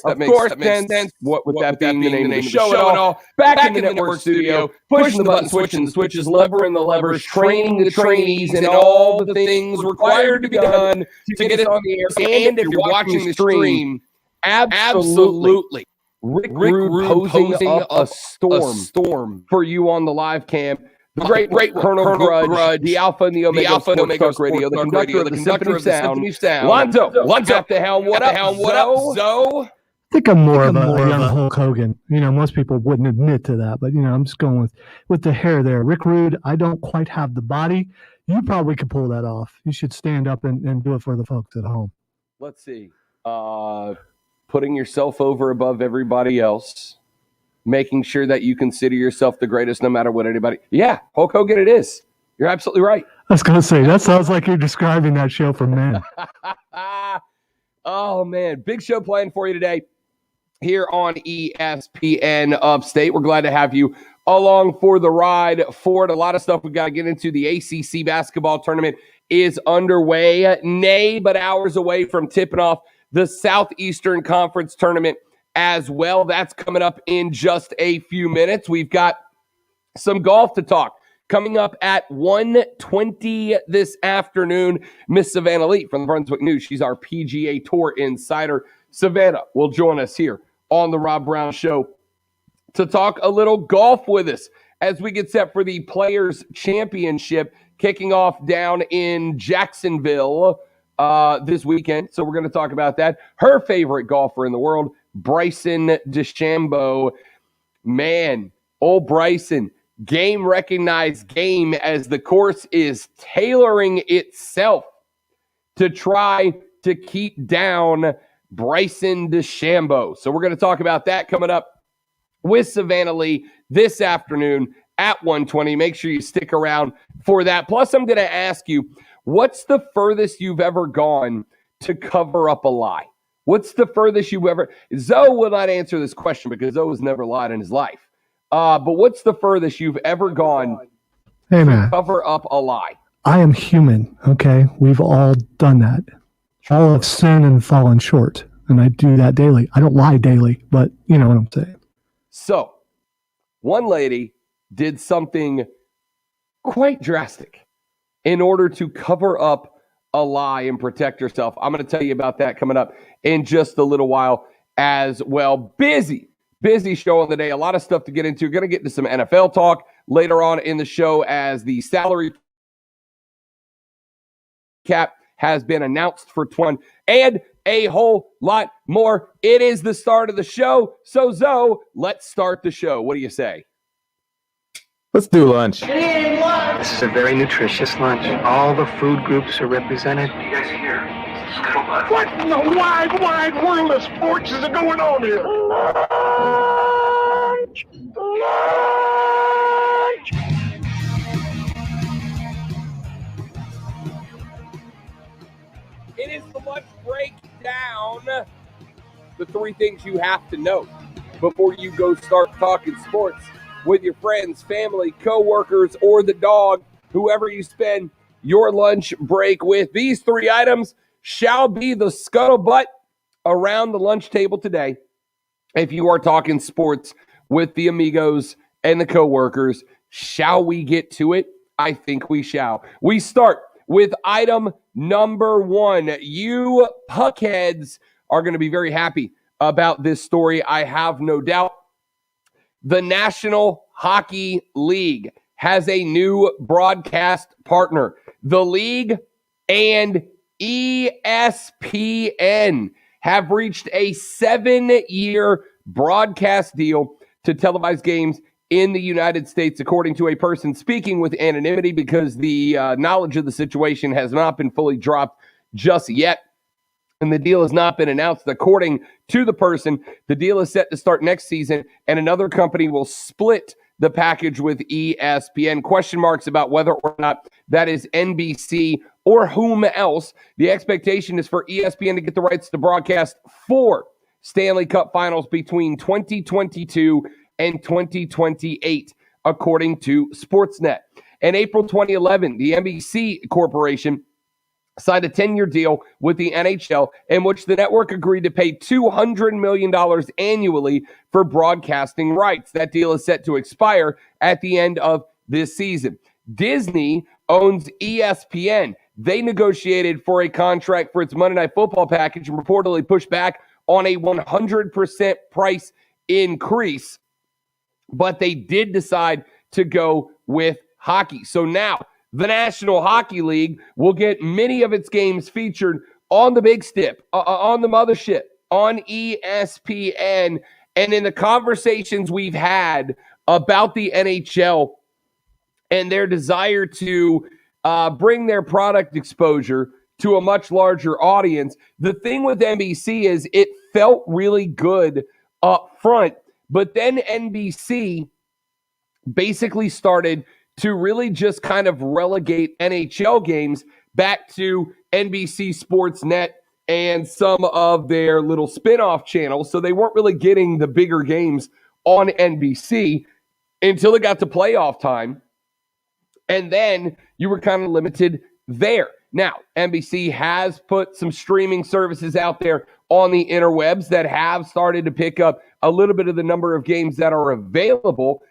That makes sense. What with that being the name of the show and all. Back in the network studio, pushing the button, switching the switches, levering the levers, training the trainees, and all the things required to be done to get it on the air. And if you're watching the stream, absolutely. Rick Rude posing up a storm for you on the live cam. The great Colonel Grudge, the Alpha and the Omega Sports Talk Radio, the conductor of the Symphony of Sound. Lonzo at the helm. What up, Zoe? I think I'm more of a young Hulk Hogan. Most people wouldn't admit to that, but I'm just going with the hair there. Rick Rude, I don't quite have the body. You probably could pull that off. You should stand up and do it for the folks at home. Let's see. Putting yourself over above everybody else, making sure that you consider yourself the greatest no matter what anybody. Yeah, Hulk Hogan it is. You're absolutely right. I was going to say, that sounds like you're describing that show for men. Oh, man. Big show planned for you today here on ESPN Upstate. We're glad to have you along for the ride for it. A lot of stuff we've got to get into. The ACC basketball tournament is underway, but hours away from tipping off the Southeastern Conference tournament as well. That's coming up in just a few minutes. We've got some golf to talk. Coming up at 1:20 this afternoon, Miss Savannah Leigh from the Brunswick News. She's our PGA Tour insider. Savannah will join us here on the Rob Brown Show to talk a little golf with us as we get set for the Players' Championship kicking off down in Jacksonville this weekend. So we're going to talk about that. Her favorite golfer in the world, Bryson DeChambeau. Man, old Bryson, game recognized game as the course is tailoring itself to try to keep down Bryson DeChambeau. So we're going to talk about that coming up with Savannah Leigh this afternoon at 1:20. Make sure you stick around for that. Plus, I'm going to ask you, what's the furthest you've ever gone to cover up a lie? What's the furthest you've ever... Zoe will not answer this question because Zoe has never lied in his life. But what's the furthest you've ever gone to cover up a lie? I am human, okay? We've all done that. All have sinned and fallen short, and I do that daily. I don't lie daily, but you know what I'm saying. So, one lady did something quite drastic in order to cover up a lie and protect herself. I'm going to tell you about that coming up in just a little while as well. Busy show on the day. A lot of stuff to get into. Going to get into some NFL talk later on in the show as the salary cap has been announced for 20 and a whole lot more. It is the start of the show. So Zoe, let's start the show. What do you say? Let's do lunch. This is a very nutritious lunch. All the food groups are represented. You guys hear? What in the wide world of sports is going on here? Lunch! It is the lunch breakdown. The three things you have to know before you go start talking sports with your friends, family, coworkers, or the dog, whoever you spend your lunch break with. These three items shall be the scuttlebutt around the lunch table today. If you are talking sports with the amigos and the coworkers, shall we get to it? I think we shall. We start with item number one. You puckheads are going to be very happy about this story, I have no doubt. The National Hockey League has a new broadcast partner. The league and ESPN have reached a 7-year broadcast deal to televise games in the United States, according to a person speaking with anonymity because the knowledge of the situation has not been fully dropped just yet. And the deal has not been announced. According to the person, the deal is set to start next season, and another company will split the package with ESPN. Question marks about whether or not that is NBC or whom else. The expectation is for ESPN to get the rights to broadcast 4 Stanley Cup finals between 2022 and 2028, according to Sportsnet. In April 2011, the NBC Corporation signed a 10-year deal with the NHL in which the network agreed to pay $200 million annually for broadcasting rights. That deal is set to expire at the end of this season. Disney owns ESPN. They negotiated for a contract for its Monday Night Football package and reportedly pushed back on a 100% price increase, but they did decide to go with hockey. So now the National Hockey League will get many of its games featured on the big stip, on the mothership, on ESPN. And in the conversations we've had about the NHL and their desire to bring their product exposure to a much larger audience, the thing with NBC is it felt really good up front, but then NBC basically started to really just kind of relegate NHL games back to NBC Sports Net and some of their little spin-off channels. So they weren't really getting the bigger games on NBC until it got to playoff time. And then you were kind of limited there. Now, NBC has put some streaming services out there on the interwebs that have started to pick up a little bit of the number of games that are available,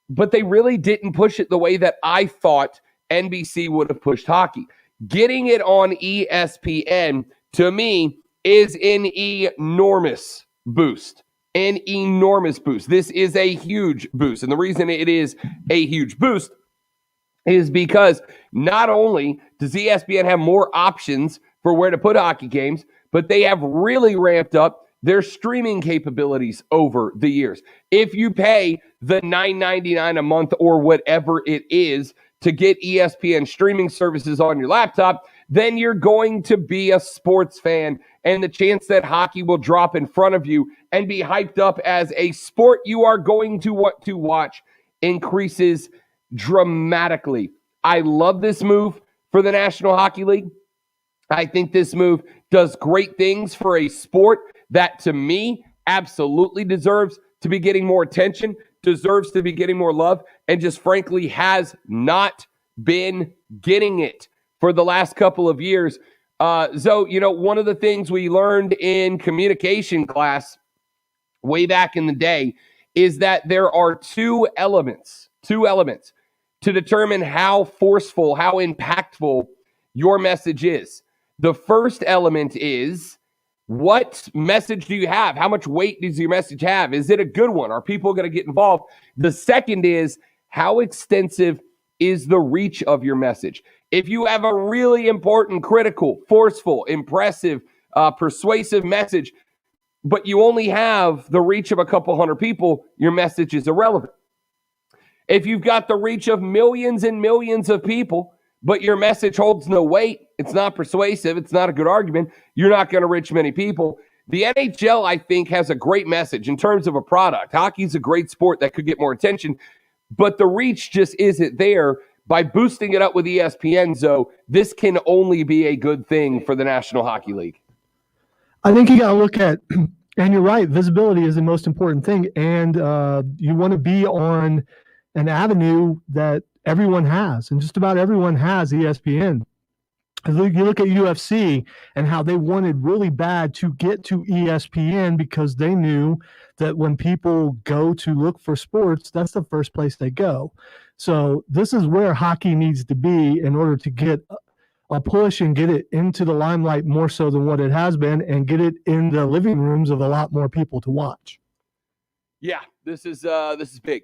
but they really didn't push it the way that I thought NBC would have pushed hockey. Getting it on ESPN, to me, is an enormous boost. An enormous boost. This is a huge boost. And the reason it is a huge boost is because not only does ESPN have more options for where to put hockey games, but they have really ramped up their streaming capabilities over the years. If you pay the $9.99 a month or whatever it is to get ESPN streaming services on your laptop, then you're going to be a sports fan. And the chance that hockey will drop in front of you and be hyped up as a sport you are going to want to watch increases dramatically. I love this move for the National Hockey League. I think this move does great things for a sport that, to me, absolutely deserves to be getting more attention, deserves to be getting more love, and just frankly has not been getting it for the last couple of years. So, one of the things we learned in communication class way back in the day is that there are two elements to determine how forceful, how impactful your message is. The first element is, what message do you have? How much weight does your message have? Is it a good one? Are people going to get involved? The second is, how extensive is the reach of your message? If you have a really important, critical, forceful, impressive, persuasive message, but you only have the reach of a couple hundred people, your message is irrelevant. If you've got the reach of millions and millions of people, but your message holds no weight, it's not persuasive, it's not a good argument, you're not going to reach many people. The NHL, I think, has a great message in terms of a product. Hockey's a great sport that could get more attention, but the reach just isn't there. By boosting it up with ESPN, so this can only be a good thing for the National Hockey League. I think you got to look at, and you're right, visibility is the most important thing, and you want to be on an avenue that everyone has, and just about everyone has ESPN. You look at UFC and how they wanted really bad to get to ESPN because they knew that when people go to look for sports, that's the first place they go. So this is where hockey needs to be in order to get a push and get it into the limelight more so than what it has been, and get it in the living rooms of a lot more people to watch. Yeah, this is big.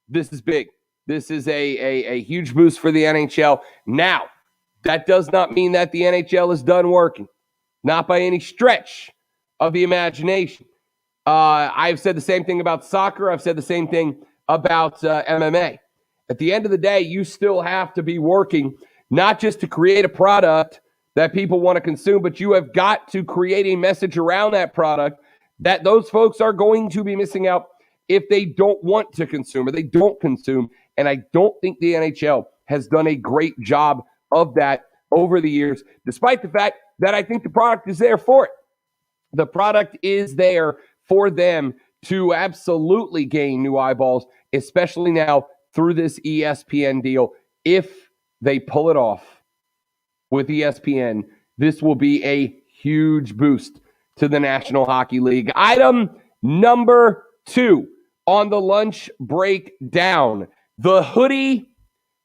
This is big. This is a huge boost for the NHL. Now, that does not mean that the NHL is done working. Not by any stretch of the imagination. I've said the same thing about soccer. I've said the same thing about MMA. At the end of the day, you still have to be working not just to create a product that people want to consume, but you have got to create a message around that product that those folks are going to be missing out if they don't want to consume or they don't consume. And I don't think the NHL has done a great job of that over the years, despite the fact that I think the product is there for it. The product is there for them to absolutely gain new eyeballs, especially now through this ESPN deal. If they pull it off with ESPN, this will be a huge boost to the National Hockey League. Item number 2 on the lunch breakdown. The hoodie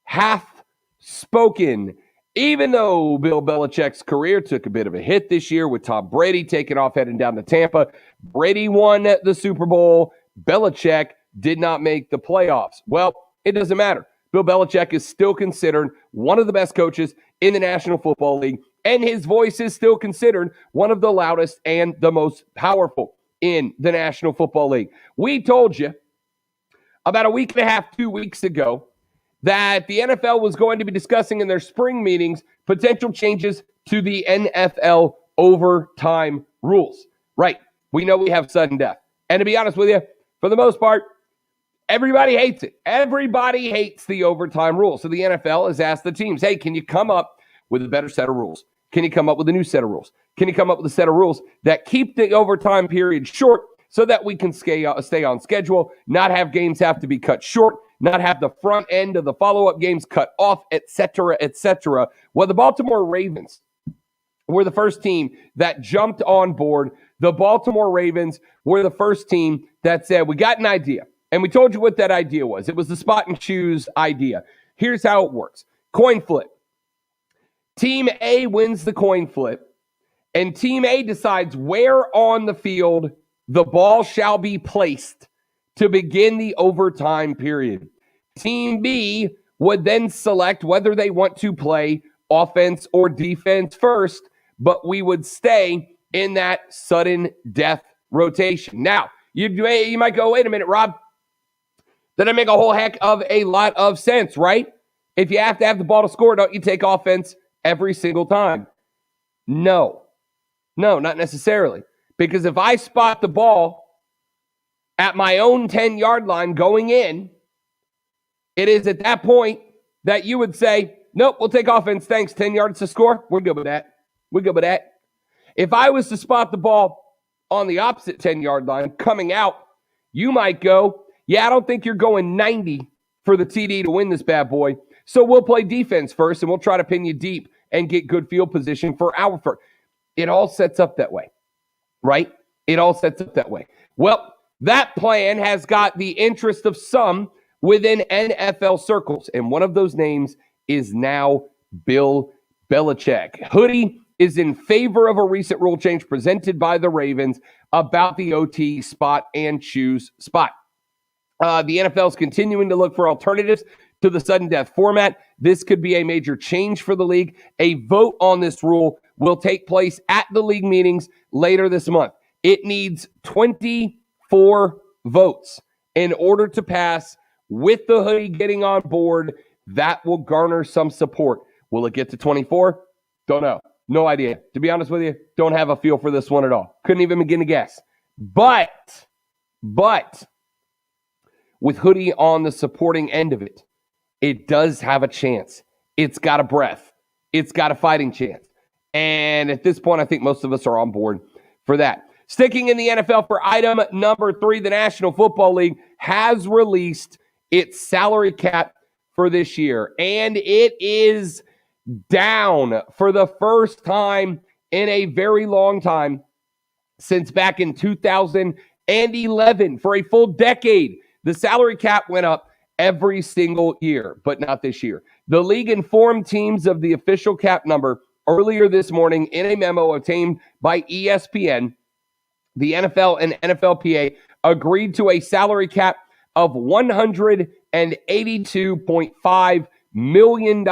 hath spoken. Even though Bill Belichick's career took a bit of a hit this year with Tom Brady taking off heading down to Tampa, Brady won the Super Bowl. Belichick did not make the playoffs. Well, it doesn't matter. Bill Belichick is still considered one of the best coaches in the National Football League, and his voice is still considered one of the loudest and the most powerful in the National Football League. We told you about a week and a half, 2 weeks ago, that the NFL was going to be discussing in their spring meetings potential changes to the NFL overtime rules. Right. We know we have sudden death. And to be honest with you, for the most part, everybody hates it. Everybody hates the overtime rules. So the NFL has asked the teams, hey, can you come up with a better set of rules? Can you come up with a new set of rules? Can you come up with a set of rules that keep the overtime period short so that we can stay on schedule, not have games have to be cut short, not have the front end of the follow-up games cut off, et cetera, et cetera. Well, the Baltimore Ravens were the first team that jumped on board. The Baltimore Ravens were the first team that said, we got an idea. And we told you what that idea was. It was the spot and choose idea. Here's how it works. Coin flip. Team A wins the coin flip, and Team A decides where on the field the ball shall be placed to begin the overtime period. Team B would then select whether they want to play offense or defense first, but we would stay in that sudden death rotation. Now, you might go, wait a minute, Rob. That make a whole heck of a lot of sense, right? If you have to have the ball to score, don't you take offense every single time? No, not necessarily. Because if I spot the ball at my own 10-yard line going in, it is at that point that you would say, nope, we'll take offense. Thanks. 10 yards to score. We're good with that. If I was to spot the ball on the opposite 10-yard line coming out, you might go, yeah, I don't think you're going 90 for the TD to win this bad boy. So we'll play defense first, and we'll try to pin you deep and get good field position for our first. It all sets up that way, right? It all sets up that way. Well, that plan has got the interest of some within NFL circles, and one of those names is now Bill Belichick. Hoodie is in favor of a recent rule change presented by the Ravens about the OT spot and choose spot. The NFL is continuing to look for alternatives to the sudden death format. This could be a major change for the league. A vote on this rule will take place at the league meetings later this month. It needs 24 votes in order to pass. With the hoodie getting on board, that will garner some support. Will it get to 24? Don't know. No idea. To be honest with you, don't have a feel for this one at all. Couldn't even begin to guess. But with hoodie on the supporting end of it, it does have a chance. It's got a breath. It's got a fighting chance. And at this point, I think most of us are on board for that. Sticking in the NFL for item number 3, the National Football League has released its salary cap for this year. And it is down for the first time in a very long time since back in 2011. For a full decade, the salary cap went up every single year, but not this year. The league informed teams of the official cap number earlier this morning in a memo obtained by ESPN. The NFL and NFLPA agreed to a salary cap of $182.5 million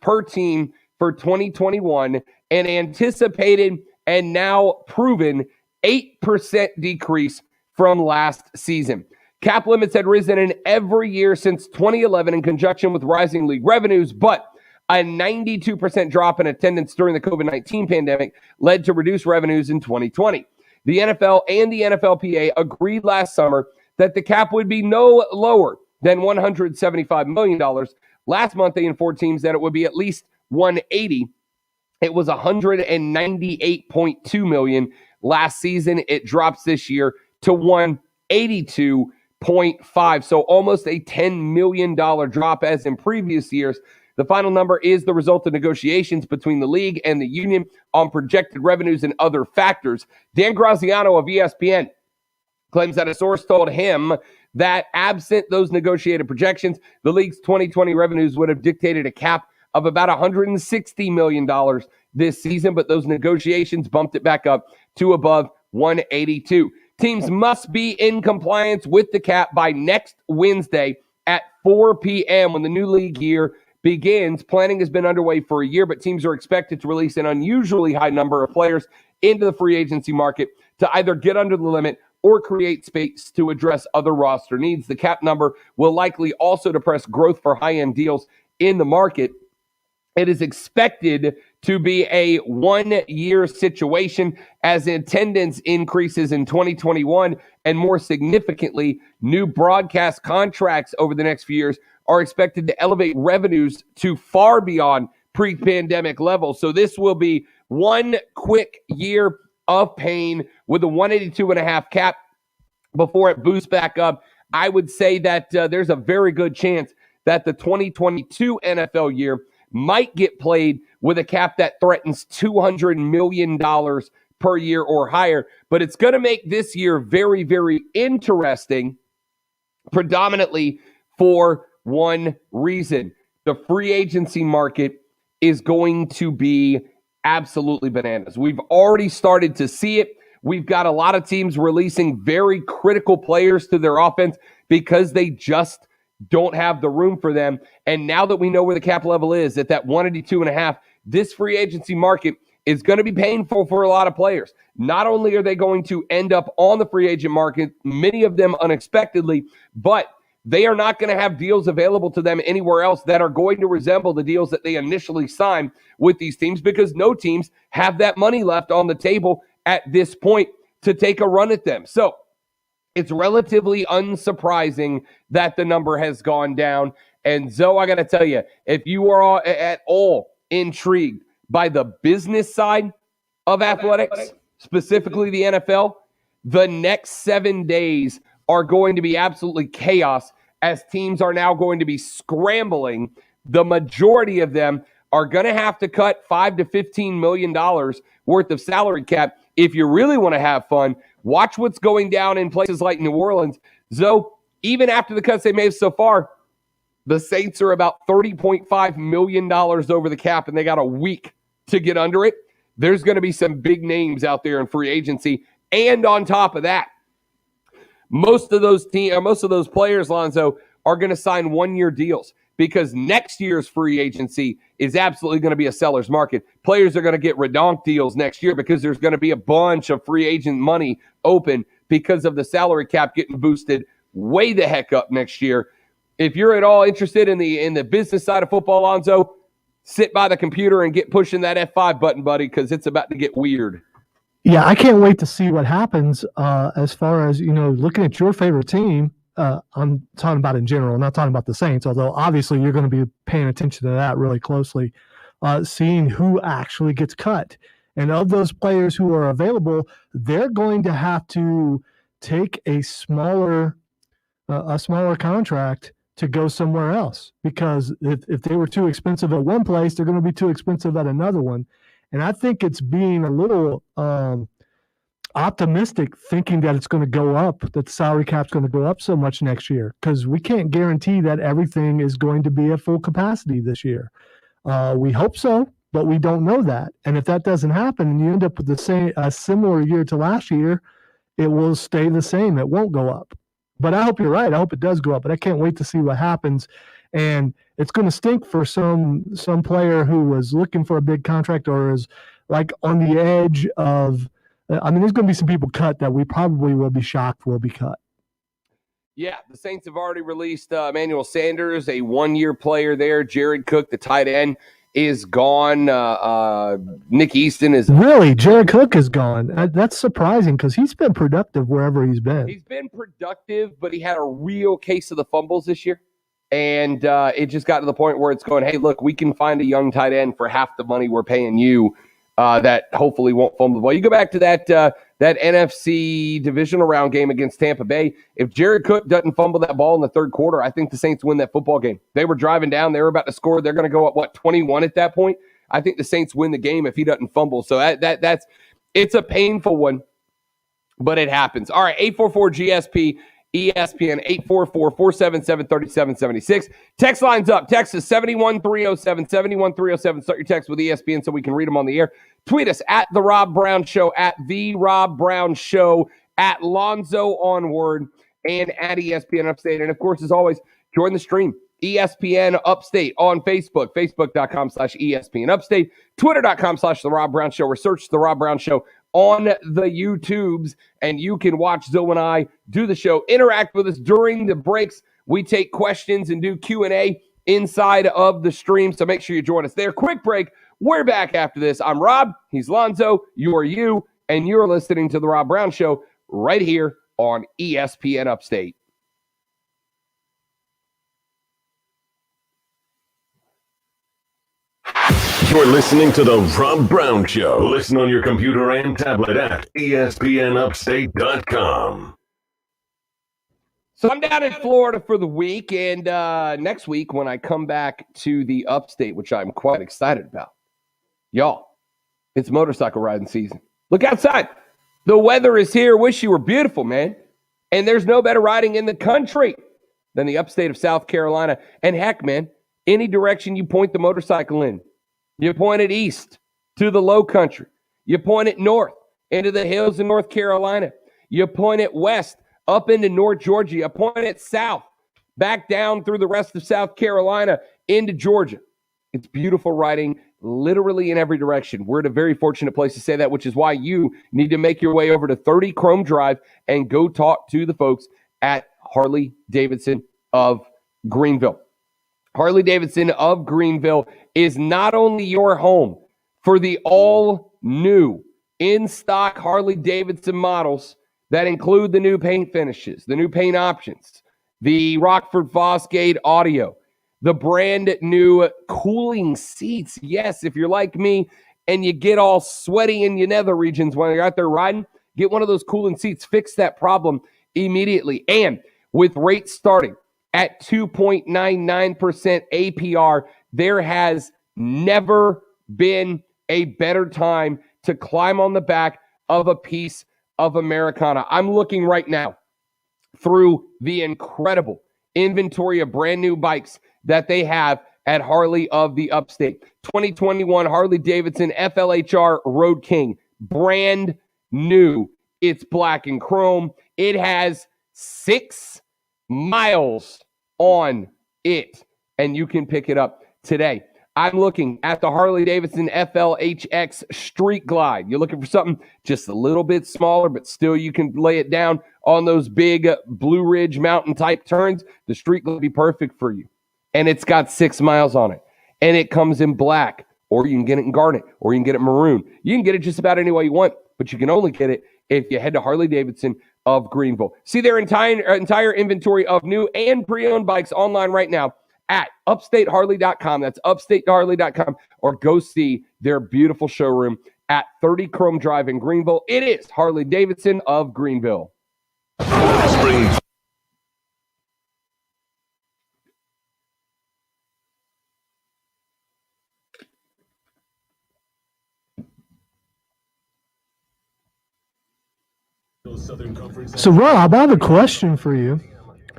per team for 2021, an anticipated and now proven 8% decrease from last season. Cap limits had risen in every year since 2011 in conjunction with rising league revenues, but a 92% drop in attendance during the COVID-19 pandemic led to reduced revenues in 2020. The NFL and the NFLPA agreed last summer that the cap would be no lower than $175 million. Last month, they informed teams that it would be at least $180. It was $198.2 million last season. It drops this year to $182.5. So almost a $10 million drop as in previous years. The final number is the result of negotiations between the league and the union on projected revenues and other factors. Dan Graziano of ESPN claims that a source told him that absent those negotiated projections, the league's 2020 revenues would have dictated a cap of about $160 million this season, but those negotiations bumped it back up to above 182. Teams must be in compliance with the cap by next Wednesday at 4 p.m. when the new league year begins. Planning has been underway for a year, but teams are expected to release an unusually high number of players into the free agency market to either get under the limit or create space to address other roster needs. The cap number will likely also depress growth for high-end deals in the market. It is expected to be a one-year situation as attendance increases in 2021, and more significantly, new broadcast contracts over the next few years are expected to elevate revenues to far beyond pre-pandemic levels. So this will be one quick year of pain with a 182.5 cap before it boosts back up. I would say that there's a very good chance that the 2022 NFL year might get played with a cap that threatens $200 million per year or higher. But it's going to make this year very, very interesting, predominantly for one reason. The free agency market is going to be absolutely bananas. We've already started to see it. We've got a lot of teams releasing very critical players to their offense because they just don't have the room for them. And now that we know where the cap level is at that 182.5, this free agency market is going to be painful for a lot of players. Not only are they going to end up on the free agent market, many of them unexpectedly, but they are not going to have deals available to them anywhere else that are going to resemble the deals that they initially signed with these teams, because no teams have that money left on the table at this point to take a run at them. So it's relatively unsurprising that the number has gone down. And Zoe, I got to tell you, if you are at all intrigued by the business side of athletics, specifically the NFL, the next 7 days are going to be absolutely chaos as teams are now going to be scrambling. The majority of them are going to have to cut $5 to $15 million worth of salary cap. If you really want to have fun, watch what's going down in places like New Orleans. Zoe, even after the cuts they made so far, the Saints are about $30.5 million over the cap, and they got a week to get under it. There's going to be some big names out there in free agency. And on top of that, most of those players, Lonzo, are going to sign one-year deals because next year's free agency is absolutely going to be a seller's market. Players are going to get redonk deals next year because there's going to be a bunch of free agent money open because of the salary cap getting boosted way the heck up next year. If you're at all interested in the business side of football, Lonzo, sit by the computer and get pushing that F5 button, buddy, because it's about to get weird. Yeah, I can't wait to see what happens as far as, looking at your favorite team. I'm talking about in general, not talking about the Saints, although obviously you're going to be paying attention to that really closely, seeing who actually gets cut. And of those players who are available, they're going to have to take a smaller contract to go somewhere else, because if they were too expensive at one place, they're going to be too expensive at another one. And I think it's being a little optimistic thinking that it's going to go up, that the salary cap's going to go up so much next year, because we can't guarantee that everything is going to be at full capacity this year. We hope so, but we don't know that. And if that doesn't happen and you end up with a similar year to last year, it will stay the same. It won't go up. But I hope you're right. I hope it does go up, but I can't wait to see what happens. And it's going to stink for some player who was looking for a big contract or is like on the edge of, there's going to be some people cut that we probably will be shocked will be cut. Yeah, the Saints have already released Emmanuel Sanders, a one-year player there. Jared Cook, the tight end, is gone. Nick Easton is... Really? Jared Cook is gone? That's surprising because he's been productive wherever he's been. He's been productive, but he had a real case of the fumbles this year. And it just got to the point where it's going, hey, look, we can find a young tight end for half the money we're paying you that hopefully won't fumble the ball. You go back to that NFC divisional round game against Tampa Bay. If Jared Cook doesn't fumble that ball in the third quarter, I think the Saints win that football game. They were driving down. They were about to score. They're going to go up, 21 at that point? I think the Saints win the game if he doesn't fumble. So it's a painful one, but it happens. All right, 844-GSP, ESPN, 844-477-3776. Text line's up. Text is 71307, 71307. Start your text with ESPN so we can read them on the air. Tweet us at The Rob Brown Show, at The Rob Brown Show, at Lonzo Onward, and at ESPN Upstate. And, of course, as always, join the stream. ESPN Upstate on Facebook, facebook.com/ESPN Upstate, twitter.com/The Rob Brown Show, or search The Rob Brown Show on the YouTubes, and you can watch Zoe and I do the show. Interact with us during the breaks. We take questions and do Q&A inside of the stream, so make sure you join us there. Quick break. We're back after this. I'm Rob. He's Lonzo. You are you, and you're listening to The Rob Brown Show right here on ESPN Upstate. You're listening to The Rob Brown Show. Listen on your computer and tablet at ESPNUpstate.com. So I'm down in Florida for the week, and next week when I come back to the Upstate, which I'm quite excited about, y'all, it's motorcycle riding season. Look outside. The weather is here. Wish you were beautiful, man. And there's no better riding in the country than the Upstate of South Carolina. And heck, man, any direction you point the motorcycle in, you point it east to the low country. You point it north into the hills of North Carolina. You point it west up into North Georgia. You point it south back down through the rest of South Carolina into Georgia. It's beautiful riding literally in every direction. We're in a very fortunate place to say that, which is why you need to make your way over to 30 Chrome Drive and go talk to the folks at Harley-Davidson of Greenville. Harley-Davidson of Greenville is not only your home for the all-new in-stock Harley-Davidson models that include the new paint finishes, the new paint options, the Rockford Fosgate audio, the brand new cooling seats. Yes, if you're like me and you get all sweaty in your nether regions when you're out there riding, get one of those cooling seats, fix that problem immediately. And with rates starting at 2.99% APR, there has never been a better time to climb on the back of a piece of Americana. I'm looking right now through the incredible inventory of brand new bikes that they have at Harley of the Upstate. 2021 Harley-Davidson FLHR Road King, brand new. It's black and chrome. It has 6 miles on it, and you can pick it up today. I'm looking at the Harley-Davidson FLHX Street Glide. You're looking for something just a little bit smaller, but still you can lay it down on those big Blue Ridge mountain type turns. The Street Glide will be perfect for you. And it's got 6 miles on it. And it comes in black, or you can get it in garnet, or you can get it maroon. You can get it just about any way you want, but you can only get it if you head to Harley-Davidson of Greenville. See their entire inventory of new and pre-owned bikes online right now at upstateharley.com. That's upstateharley.com, or go see their beautiful showroom at 30 Chrome Drive in Greenville. It is Harley-Davidson of Greenville. Spring. So, Rob, I have a question for you.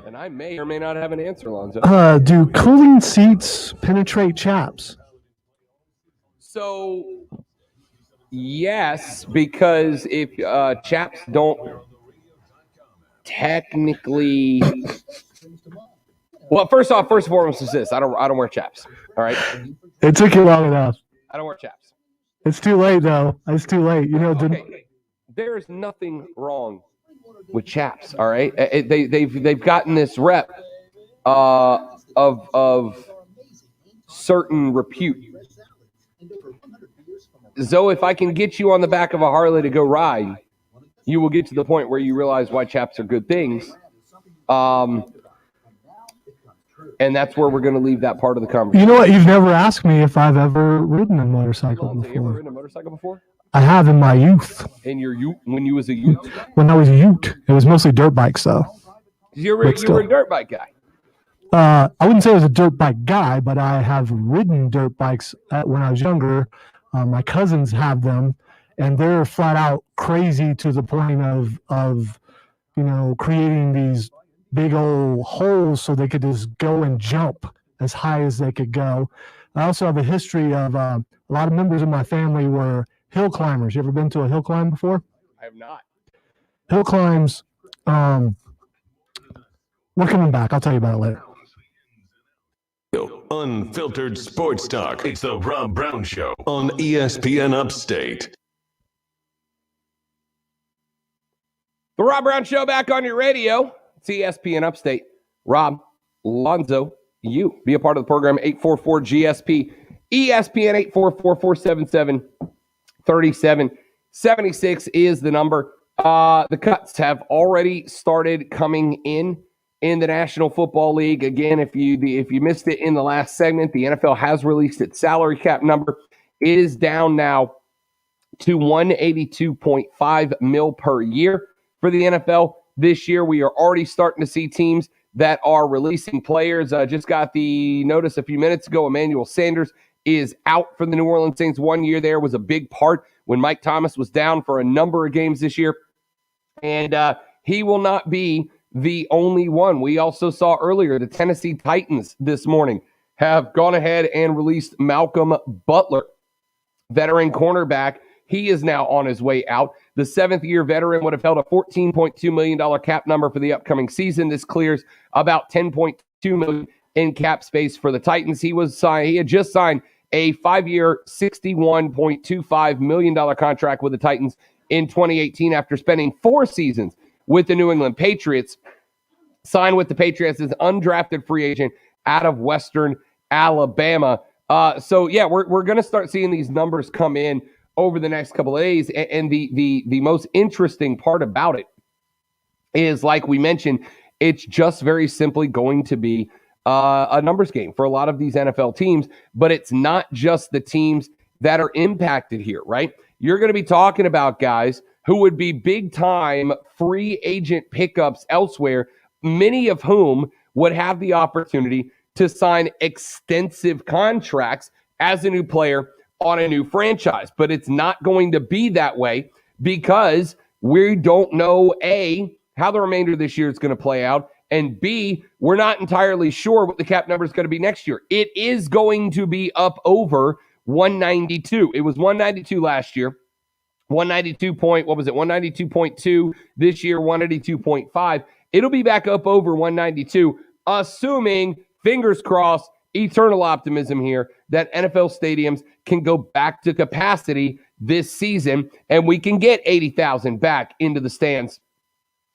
And I may or may not have an answer, Lonzo. Do cooling seats penetrate chaps? So, yes, because if chaps don't technically... Well, first and foremost is this. I don't wear chaps, all right? It took you long enough. I don't wear chaps. It's too late, though. It's too late. You know, okay. There's nothing wrong with chaps, all right? They've gotten this rep of certain repute. Zoe, if I can get you on the back of a Harley to go ride, you will get to the point where you realize why chaps are good things. And that's where we're going to leave that part of the conversation. You know what? You've never asked me if I've ever ridden a motorcycle Have you ever before. ridden a motorcycle before? I have in my youth. In your youth, when you was a youth? When I was a youth, it was mostly dirt bikes, though. You were a dirt bike guy. I wouldn't say I was a dirt bike guy, but I have ridden dirt bikes when I was younger. My cousins have them, and they're flat out crazy to the point of creating these big old holes so they could just go and jump as high as they could go. I also have a history of a lot of members of my family were hill climbers. You ever been to a hill climb before? I have not. Hill climbs, we're coming back. I'll tell you about it later. Unfiltered sports talk. It's the Rob Brown Show on ESPN Upstate. The Rob Brown Show back on your radio. It's ESPN Upstate. Rob, Lonzo, you. Be a part of the program, 844-GSP. ESPN 844-477-3776 is the number. The cuts have already started coming in the National Football League. Again, if you missed it in the last segment, the NFL has released its salary cap number. It is down now to $182.5 million per year for the NFL this year. We are already starting to see teams that are releasing players. Just got the notice a few minutes ago. Emmanuel Sanders is out for the New Orleans Saints. 1 year there was a big part when Mike Thomas was down for a number of games this year. And he will not be the only one. We also saw earlier the Tennessee Titans this morning have gone ahead and released Malcolm Butler, veteran cornerback. He is now on his way out. The seventh-year veteran would have held a $14.2 million cap number for the upcoming season. This clears about $10.2 million in cap space for the Titans. He had just signed a 5-year, $61.25 million contract with the Titans in 2018 after spending 4 seasons with the New England Patriots. Signed with the Patriots as an undrafted free agent out of Western Alabama. We're going to start seeing these numbers come in over the next couple of days. And the most interesting part about it is, like we mentioned, it's just very simply going to be a numbers game for a lot of these NFL teams. But it's not just the teams that are impacted here, right? You're going to be talking about guys who would be big-time free agent pickups elsewhere, many of whom would have the opportunity to sign extensive contracts as a new player on a new franchise. But it's not going to be that way because we don't know, A, how the remainder of this year is going to play out, and B, we're not entirely sure what the cap number is going to be next year. It is going to be up over 192. It was 192 last year. 192.2 this year, 182.5. It'll be back up over 192, assuming, fingers crossed, eternal optimism here, that NFL stadiums can go back to capacity this season and we can get 80,000 back into the stands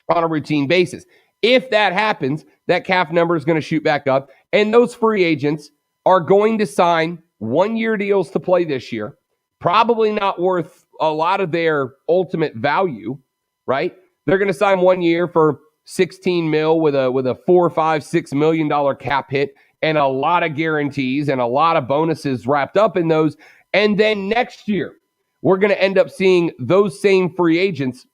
on a routine basis. If that happens, that cap number is going to shoot back up, and those free agents are going to sign 1-year deals to play this year, probably not worth a lot of their ultimate value, right? They're going to sign 1 year for $16 million with a $4, $5, $6 million cap hit and a lot of guarantees and a lot of bonuses wrapped up in those. And then next year, we're going to end up seeing those same free agents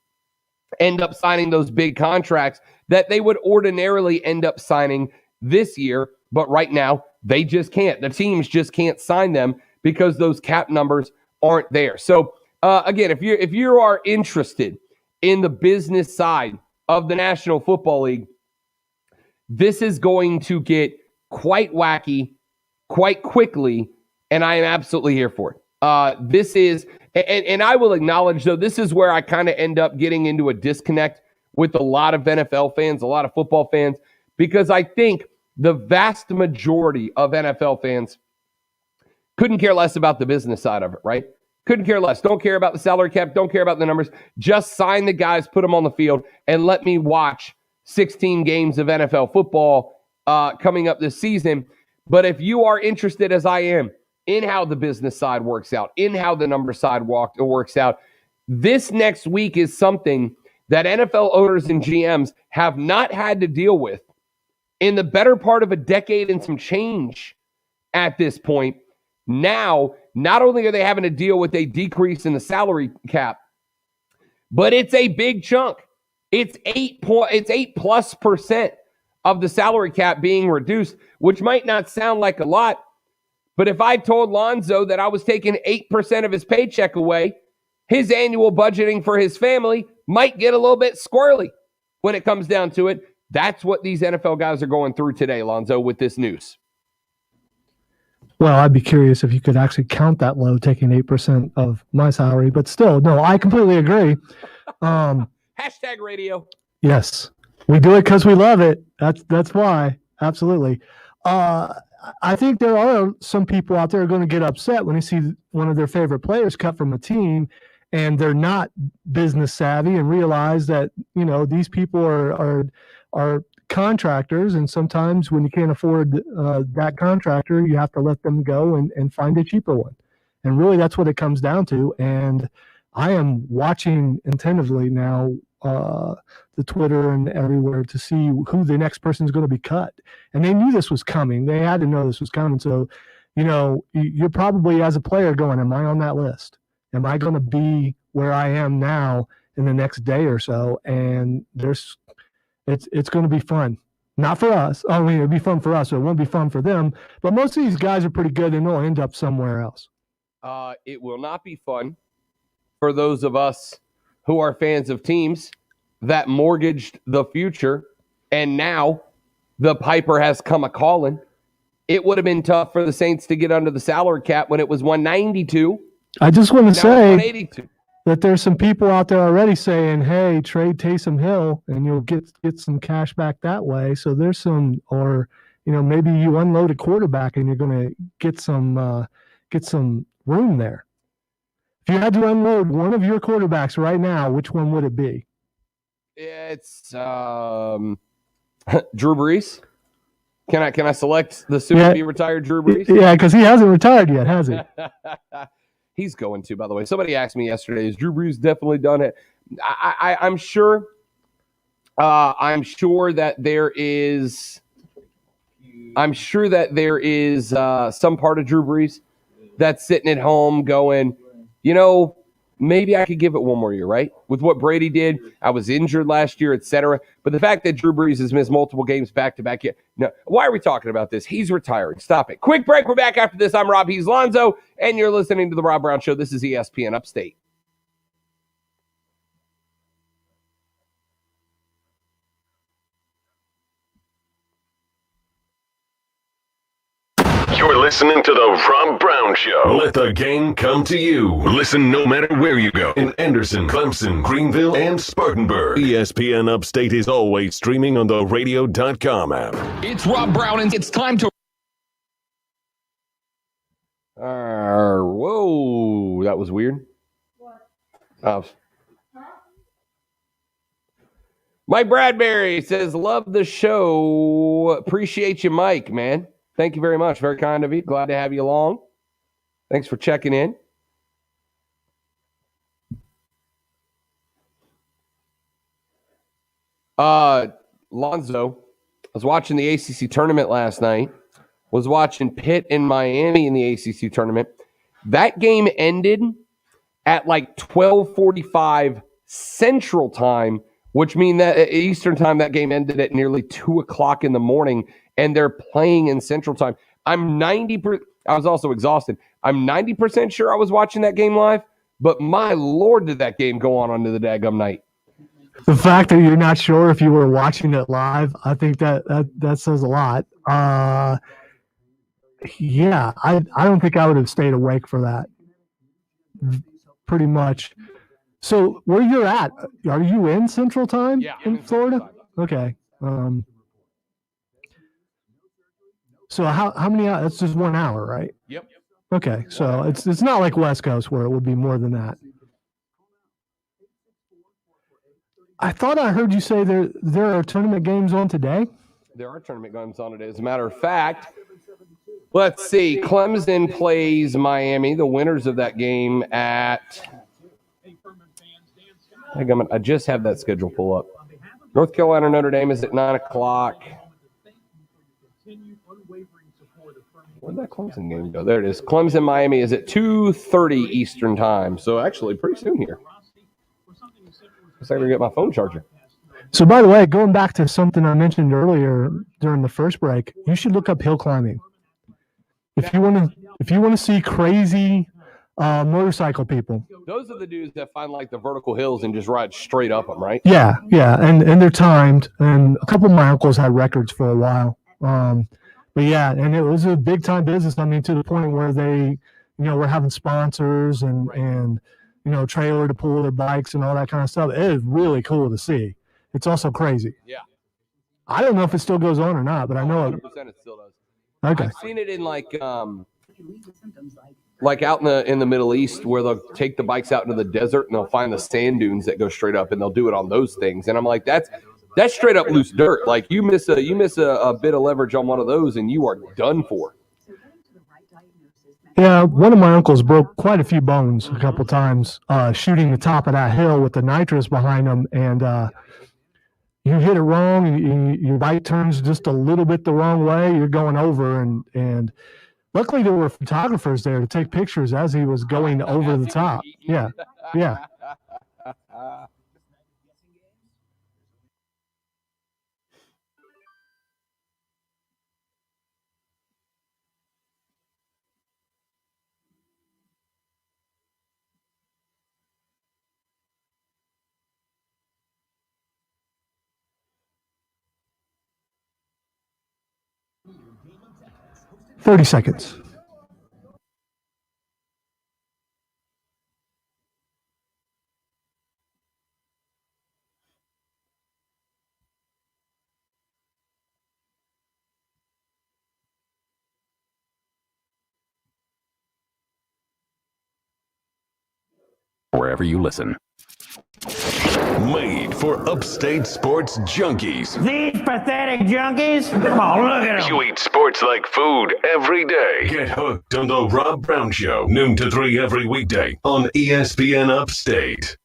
end up signing those big contracts that they would ordinarily end up signing this year. But right now, they just can't. The teams just can't sign them because those cap numbers aren't there. So, again, if you are interested in the business side of the National Football League, this is going to get quite wacky quite quickly, and I am absolutely here for it. This is, and I will acknowledge, though, this is where I kind of end up getting into a disconnect with a lot of NFL fans, a lot of football fans, because I think the vast majority of NFL fans couldn't care less about the business side of it, right? Couldn't care less. Don't care about the salary cap. Don't care about the numbers. Just sign the guys, put them on the field, and let me watch 16 games of NFL football coming up this season. But if you are interested, as I am, in how the business side works out, in how the number side works out, this next week is something that NFL owners and GMs have not had to deal with in the better part of a decade and some change at this point. Now, not only are they having to deal with a decrease in the salary cap, but it's a big chunk. It's 8+% of the salary cap being reduced, which might not sound like a lot, but if I told Lonzo that I was taking 8% of his paycheck away, his annual budgeting for his family might get a little bit squirrely when it comes down to it. That's what these NFL guys are going through today, Lonzo, with this news. Well, I'd be curious if you could actually count that low, taking 8% of my salary. But still, no, I completely agree. Hashtag radio. Yes, we do it because we love it. That's why. Absolutely. I think there are some people out there going to get upset when they see one of their favorite players cut from a team and they're not business savvy and realize that, these people are contractors, and sometimes when you can't afford that contractor, you have to let them go and find a cheaper one. And really that's what it comes down to. And I am watching attentively now the Twitter and everywhere to see who the next person is going to be cut. And they knew this was coming. They had to know this was coming. So, you're probably as a player going, am I on that list? Am I going to be where I am now in the next day or so? And it's going to be fun. Not for us. I mean, it'll be fun for us, so it won't be fun for them. But most of these guys are pretty good, and they'll end up somewhere else. It will not be fun for those of us who are fans of teams that mortgaged the future, and now the piper has come a-calling. It would have been tough for the Saints to get under the salary cap when it was 192. I just want to say that there's some people out there already saying, hey, trade Taysom Hill and you'll get some cash back that way. So there's some, or, maybe you unload a quarterback and you're going to get some room there. If you had to unload one of your quarterbacks right now, which one would it be? It's Drew Brees. Can I select the soon-to-be retired Drew Brees? Yeah, because he hasn't retired yet, has he? He's going to, by the way. Somebody asked me yesterday, is Drew Brees definitely done it? I'm sure. I'm sure that there is. I'm sure that there is some part of Drew Brees that's sitting at home going, maybe I could give it one more year, right? With what Brady did, I was injured last year, etc. But the fact that Drew Brees has missed multiple games back-to-back, no. Why are we talking about this? He's retiring. Stop it. Quick break. We're back after this. I'm Rob. He's Lonzo, and you're listening to The Rob Brown Show. This is ESPN Upstate. You're listening to The Rob Brown Show. Let the game come to you. Listen no matter where you go. In Anderson, Clemson, Greenville, and Spartanburg. ESPN Upstate is always streaming on the radio.com app. It's Rob Brown, and it's time to... Whoa, that was weird. What? Mike Bradbury says, love the show. Appreciate you, Mike, man. Thank you very much. Very kind of you. Glad to have you along. Thanks for checking in. Lonzo, I was watching the ACC tournament last night. Was watching Pitt and Miami in the ACC tournament. That game ended at like 12:45 Central Time, which means that Eastern Time, that game ended at nearly 2 o'clock in the morning. And they're playing in Central Time. I was also exhausted. I'm 90% sure I was watching that game live, but my Lord, did that game go on into the daggum night. The fact that you're not sure if you were watching it live, I think that says a lot. Yeah, I don't think I would have stayed awake for that. Pretty much. So where you're at, are you in Central Time in Florida? Okay. So how many hours? That's just 1 hour, right? Yep. Okay, so it's not like West Coast where it would be more than that. I thought I heard you say there are tournament games on today. There are tournament games on today. As a matter of fact, let's see. Clemson plays Miami, the winners of that game at... I just have that schedule pull up. North Carolina, Notre Dame is at 9 o'clock. Where'd that Clemson game go? There it is. Clemson, Miami is at 2:30 Eastern time. So actually pretty soon here. Looks like I'm going to get my phone charger. So, by the way, going back to something I mentioned earlier during the first break, you should look up hill climbing. If you want to see crazy motorcycle people. Those are the dudes that find like the vertical hills and just ride straight up them, right? Yeah, and they're timed. And a couple of my uncles had records for a while. But yeah, and it was a big time business. I mean, to the point where they, were having sponsors and trailer to pull their bikes and all that kind of stuff. It is really cool to see. It's also crazy. Yeah. I don't know if it still goes on or not, but I know 100% it still does. Okay. I've seen it in like out in the Middle East where they'll take the bikes out into the desert and they'll find the sand dunes that go straight up and they'll do it on those things. And I'm like, that's straight up loose dirt. Like you miss a bit of leverage on one of those and you are done for. Yeah, one of my uncles broke quite a few bones a couple times shooting the top of that hill with the nitrous behind him, and you hit it wrong and your bike turns just a little bit the wrong way, you're going over, and luckily there were photographers there to take pictures as he was going over the top. Yeah. 30 seconds. Wherever you listen. Made for upstate sports junkies. These pathetic junkies? Oh, look at them. You eat sports like food every day. Get hooked on the Rob Brown Show, noon to 3 every weekday on ESPN Upstate.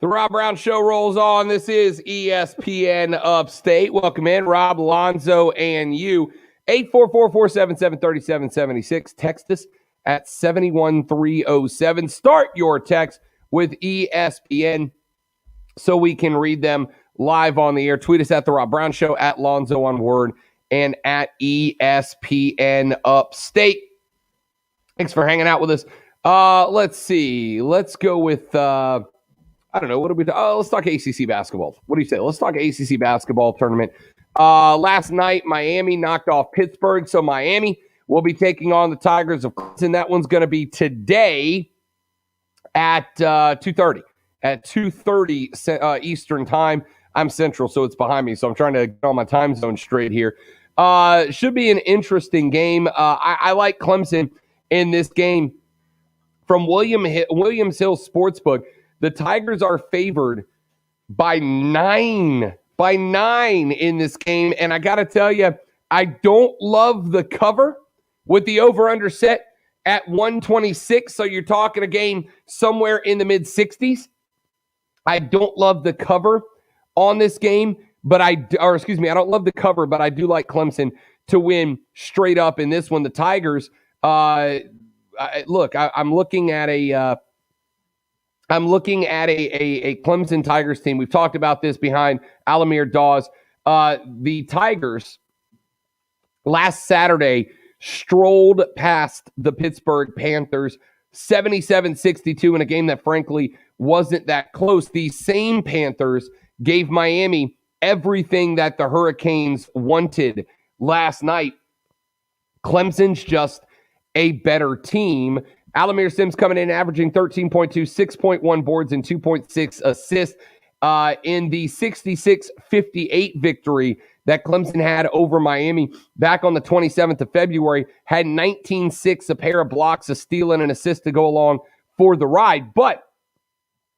The Rob Brown Show rolls on. This is ESPN Upstate. Welcome in, Rob, Lonzo, and you. 844-477-3776. Text us at 71307. Start your text with ESPN so we can read them live on the air. Tweet us at The Rob Brown Show, at Lonzo on Word, and at ESPN Upstate. Thanks for hanging out with us. Let's see. Let's go with, I don't know. What do we do? Let's talk ACC basketball. What do you say? Let's talk ACC basketball tournament. Last night, Miami knocked off Pittsburgh, so Miami will be taking on the Tigers of Clemson. That one's going to be today at 2:30. At 2:30 Eastern time. I'm Central, so it's behind me, so I'm trying to get all my time zone straight here. Should be an interesting game. I like Clemson in this game. From Williams Hill Sportsbook, the Tigers are favored by 9 in this game. And I got to tell you, I don't love the cover with the over-under set at 126. So you're talking a game somewhere in the mid-60s. I don't love the cover on this game, but I don't love the cover, but I do like Clemson to win straight up in this one. The Tigers, I'm looking at a Clemson Tigers team. We've talked about this behind Alamir Dawes. The Tigers last Saturday strolled past the Pittsburgh Panthers 77-62 in a game that frankly wasn't that close. These same Panthers gave Miami everything that the Hurricanes wanted last night. Clemson's just a better team. Alamir Sims coming in averaging 13.2, 6.1 boards, and 2.6 assists in the 66-58 victory that Clemson had over Miami back on the 27th of February. Had 19-6, a pair of blocks, a steal, and an assist to go along for the ride. But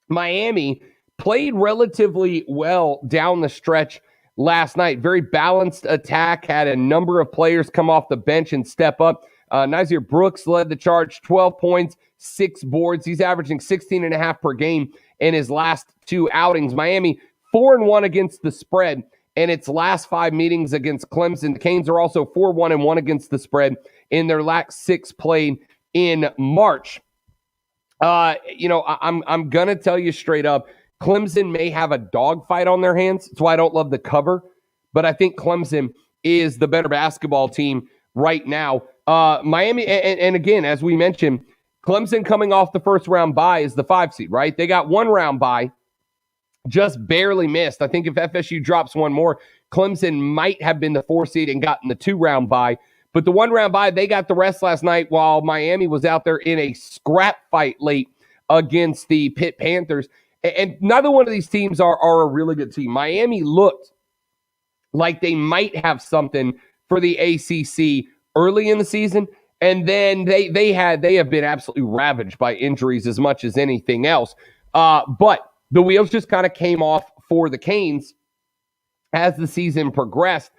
Miami played relatively well down the stretch last night. Very balanced attack, had a number of players come off the bench and step up. Nazir Brooks led the charge, 12 points, 6 boards. He's averaging 16.5 per game in his last 2 outings. Miami 4-1 against the spread in its last 5 meetings against Clemson. The Canes are also 4-1-1 against the spread in their last 6 played in March. I'm going to tell you straight up, Clemson may have a dogfight on their hands. That's why I don't love the cover. But I think Clemson is the better basketball team right now. Miami, and again, as we mentioned, Clemson coming off the first round bye is the 5 seed, right? They got 1 round bye, just barely missed. I think if FSU drops 1 more, Clemson might have been the 4 seed and gotten the 2 round bye. But the 1 round bye, they got the rest last night while Miami was out there in a scrap fight late against the Pitt Panthers. And neither one of these teams are a really good team. Miami looked like they might have something for the ACC early in the season, and then they have been absolutely ravaged by injuries as much as anything else. But the wheels just kind of came off for the Canes as the season progressed.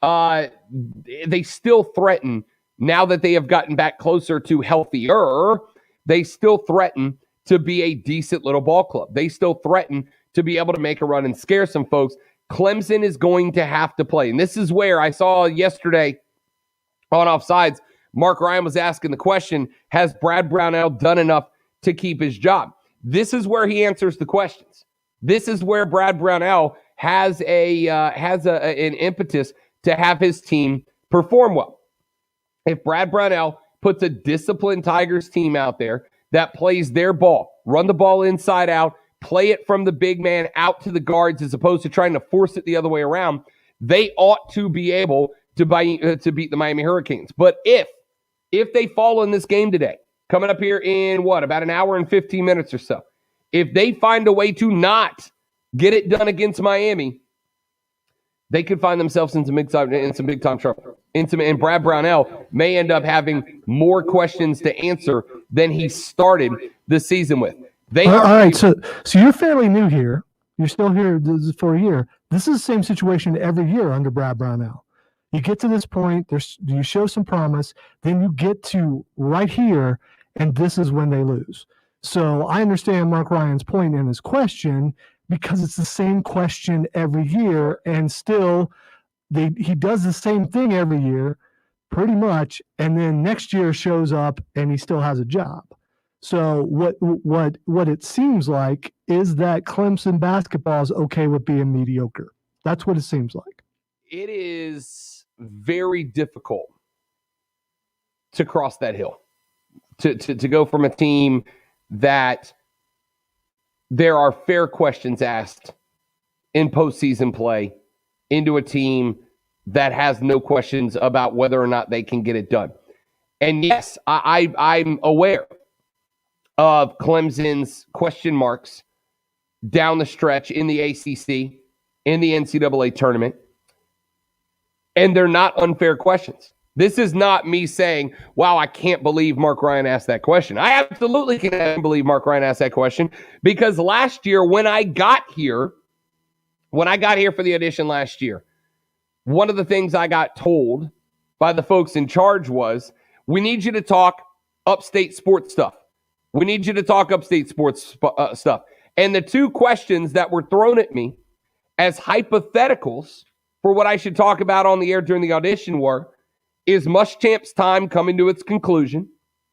They still threaten, now that they have gotten back closer to healthier, they still threaten to be a decent little ball club. They still threaten to be able to make a run and scare some folks. Clemson is going to have to play. And this is where I saw yesterday on Offsides, Mark Ryan was asking the question, has Brad Brownell done enough to keep his job? This is where he answers the questions. This is where Brad Brownell has an impetus to have his team perform well. If Brad Brownell puts a disciplined Tigers team out there that plays their ball, run the ball inside out, play it from the big man out to the guards as opposed to trying to force it the other way around, they ought to be able to beat the Miami Hurricanes. But if they fall in this game today, coming up here in about an hour and 15 minutes or so, if they find a way to not get it done against Miami, they could find themselves in some big time trouble. And Brad Brownell may end up having more questions to answer than he started the season with. All right, so you're fairly new here. You're still here for a year. This is the same situation every year under Brad Brownell. You get to this point, you show some promise, then you get to right here, and this is when they lose. So I understand Mark Ryan's point in his question, because it's the same question every year, and still he does the same thing every year, pretty much, and then next year shows up and he still has a job. So what it seems like is that Clemson basketball is okay with being mediocre. That's what it seems like. It is very difficult to cross that hill, to go from a team that there are fair questions asked in postseason play into a team that has no questions about whether or not they can get it done. And yes, I'm aware of Clemson's question marks down the stretch in the ACC, in the NCAA tournament, and they're not unfair questions. This is not me saying, wow, I can't believe Mark Ryan asked that question. I absolutely can't believe Mark Ryan asked that question, because last year when I got here for the audition last year, one of the things I got told by the folks in charge was, we need you to talk upstate sports stuff. We need you to talk upstate sports stuff. And the 2 questions that were thrown at me as hypotheticals for what I should talk about on the air during the audition were, is Muschamp's time coming to its conclusion,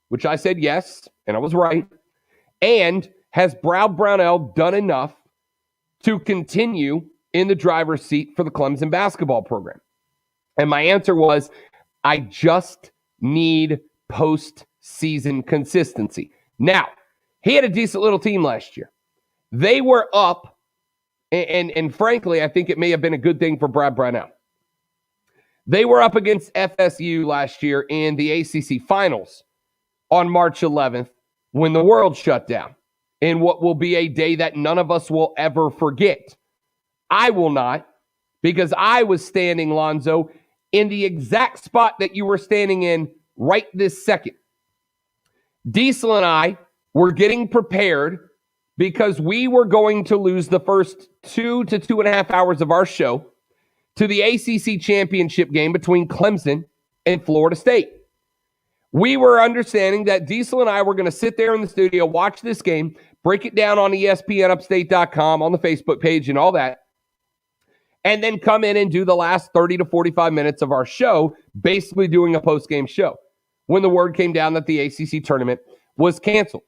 which I said yes, and I was right, and has Brad Brownell done enough to continue in the driver's seat for the Clemson basketball program? And my answer was, I just need postseason consistency. Now, he had a decent little team last year. They were up, and frankly, I think it may have been a good thing for Brad Brownell. They were up against FSU last year in the ACC finals on March 11th when the world shut down, in what will be a day that none of us will ever forget. I will not, because I was standing, Lonzo, in the exact spot that you were standing in right this second. Diesel and I were getting prepared because we were going to lose the first 2 to 2.5 hours of our show to the ACC championship game between Clemson and Florida State. We were understanding that Diesel and I were going to sit there in the studio, watch this game, break it down on ESPNUpstate.com, on the Facebook page and all that, and then come in and do the last 30 to 45 minutes of our show, basically doing a post-game show, when the word came down that the ACC tournament was canceled.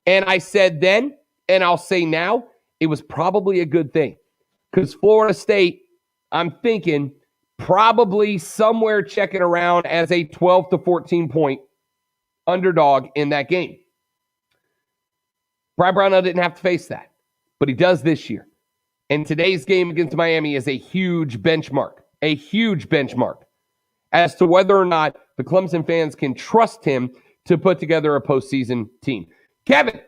And I said then, and I'll say now, it was probably a good thing. Because Florida State, I'm thinking, probably somewhere checking around as a 12 to 14 point underdog in that game. Brad Brownell didn't have to face that, but he does this year. And today's game against Miami is a huge benchmark as to whether or not the Clemson fans can trust him to put together a postseason team. Kevin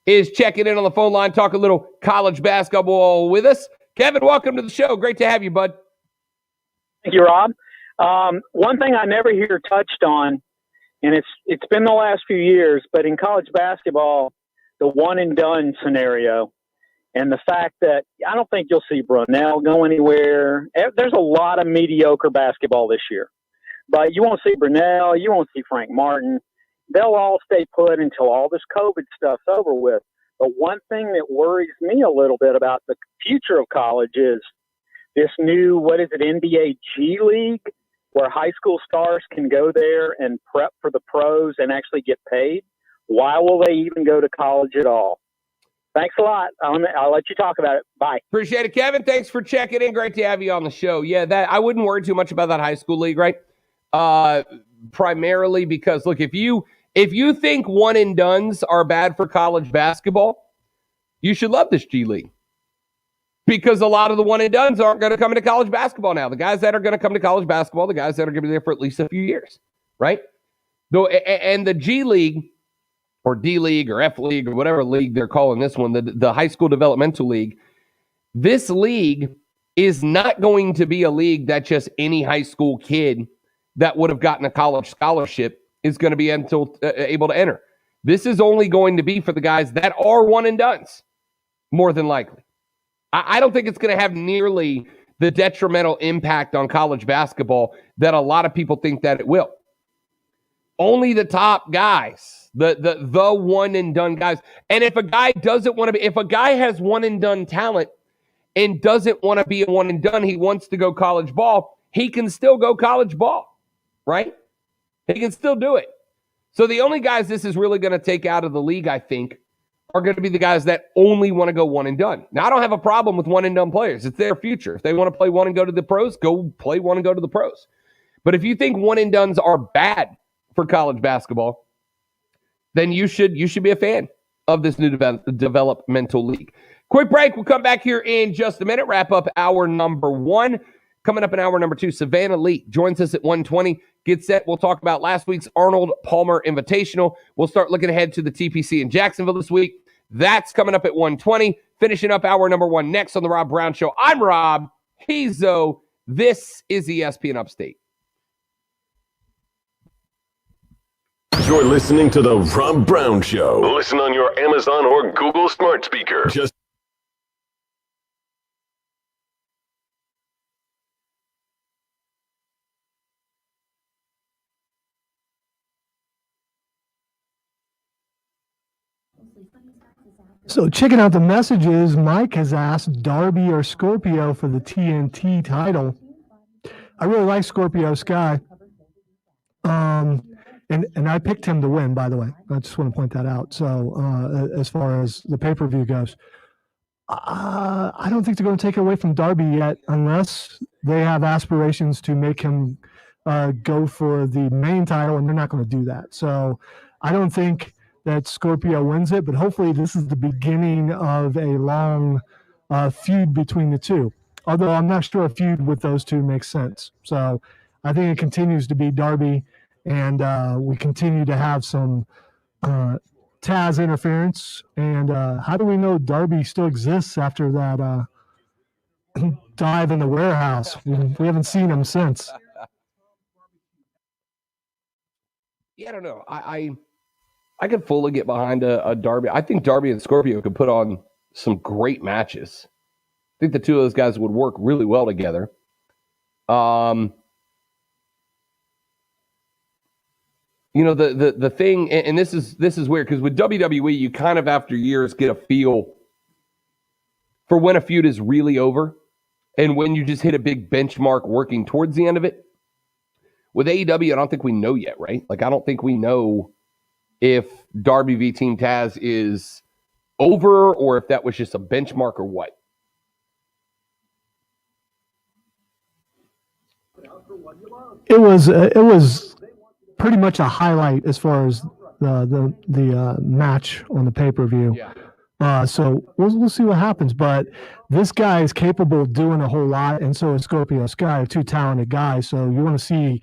is checking in on the phone line, talk a little college basketball with us. Kevin, welcome to the show. Great to have you, bud. Thank you, Rob. One thing I never hear touched on, and it's been the last few years, but in college basketball, the one and done scenario, and the fact that I don't think you'll see Brunell go anywhere. There's a lot of mediocre basketball this year, but you won't see Brunell, you won't see Frank Martin. They'll all stay put until all this COVID stuff's over with. But one thing that worries me a little bit about the future of college is this new, NBA G League, where high school stars can go there and prep for the pros and actually get paid. Why will they even go to college at all? Thanks a lot. I'll let you talk about it. Bye. Appreciate it, Kevin. Thanks for checking in. Great to have you on the show. Yeah, that I wouldn't worry too much about that high school league, right? Primarily because, look, if you think one and dones are bad for college basketball, you should love this G League. Because a lot of the one and dones aren't going to come into college basketball now. The guys that are going to come to college basketball, the guys that are going to be there for at least a few years, right? Though, and the G League or D League or F League or whatever league they're calling this one, the high school developmental league, this league is not going to be a league that just any high school kid that would have gotten a college scholarship is going to be able to enter. This is only going to be for the guys that are one and dones, more than likely. I don't think it's going to have nearly the detrimental impact on college basketball that a lot of people think that it will. Only the top guys, the one and done guys. And if a guy doesn't want to be, if a guy has one and done talent and doesn't want to be a one and done, he wants to go college ball, he can still go college ball, right? He can still do it. So the only guys this is really going to take out of the league, I think, are going to be the guys that only want to go one and done. Now, I don't have a problem with one and done players. It's their future. If they want to play one and go to the pros, go play one and go to the pros. But if you think one and dones are bad for college basketball, then you should be a fan of this new developmental league. Quick break. We'll come back here in just a minute. Wrap up hour number 1. Coming up in hour number 2, Savannah Leigh joins us at 1:20. Get set. We'll talk about last week's Arnold Palmer Invitational. We'll start looking ahead to the TPC in Jacksonville this week. That's coming up at 1:20. Finishing up hour number 1 next on The Rob Brown Show. I'm Rob. He's Zoe. This is ESPN Upstate. You're listening to The Rob Brown Show. Listen on your Amazon or Google smart speaker. So checking out the messages, Mike has asked Darby or Scorpio for the TNT title. I really like Scorpio Sky. And I picked him to win, by the way. I just want to point that out. So as far as the pay-per-view goes, I don't think they're going to take it away from Darby yet unless they have aspirations to make him go for the main title, and they're not going to do that. So I don't think that Scorpio wins it, but hopefully this is the beginning of a long feud between the two. Although I'm not sure a feud with those two makes sense. So I think it continues to be Darby, and we continue to have some Taz interference. And how do we know Darby still exists after that dive in the warehouse? We haven't seen him since. Yeah, I don't know. I could fully get behind a Darby. I think Darby and Scorpio could put on some great matches. I think the two of those guys would work really well together. You know, the thing, and this is weird, because with WWE, you kind of after years get a feel for when a feud is really over and when you just hit a big benchmark working towards the end of it. With AEW, I don't think we know yet, right? Like, I don't think we know if Darby v. Team Taz is over or if that was just a benchmark or what. It was pretty much a highlight as far as the match on the pay-per-view. Yeah. So we'll see what happens. But this guy is capable of doing a whole lot, and so is Scorpio Sky, are two talented guys. So you want to see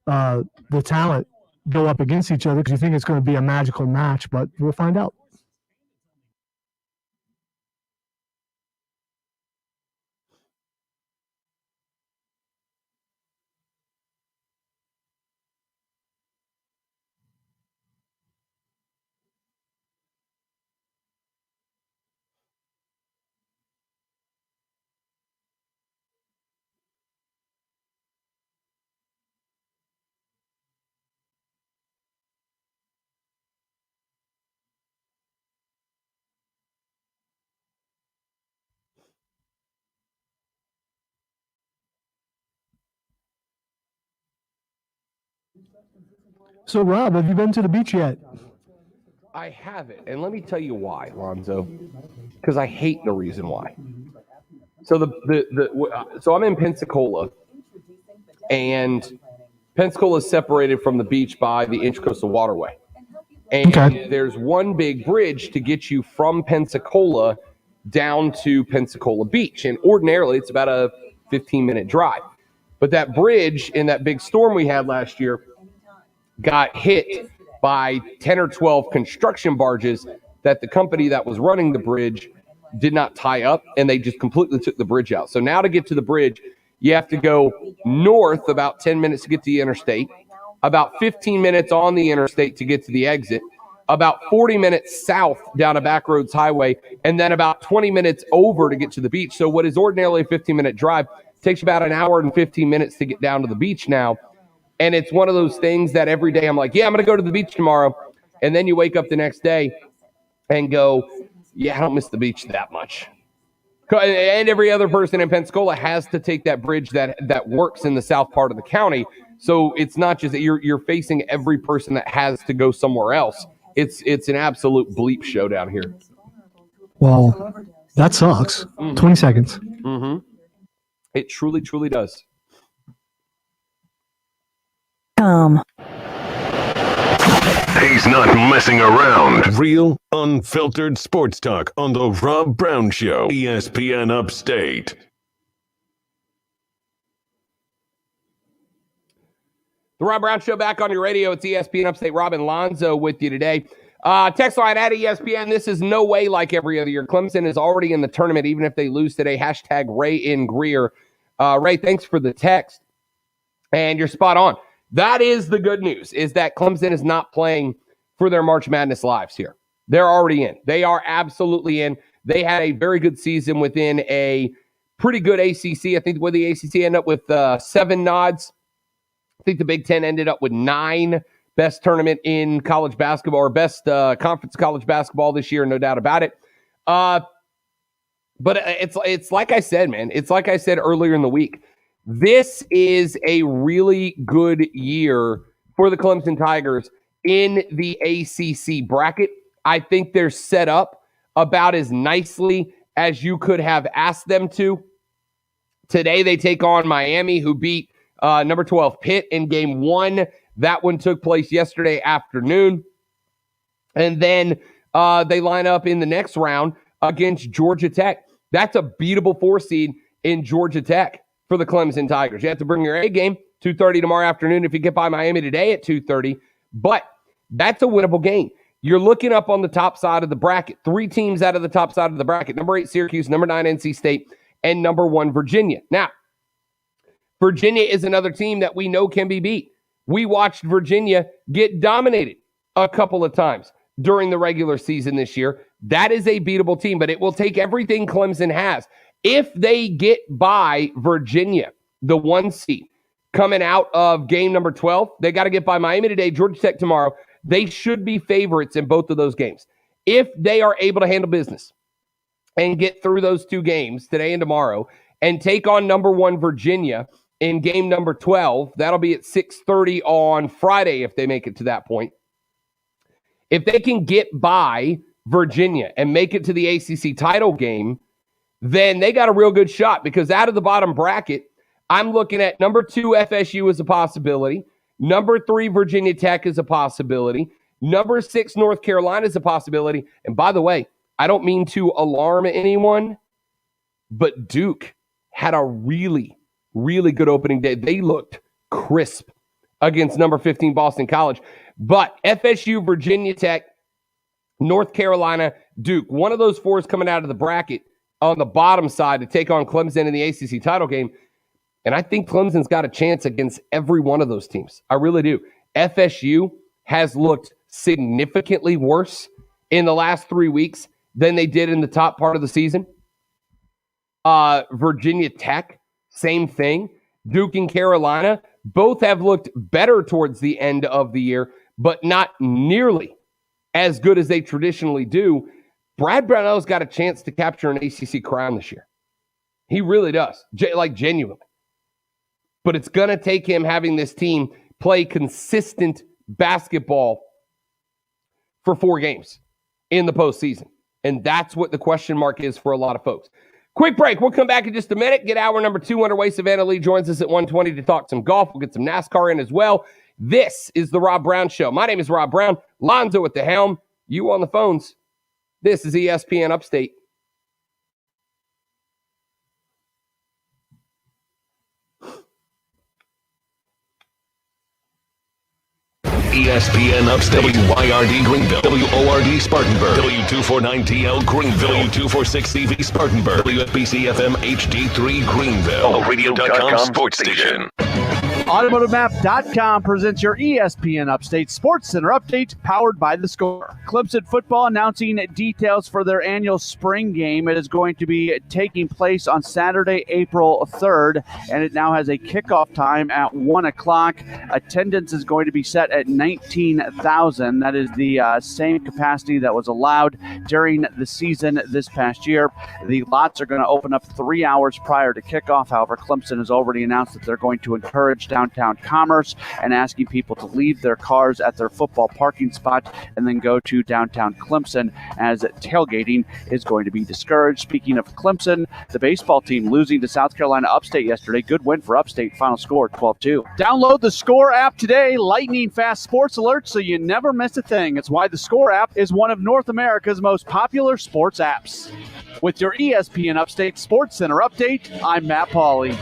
the talent go up against each other because you think it's going to be a magical match, but we'll find out. So, Rob, have you been to the beach yet? I haven't, and let me tell you why, Lonzo. Because I hate the reason why. So so I'm in Pensacola, and Pensacola is separated from the beach by the Intracoastal Waterway, and there's one big bridge to get you from Pensacola down to Pensacola Beach, and ordinarily it's about a 15-minute drive. But that bridge in that big storm we had last year got hit by 10 or 12 construction barges that the company that was running the bridge did not tie up, and they just completely took the bridge out. So now to get to the bridge, you have to go north about 10 minutes to get to the interstate, about 15 minutes on the interstate to get to the exit, about 40 minutes south down a backroads highway, and then about 20 minutes over to get to the beach. So what is ordinarily a 15-minute drive takes about an hour and 15 minutes to get down to the beach now. And it's one of those things that every day I'm like, yeah, I'm going to go to the beach tomorrow. And then you wake up the next day and go, yeah, I don't miss the beach that much. And every other person in Pensacola has to take that bridge that works in the south part of the county. So it's not just that you're facing every person that has to go somewhere else. It's an absolute bleep show down here. Well, that sucks. 20 seconds. Mm-hmm. It truly, truly does. He's not messing around. Real, unfiltered sports talk on the Rob Brown Show, ESPN Upstate. The Rob Brown Show back on your radio. It's ESPN Upstate. Rob and Lonzo with you today. Text line at ESPN. This is no way like every other year. Clemson is already in the tournament, even if they lose today. Hashtag Ray in Greer. Ray, thanks for the text. And you're spot on. That is the good news, is that Clemson is not playing for their March Madness lives here. They're already in. They are absolutely in. They had a very good season within a pretty good ACC. I think where the ACC ended up with 7 nods. I think the Big Ten ended up with 9. Best tournament in college basketball, or best conference college basketball this year, no doubt about it. But it's like I said, man. It's like I said earlier in the week. This is a really good year for the Clemson Tigers in the ACC bracket. I think they're set up about as nicely as you could have asked them to. Today they take on Miami, who beat number 12 Pitt in game 1. That one took place yesterday afternoon. And then they line up in the next round against Georgia Tech. That's a beatable 4 seed in Georgia Tech for the Clemson Tigers. You have to bring your A game, 2:30 tomorrow afternoon if you get by Miami today at 2:30. But that's a winnable game. You're looking up on the top side of the bracket. 3 teams out of the top side of the bracket. Number 8, Syracuse. Number 9, NC State. And number 1, Virginia. Now, Virginia is another team that we know can be beat. We watched Virginia get dominated a couple of times during the regular season this year. That is a beatable team, but it will take everything Clemson has. If they get by Virginia, the 1 seed, coming out of game number 12, they got to get by Miami today, Georgia Tech tomorrow. They should be favorites in both of those games. If they are able to handle business and get through those 2 games today and tomorrow and take on number 1 Virginia in game number 12. That'll be at 6:30 on Friday if they make it to that point. If they can get by Virginia and make it to the ACC title game, then they got a real good shot, because out of the bottom bracket, I'm looking at number 2 FSU as a possibility, number 3 Virginia Tech is a possibility, number 6 North Carolina is a possibility. And by the way, I don't mean to alarm anyone, but Duke had a really, really good opening day. They looked crisp against number 15 Boston College. But FSU, Virginia Tech, North Carolina, Duke, one of those 4 is coming out of the bracket on the bottom side to take on Clemson in the ACC title game. And I think Clemson's got a chance against every one of those teams. I really do. FSU has looked significantly worse in the last 3 weeks than they did in the top part of the season. Virginia Tech, same thing. Duke and Carolina both have looked better towards the end of the year, but not nearly as good as they traditionally do. Brad Brownell's got a chance to capture an ACC crown this year. He really does, genuinely. But it's going to take him having this team play consistent basketball for 4 games in the postseason. And that's what the question mark is for a lot of folks. Quick break. We'll come back in just a minute. Get hour number 2 underway. Savannah Leigh joins us at 1:20 to talk some golf. We'll get some NASCAR in as well. This is the Rob Brown Show. My name is Rob Brown. Lonzo at the helm. You on the phones. This is ESPN Upstate. ESPN Upstate, WYRD Greenville, WORD Spartanburg, W249TL Greenville, W246CV Spartanburg, WFBC FM HD3 Greenville, Radio.com Sports Station. AutomotiveMap.com presents your ESPN Upstate Sports Center update, powered by The Score. Clemson football announcing details for their annual spring game. It is going to be taking place on Saturday, April 3rd, and it now has a kickoff time at 1 o'clock. Attendance is going to be set at 19,000. That is the same capacity that was allowed during the season this past year. The lots are going to open up 3 hours prior to kickoff. However, Clemson has already announced that they're going to encourage downtown commerce and asking people to leave their cars at their football parking spot and then go to downtown Clemson, as tailgating is going to be discouraged. Speaking of Clemson, the baseball team losing to South Carolina Upstate yesterday. Good win for Upstate. Final score 12-2. Download the Score app today. Lightning fast sports alerts so you never miss a thing. It's why the Score app is one of North America's most popular sports apps. With your ESPN Upstate Sports Center update, I'm Matt Pauley.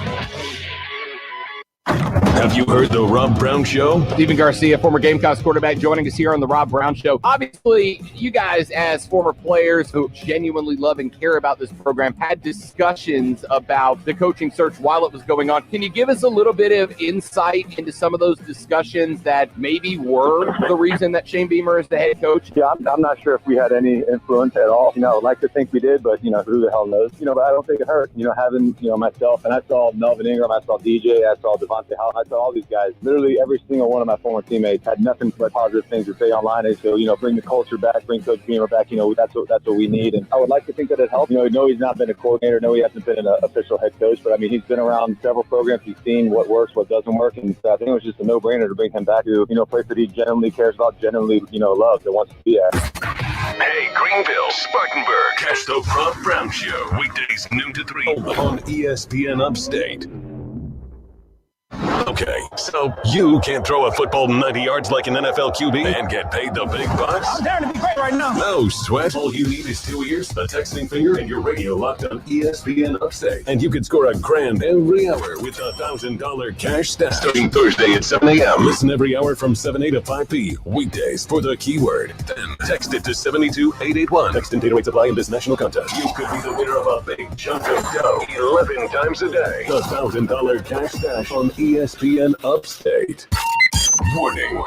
Have you heard the Rob Brown Show? Steven Garcia, former Gamecocks quarterback, joining us here on the Rob Brown Show. Obviously, you guys, as former players who genuinely love and care about this program, had discussions about the coaching search while it was going on. Can you give us a little bit of insight into some of those discussions that maybe were the reason that Shane Beamer is the head coach? Yeah, I'm not sure if we had any influence at all. I'd like to think we did, but, who the hell knows? But I don't think it hurt. Having, myself, and I saw Melvin Ingram, I saw DJ, I saw Devontae Howell, I saw all these guys. Literally every single one of my former teammates had nothing but positive things to say online. And so, bring the culture back, bring Coach Beamer back. That's what we need. And I would like to think that it helped. No, he's not been a coordinator. No, he hasn't been an official head coach. But, he's been around several programs. He's seen what works, what doesn't work. And so I think it was just a no-brainer to bring him back to, a place that he genuinely cares about, genuinely, loves and wants to be at. Hey, Greenville, Spartanburg. Catch the Rob Brown Show weekdays noon to 3 on ESPN Upstate. Okay, so you can't throw a football 90 yards like an NFL QB and get paid the big bucks? I'm down to be great right now. No sweat. All you need is 2 ears, a texting finger, and your radio locked on ESPN Upstate. And you could score $1,000 every hour with a $1,000 cash stash. Starting Thursday at 7 a.m. Listen every hour from 7 a to 5 p. Weekdays for the keyword. Then text it to 72881. Text and data rates apply in this national contest. You could be the winner of a big chunk of dough 11 times a day. The $1,000 cash stash on ESPN Upstate. Warning.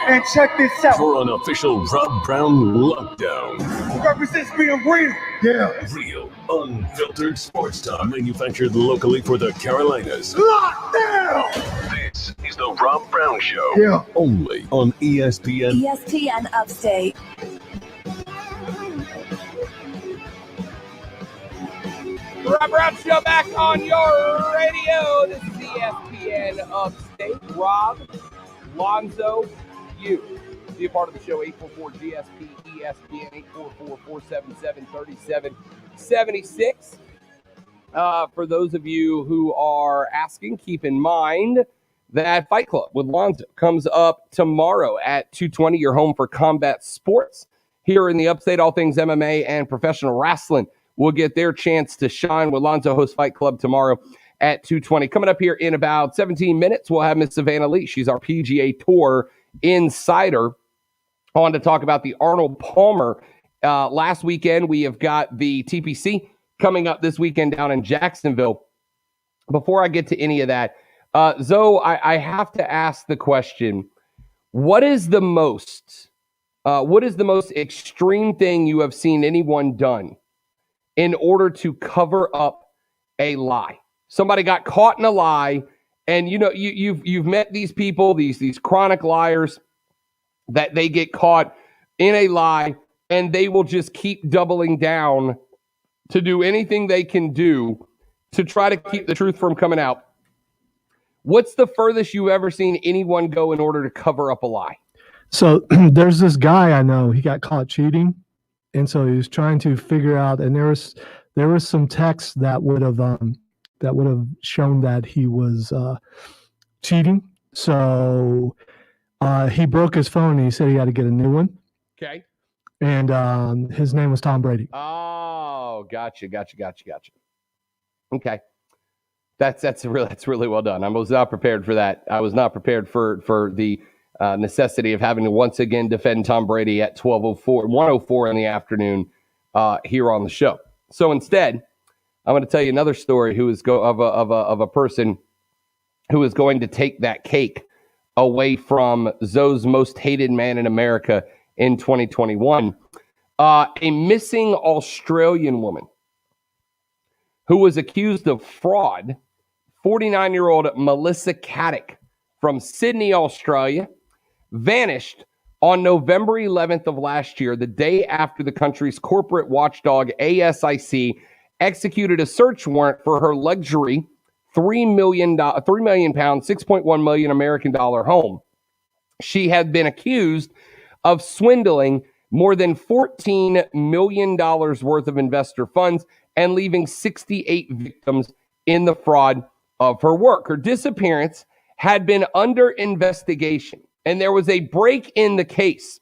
And check this out. For an official Rob Brown lockdown. Represents being real. Yeah. Real, unfiltered sports talk manufactured locally for the Carolinas. Lockdown. This is the Rob Brown Show. Yeah. Only on ESPN. ESPN Upstate. Rob Brown Show back on your radio. This is ESPN Upstate. Rob, Lonzo, you. Be a part of the show, 844-GSP-ESPN, 844-477-3776. For those of you who are asking, keep in mind that Fight Club with Lonzo comes up tomorrow at 2:20. Your home for combat sports. Here in the Upstate, all things MMA and professional wrestling will get their chance to shine with Lonzo host Fight Club tomorrow at 2:20. Coming up here in about 17 minutes, we'll have Miss Savannah Leigh. She's our PGA Tour insider on to talk about the Arnold Palmer. Last weekend, we have got the TPC coming up this weekend down in Jacksonville. Before I get to any of that, Zoe, I have to ask the question, what is the most extreme thing you have seen anyone done in order to cover up a lie? Somebody got caught in a lie, and you've met these people, these chronic liars, that they get caught in a lie, and they will just keep doubling down to do anything they can do to try to keep the truth from coming out. What's the furthest you've ever seen anyone go in order to cover up a lie? So there's this guy I know, he got caught cheating. And so he was trying to figure out, and there was some text that would have shown that he was cheating. So he broke his phone and he said he had to get a new one. Okay. And his name was Tom Brady. Oh, gotcha. Okay. That's really well done. I was not prepared for that. I was not prepared for the necessity of having to once again defend Tom Brady at 1:04 in the afternoon here on the show. So instead, I'm going to tell you another story of a person who is going to take that cake away from Zoe's most hated man in America in 2021. A missing Australian woman who was accused of fraud, 49-year-old Melissa Caddick from Sydney, Australia, vanished on November 11th of last year, the day after the country's corporate watchdog ASIC executed a search warrant for her luxury £3 million, $6.1 million American dollar home. She had been accused of swindling more than $14 million worth of investor funds and leaving 68 victims in the fraud of her work. Her disappearance had been under investigation, and there was a break in the case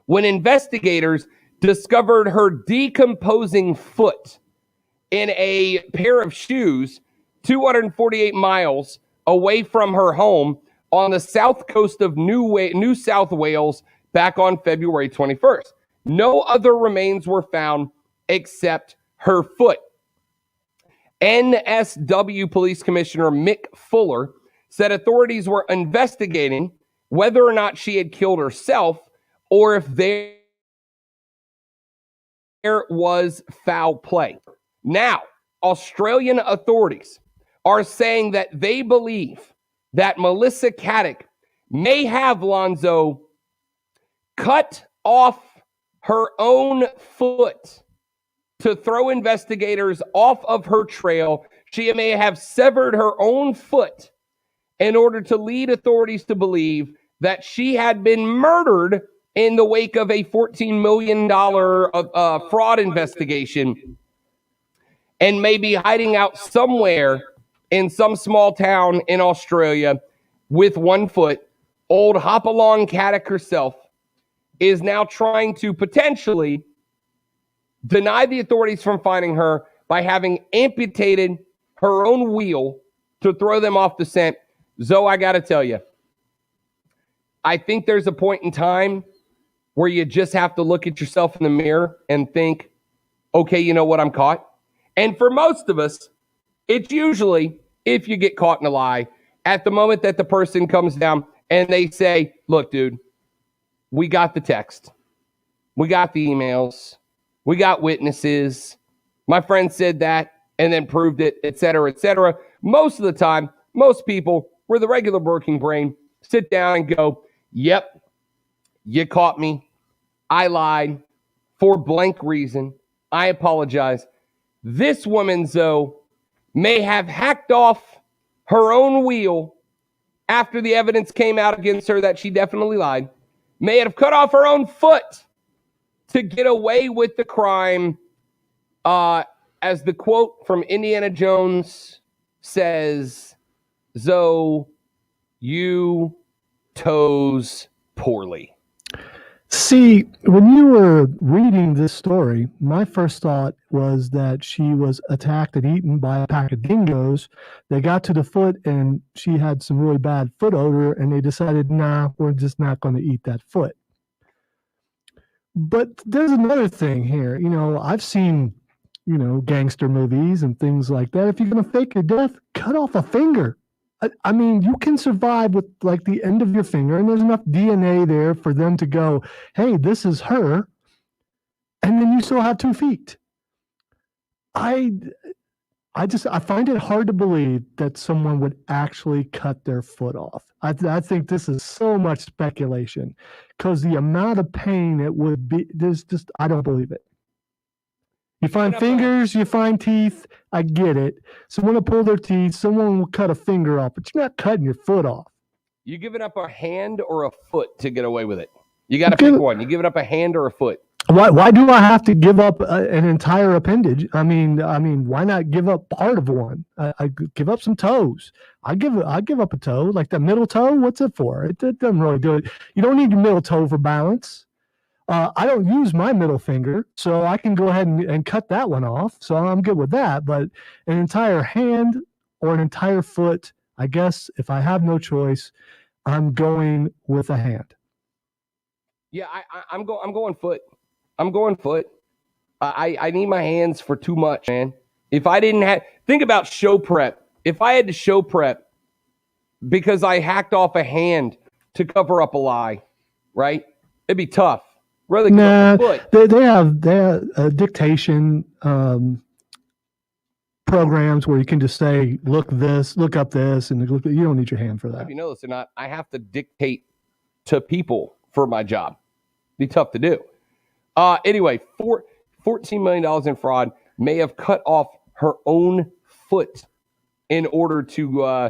when investigators discovered her decomposing foot in a pair of shoes 248 miles away from her home on the south coast of New South Wales back on February 21st. No other remains were found except her foot. NSW Police Commissioner Mick Fuller said authorities were investigating whether or not she had killed herself or if there was foul play. Now, Australian authorities are saying that they believe that Melissa Caddick may have, Lonzo, cut off her own foot to throw investigators off of her trail. She may have severed her own foot in order to lead authorities to believe that she had been murdered in the wake of a $14 million fraud investigation and may be hiding out somewhere in some small town in Australia with one foot. Old Hopalong Caddick herself is now trying to potentially deny the authorities from finding her by having amputated her own wheel to throw them off the scent. Zoe, I got to tell you, I think there's a point in time where you just have to look at yourself in the mirror and think, okay, you know what, I'm caught. And for most of us, it's usually, if you get caught in a lie, at the moment that the person comes down and they say, look, dude, we got the text. We got the emails. We got witnesses. My friend said that and then proved it, et cetera, et cetera. Most of the time, most people with a regular working brain sit down and go, yep, you caught me. I lied for blank reason. I apologize. This woman, though, may have hacked off her own wheel after the evidence came out against her that she definitely lied, may have cut off her own foot to get away with the crime. As the quote from Indiana Jones says, Zoe, you toes poorly. See, when you were reading this story, my first thought was that she was attacked and eaten by a pack of dingoes. They got to the foot and she had some really bad foot odor, and they decided, nah, we're just not going to eat that foot. But there's another thing here. I've seen, gangster movies and things like that. If you're going to fake your death, cut off a finger. I mean, you can survive with like the end of your finger, and there's enough DNA there for them to go, hey, this is her. And then you still have 2 feet. I find it hard to believe that someone would actually cut their foot off. I think this is so much speculation, because the amount of pain it would be, I don't believe it. You find fingers, you find teeth. I get it. Someone will pull their teeth. Someone will cut a finger off, but you're not cutting your foot off. You giving up a hand or a foot to get away with it? You got to pick one. You giving up a hand or a foot? Why do I have to give up an entire appendage? I mean, why not give up part of one? I give up some toes. I give up a toe, like the middle toe. What's it for? It doesn't really do it. You don't need your middle toe for balance. I don't use my middle finger, so I can go ahead and cut that one off. So I'm good with that. But an entire hand or an entire foot, I guess if I have no choice, I'm going with a hand. Yeah, I'm going foot. I'm going foot. I need my hands for too much, man. If I didn't have, think about show prep. If I had to show prep because I hacked off a hand to cover up a lie, right? It'd be tough. Rather nah, they have dictation programs where you can just say, look up this, and you don't need your hand for that. If you know this or not, I have to dictate to people for my job. Be tough to do. Anyway, $14 million in fraud, may have cut off her own foot in order to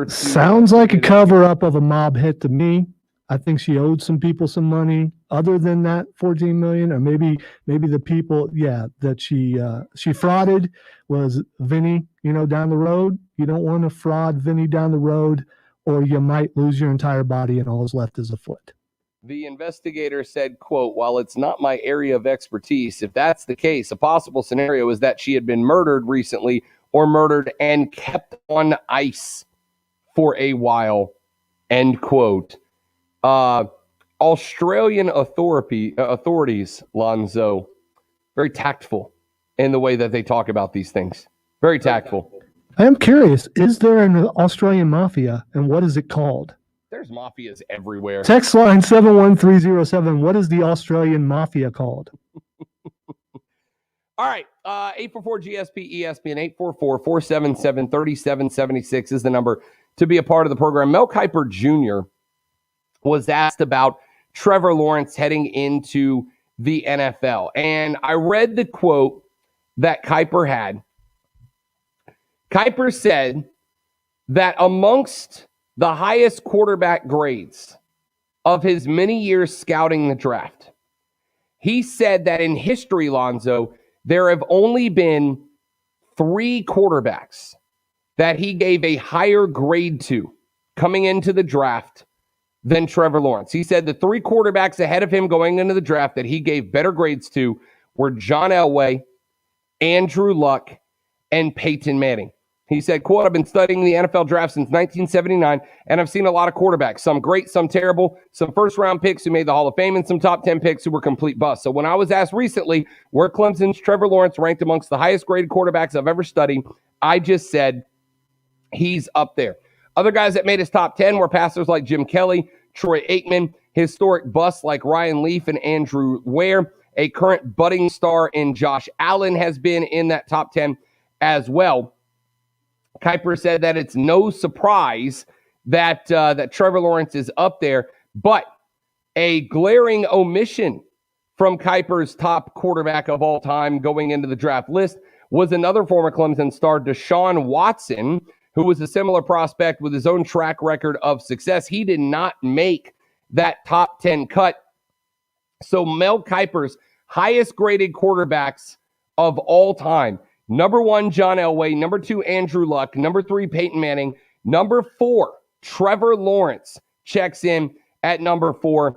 sounds like a cover up of a mob hit to me. I think she owed some people some money other than that $14 million, or maybe the people, that she frauded was Vinny, down the road. You don't want to fraud Vinny down the road, or you might lose your entire body and all is left is a foot. The investigator said, quote, while it's not my area of expertise, if that's the case, a possible scenario is that she had been murdered recently or murdered and kept on ice for a while, end quote. Australian authorities, Lonzo, very tactful in the way that they talk about these things. Very tactful. I am curious, is there an Australian mafia, and what is it called? There's mafias everywhere. Text line 71307. What is the Australian mafia called? All right. 844-GSP ESPN 844-477-3776 is the number to be a part of the program. Mel Kiper Jr. was asked about Trevor Lawrence heading into the NFL. And I read the quote that Kiper had. Kiper said that amongst the highest quarterback grades of his many years scouting the draft, he said that in history, Lonzo, there have only been 3 quarterbacks that he gave a higher grade to coming into the draft than Trevor Lawrence. He said the 3 quarterbacks ahead of him going into the draft that he gave better grades to were John Elway, Andrew Luck, and Peyton Manning. He said, quote, I've been studying the NFL draft since 1979, and I've seen a lot of quarterbacks, some great, some terrible, some first-round picks who made the Hall of Fame, and some top 10 picks who were complete busts. So when I was asked recently where Clemson's Trevor Lawrence ranked amongst the highest-graded quarterbacks I've ever studied, I just said he's up there. Other guys that made his top 10 were passers like Jim Kelly, Troy Aikman, historic busts like Ryan Leaf and Andrew Ware. A current budding star in Josh Allen has been in that top 10 as well. Kiper said that it's no surprise that Trevor Lawrence is up there, but a glaring omission from Kiper's top quarterback of all time going into the draft list was another former Clemson star, Deshaun Watson, who was a similar prospect with his own track record of success. He did not make that top 10 cut. So Mel Kiper's highest graded quarterbacks of all time: number 1, John Elway; number 2, Andrew Luck; number 3, Peyton Manning; number 4, Trevor Lawrence checks in at number 4.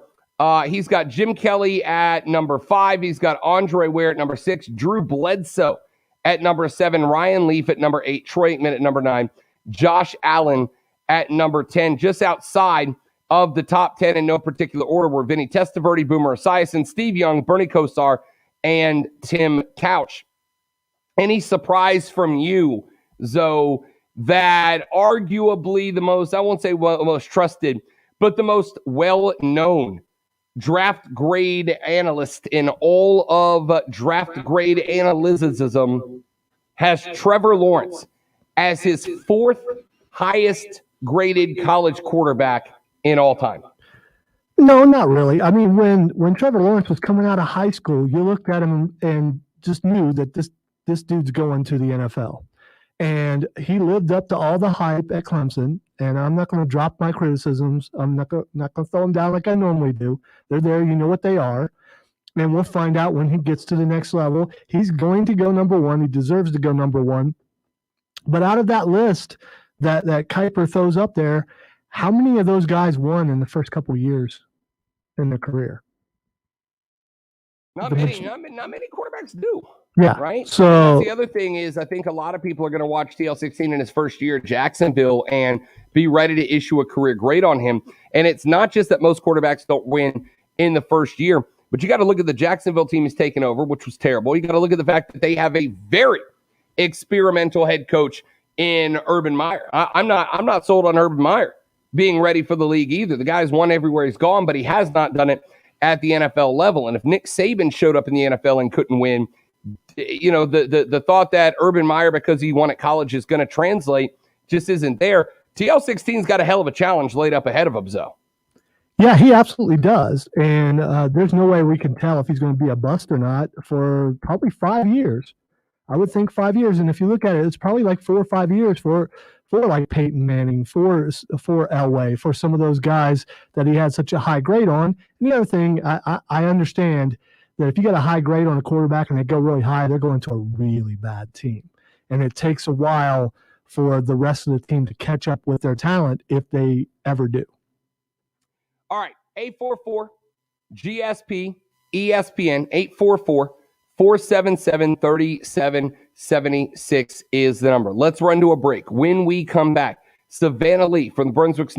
He's got Jim Kelly at number 5. He's got Andre Ware at number 6, Drew Bledsoe at number 7, Ryan Leaf at number 8, Troy Aikman at number 9, Josh Allen at number 10. Just outside of the top 10 in no particular order were Vinny Testaverde, Boomer Esiason, Steve Young, Bernie Kosar, and Tim Couch. Any surprise from you, Zoe, that arguably the most, I won't say most trusted, but the most well-known draft grade analyst in all of draft grade analyticism has Trevor Lawrence as his 4th highest graded college quarterback in all time? No, not really. I mean, when Trevor Lawrence was coming out of high school, you looked at him and just knew that this dude's going to the NFL. And he lived up to all the hype at Clemson. And I'm not going to drop my criticisms. I'm not going to throw them down like I normally do. They're there. You know what they are. And we'll find out when he gets to the next level. He's going to go number 1. He deserves to go number 1. But out of that list that Kiper throws up there, how many of those guys won in the first couple of years in their career? Not many quarterbacks do. Yeah. Right? So that's the other thing is I think a lot of people are going to watch TL16 in his first year at Jacksonville and be ready to issue a career grade on him. And it's not just that most quarterbacks don't win in the first year, but you got to look at the Jacksonville team he's taken over, which was terrible. You got to look at the fact that they have a very experimental head coach in Urban Meyer. I'm not sold on Urban Meyer being ready for the league either. The guy's won everywhere he's gone, but he has not done it at the NFL level. And if Nick Saban showed up in the NFL and couldn't win, you know, the thought that Urban Meyer, because he won at college, is going to translate just isn't there. TL16's got a hell of a challenge laid up ahead of him, Zoe. Yeah, he absolutely does. And there's no way we can tell if he's going to be a bust or not for probably 5 years. I would think 5 years. And if you look at it, it's probably like 4 or 5 years for like Peyton Manning, for Elway, for some of those guys that he had such a high grade on. And the other thing, I understand that if you get a high grade on a quarterback and they go really high, they're going to a really bad team. And it takes a while for the rest of the team to catch up with their talent if they ever do. All right, 844 GSP ESPN, 844-477-3776 is the number. Let's run to a break. When we come back, Savannah Leigh from the Brunswick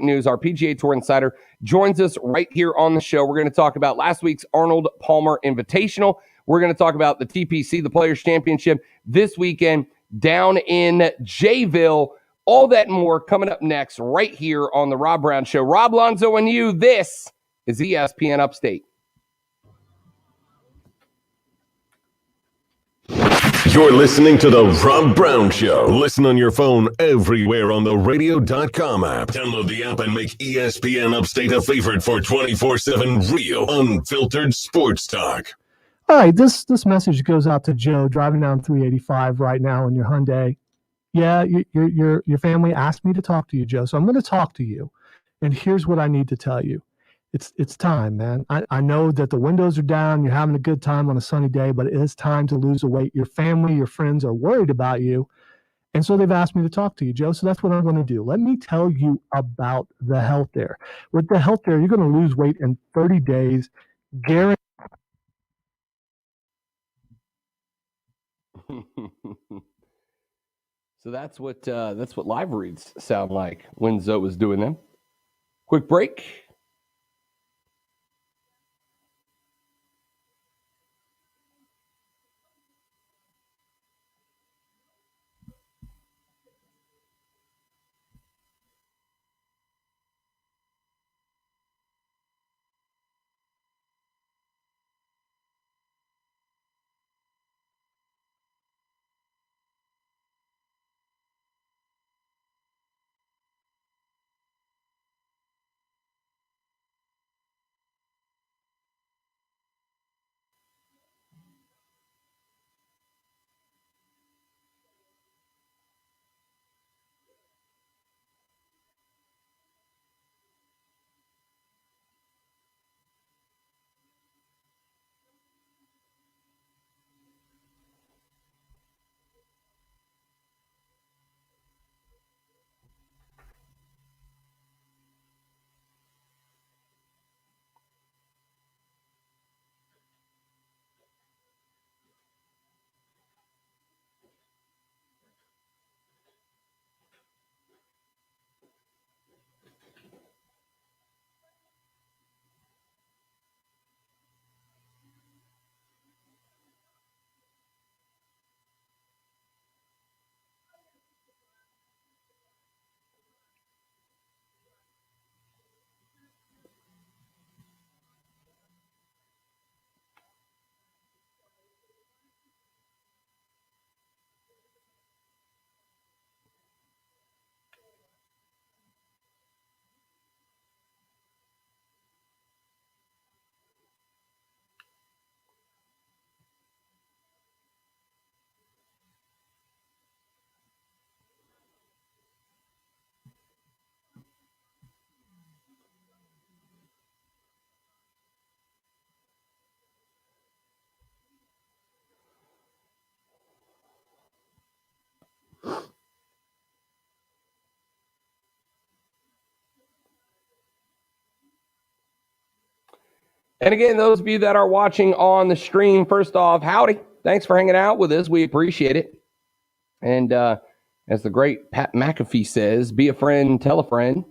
News, our PGA Tour insider, joins us right here on the show. We're going to talk about last week's Arnold Palmer Invitational. We're going to talk about the TPC, the Players Championship, this weekend down in Jayville. All that and more coming up next right here on the Rob Brown Show. Rob, Lonzo, and you, this is ESPN Upstate. You're listening to The Rob Brown Show. Listen on your phone everywhere on the radio.com app. Download the app and make ESPN Upstate a favorite for 24/7 real, unfiltered sports talk. All right, this message goes out to Joe driving down 385 right now in your Hyundai. Yeah, your family asked me to talk to you, Joe, so I'm going to talk to you. And here's what I need to tell you. It's time, man. I know that the windows are down. You're having a good time on a sunny day, but it is time to lose the weight. Your family, your friends are worried about you. And so they've asked me to talk to you, Joe. So that's what I'm going to do. Let me tell you about the Health Dare. With the Health Dare, you're going to lose weight in 30 days. Guaranteed. So that's what live reads sound like when Zoe was doing them. Quick break. And again, those of you that are watching on the stream, first off, howdy. Thanks for hanging out with us. We appreciate it. And as the great Pat McAfee says, be a friend, tell a friend,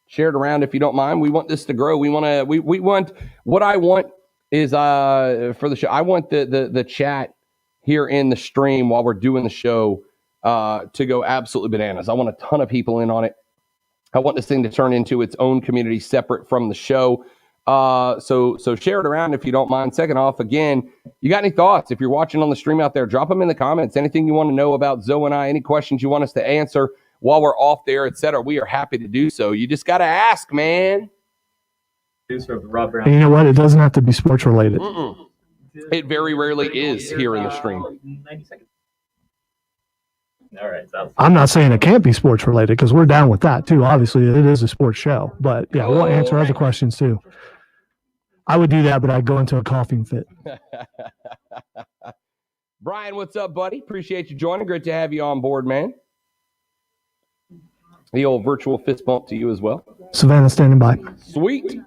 share it around if you don't mind. We want this to grow. We want what I want is for the show. I want the chat here in the stream while we're doing the show to go absolutely bananas. I want a ton of people in on it. I want this thing to turn into its own community separate from the show. So share it around if you don't mind. Second off, again, you got any thoughts? If you're watching on the stream out there, drop them in the comments. Anything you want to know about Zoe and I, any questions you want us to answer while we're off there, etc. We are happy to do so. You just got to ask, man. And you know what? It doesn't have to be sports related. It very rarely is here in the stream. 90 seconds. All right. I'm not saying it can't be sports related because we're down with that too. Obviously, it is a sports show, but yeah, we'll answer other questions too. I would do that, but I'd go into a coughing fit. Brian, what's up, buddy? Appreciate you joining. Great to have you on board, man. The old virtual fist bump to you as well. Savannah standing by. Sweet.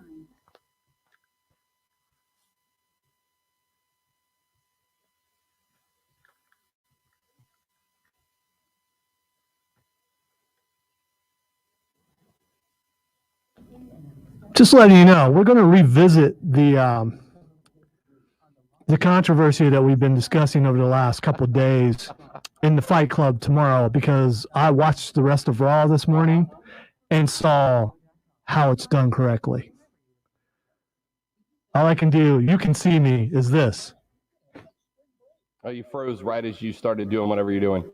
Just letting you know, we're going to revisit the controversy that we've been discussing over the last couple of days in the Fight Club tomorrow, because I watched the rest of Raw this morning and saw how it's done correctly. All I can do, you can see me, is this. Oh, you froze right as you started doing whatever you're doing.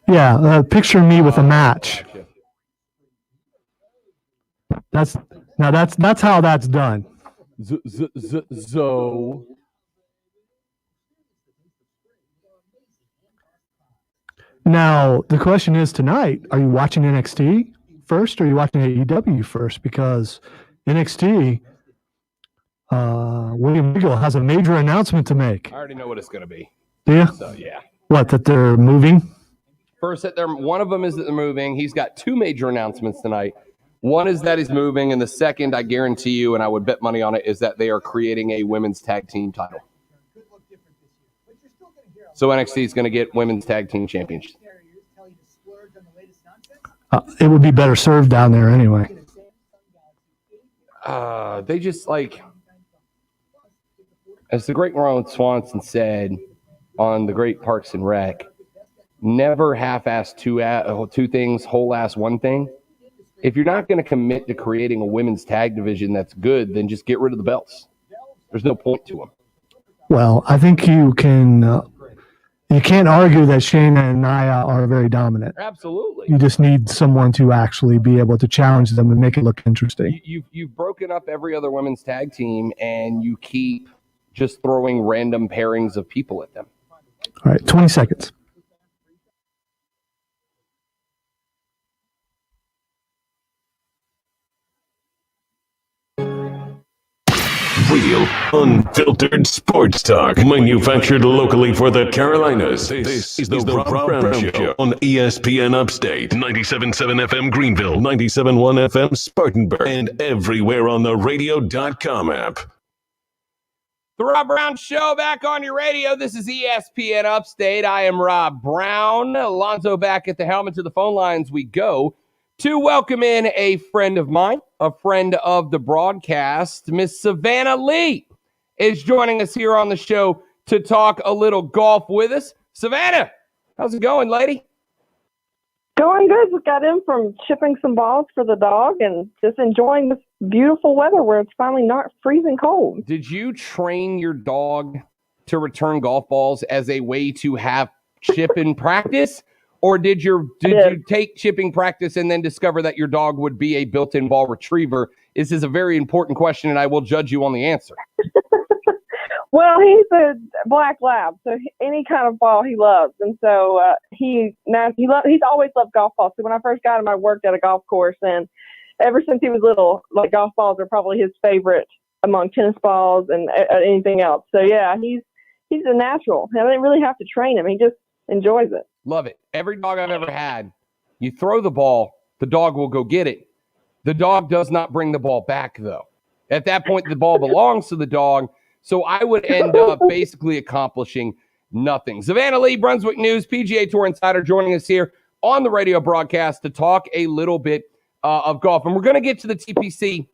Yeah, picture me with a match. Gotcha. That's how that's done. So now the question is tonight: are you watching NXT first, or are you watching AEW first? Because NXT, William Regal has a major announcement to make. I already know what it's going to be. Do you? So yeah. What, that they're moving? First, one of them is that they're moving. He's got two major announcements tonight. One is that he's moving, and the second, I guarantee you, and I would bet money on it, is that they are creating a women's tag team title. So NXT is going to get women's tag team championship. It would be better served down there anyway. They just as the great Ron Swanson said on the great Parks and Rec, never half-ass two things, whole-ass one thing. If you're not going to commit to creating a women's tag division that's good, then just get rid of the belts. There's no point to them. Well, I think you can't argue that Shayna and Nia are very dominant. Absolutely. You just need someone to actually be able to challenge them and make it look interesting. You've broken up every other women's tag team, and you keep just throwing random pairings of people at them. All right, 20 seconds. Real, unfiltered sports talk. Manufactured locally for the Carolinas. This is the Rob Brown Show on ESPN Upstate. 97.7 FM Greenville, 97.1 FM Spartanburg, and everywhere on the radio.com app. The Rob Brown Show back on your radio. This is ESPN Upstate. I am Rob Brown. Alonzo back at the helmet. To the phone lines we go to welcome in a friend of mine, a friend of the broadcast. Miss Savannah Leigh is joining us here on the show to talk a little golf with us. Savannah, how's it going, lady? Going good. Just got in from chipping some balls for the dog and just enjoying this beautiful weather where it's finally not freezing cold. Did you train your dog to return golf balls as a way to have chip in practice? Or did you take chipping practice and then discover that your dog would be a built-in ball retriever? This is a very important question, and I will judge you on the answer. Well, he's a black lab, so any kind of ball he loves, and so he's always loved golf balls. So when I first got him, I worked at a golf course, and ever since he was little, like golf balls are probably his favorite among tennis balls and anything else. So yeah, he's a natural. I didn't really have to train him; he just enjoys it. Love it. Every dog I've ever had, you throw the ball, the dog will go get it. The dog does not bring the ball back, though. At that point, the ball belongs to the dog. So I would end up basically accomplishing nothing. Savannah Leigh, Brunswick News, PGA Tour Insider, joining us here on the radio broadcast to talk a little bit of golf. And we're going to get to the TPC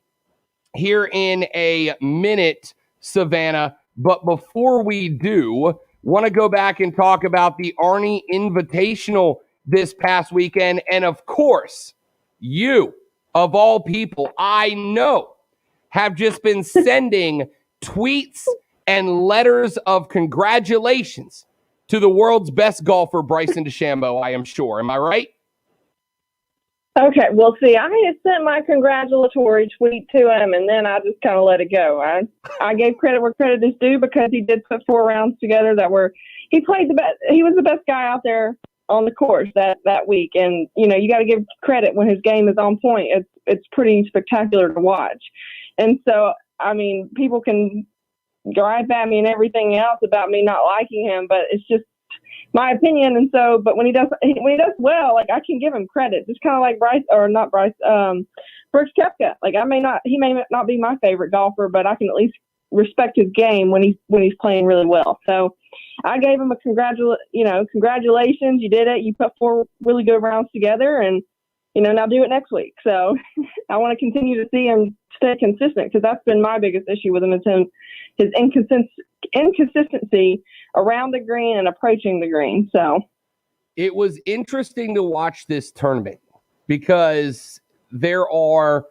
here in a minute, Savannah. But before we do, want to go back and talk about the Arnie Invitational this past weekend. And of course, you, of all people, I know, have just been sending tweets and letters of congratulations to the world's best golfer, Bryson DeChambeau, I am sure. Am I right? Okay, well, see, I had sent my congratulatory tweet to him, and then I just kind of let it go. I gave credit where credit is due because he did put 4 rounds together he played the best. He was the best guy out there on the course that week, and you got to give credit when his game is on point. It's pretty spectacular to watch, and so I mean, people can gripe at me and everything else about me not liking him, but it's just my opinion. And so, but when he does well, like, I can give him credit, just kind of like Brooks Koepka. Like, he may not be my favorite golfer, but I can at least respect his game when he's playing really well. So I gave him a congratulations. You did it. You put 4 really good rounds together, and now do it next week. So I want to continue to see him stay consistent, because that's been my biggest issue with him, is his inconsistency around the green and approaching the green. So it was interesting to watch this tournament because there were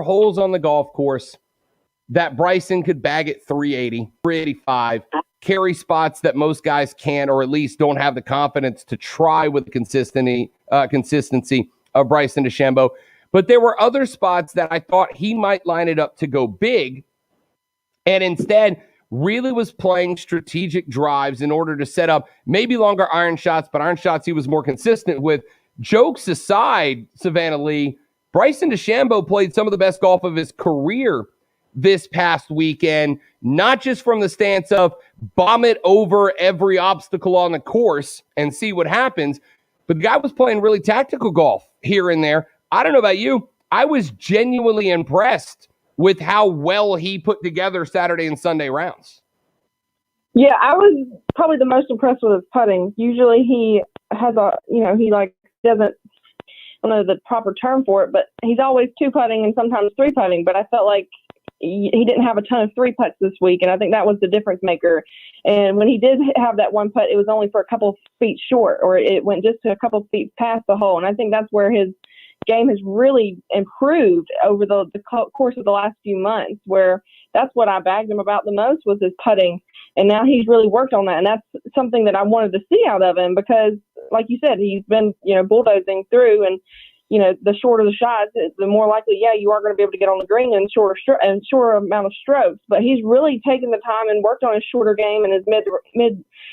holes on the golf course that Bryson could bag at 380, 385, carry spots that most guys can't, or at least don't have the confidence to try with the consistency of Bryson DeChambeau. But there were other spots that I thought he might line it up to go big, and instead really was playing strategic drives in order to set up maybe longer iron shots, but iron shots he was more consistent with. Jokes aside, Savannah Leigh, Bryson DeChambeau played some of the best golf of his career this past weekend, not just from the stance of bomb it over every obstacle on the course and see what happens, but the guy was playing really tactical golf here and there. I don't know about you, I was genuinely impressed with how well he put together Saturday and Sunday rounds. Yeah, I was probably the most impressed with his putting. Usually he has he doesn't, I don't know the proper term for it, but he's always 2-putting and sometimes 3-putting, but I felt like he didn't have a ton of 3-putts this week, and I think that was the difference maker. And when he did have that 1 putt, it was only for a couple feet short, or it went just a couple feet past the hole, and I think that's where his game has really improved over the course of the last few months, where that's what I bagged him about the most, was his putting. And now he's really worked on that. And that's something that I wanted to see out of him, because like you said, he's been, bulldozing through, and, the shorter the shots, the more likely, you are going to be able to get on the green in shorter amount of strokes. But he's really taken the time and worked on his shorter game and his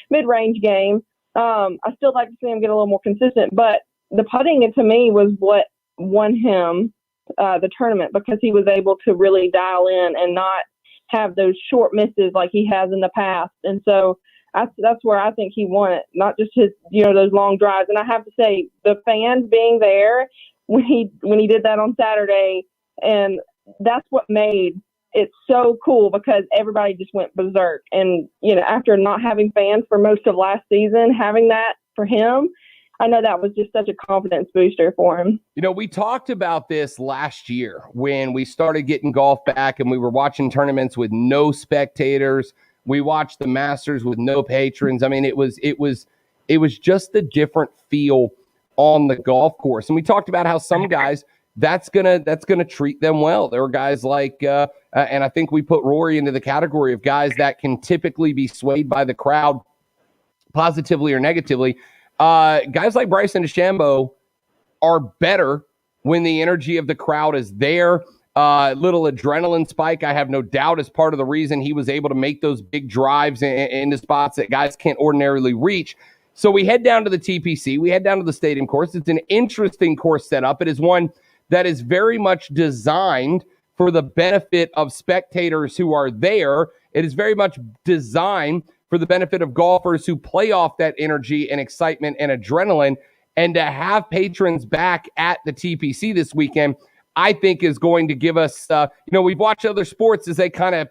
mid-range game. I still like to see him get a little more consistent, but the putting, to me, was what won him the tournament, because he was able to really dial in and not have those short misses like he has in the past. And so that's where I think he won it, not just his, those long drives. And I have to say, the fans being there when he did that on Saturday, and that's what made it so cool, because everybody just went berserk. And, after not having fans for most of last season, having that for him, I know that was just such a confidence booster for him. We talked about this last year when we started getting golf back and we were watching tournaments with no spectators. We watched the Masters with no patrons. I mean, it was just a different feel on the golf course. And we talked about how some guys, that's gonna treat them well. There were guys like, and I think we put Rory into the category of guys that can typically be swayed by the crowd positively or negatively. Guys like Bryson DeChambeau are better when the energy of the crowd is there. Little adrenaline spike, I have no doubt, is part of the reason he was able to make those big drives into spots that guys can't ordinarily reach. So we head down to the TPC. We head down to the stadium course. It's an interesting course setup. It is one that is very much designed for the benefit of spectators who are there. It is very much designed for the benefit of golfers who play off that energy and excitement and adrenaline. And to have patrons back at the TPC this weekend, I think is going to give us, we've watched other sports as they kind of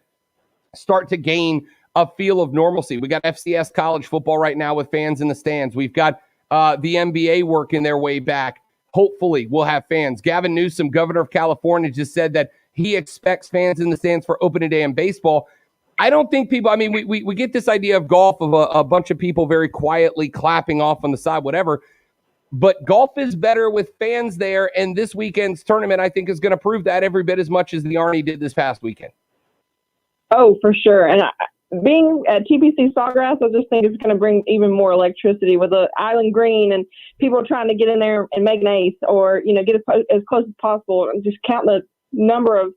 start to gain a feel of normalcy. We got FCS college football right now with fans in the stands. We've got the NBA working their way back. Hopefully we'll have fans. Gavin Newsom, governor of California, just said that he expects fans in the stands for opening day in baseball. I don't think people, we get this idea of golf of a bunch of people very quietly clapping off on the side, whatever. But golf is better with fans there, and this weekend's tournament, I think, is going to prove that every bit as much as the Arnie did this past weekend. Oh, for sure. And being at TPC Sawgrass, I just think it's going to bring even more electricity with the island green and people trying to get in there and make an ace or, get as close as possible and just count the number of,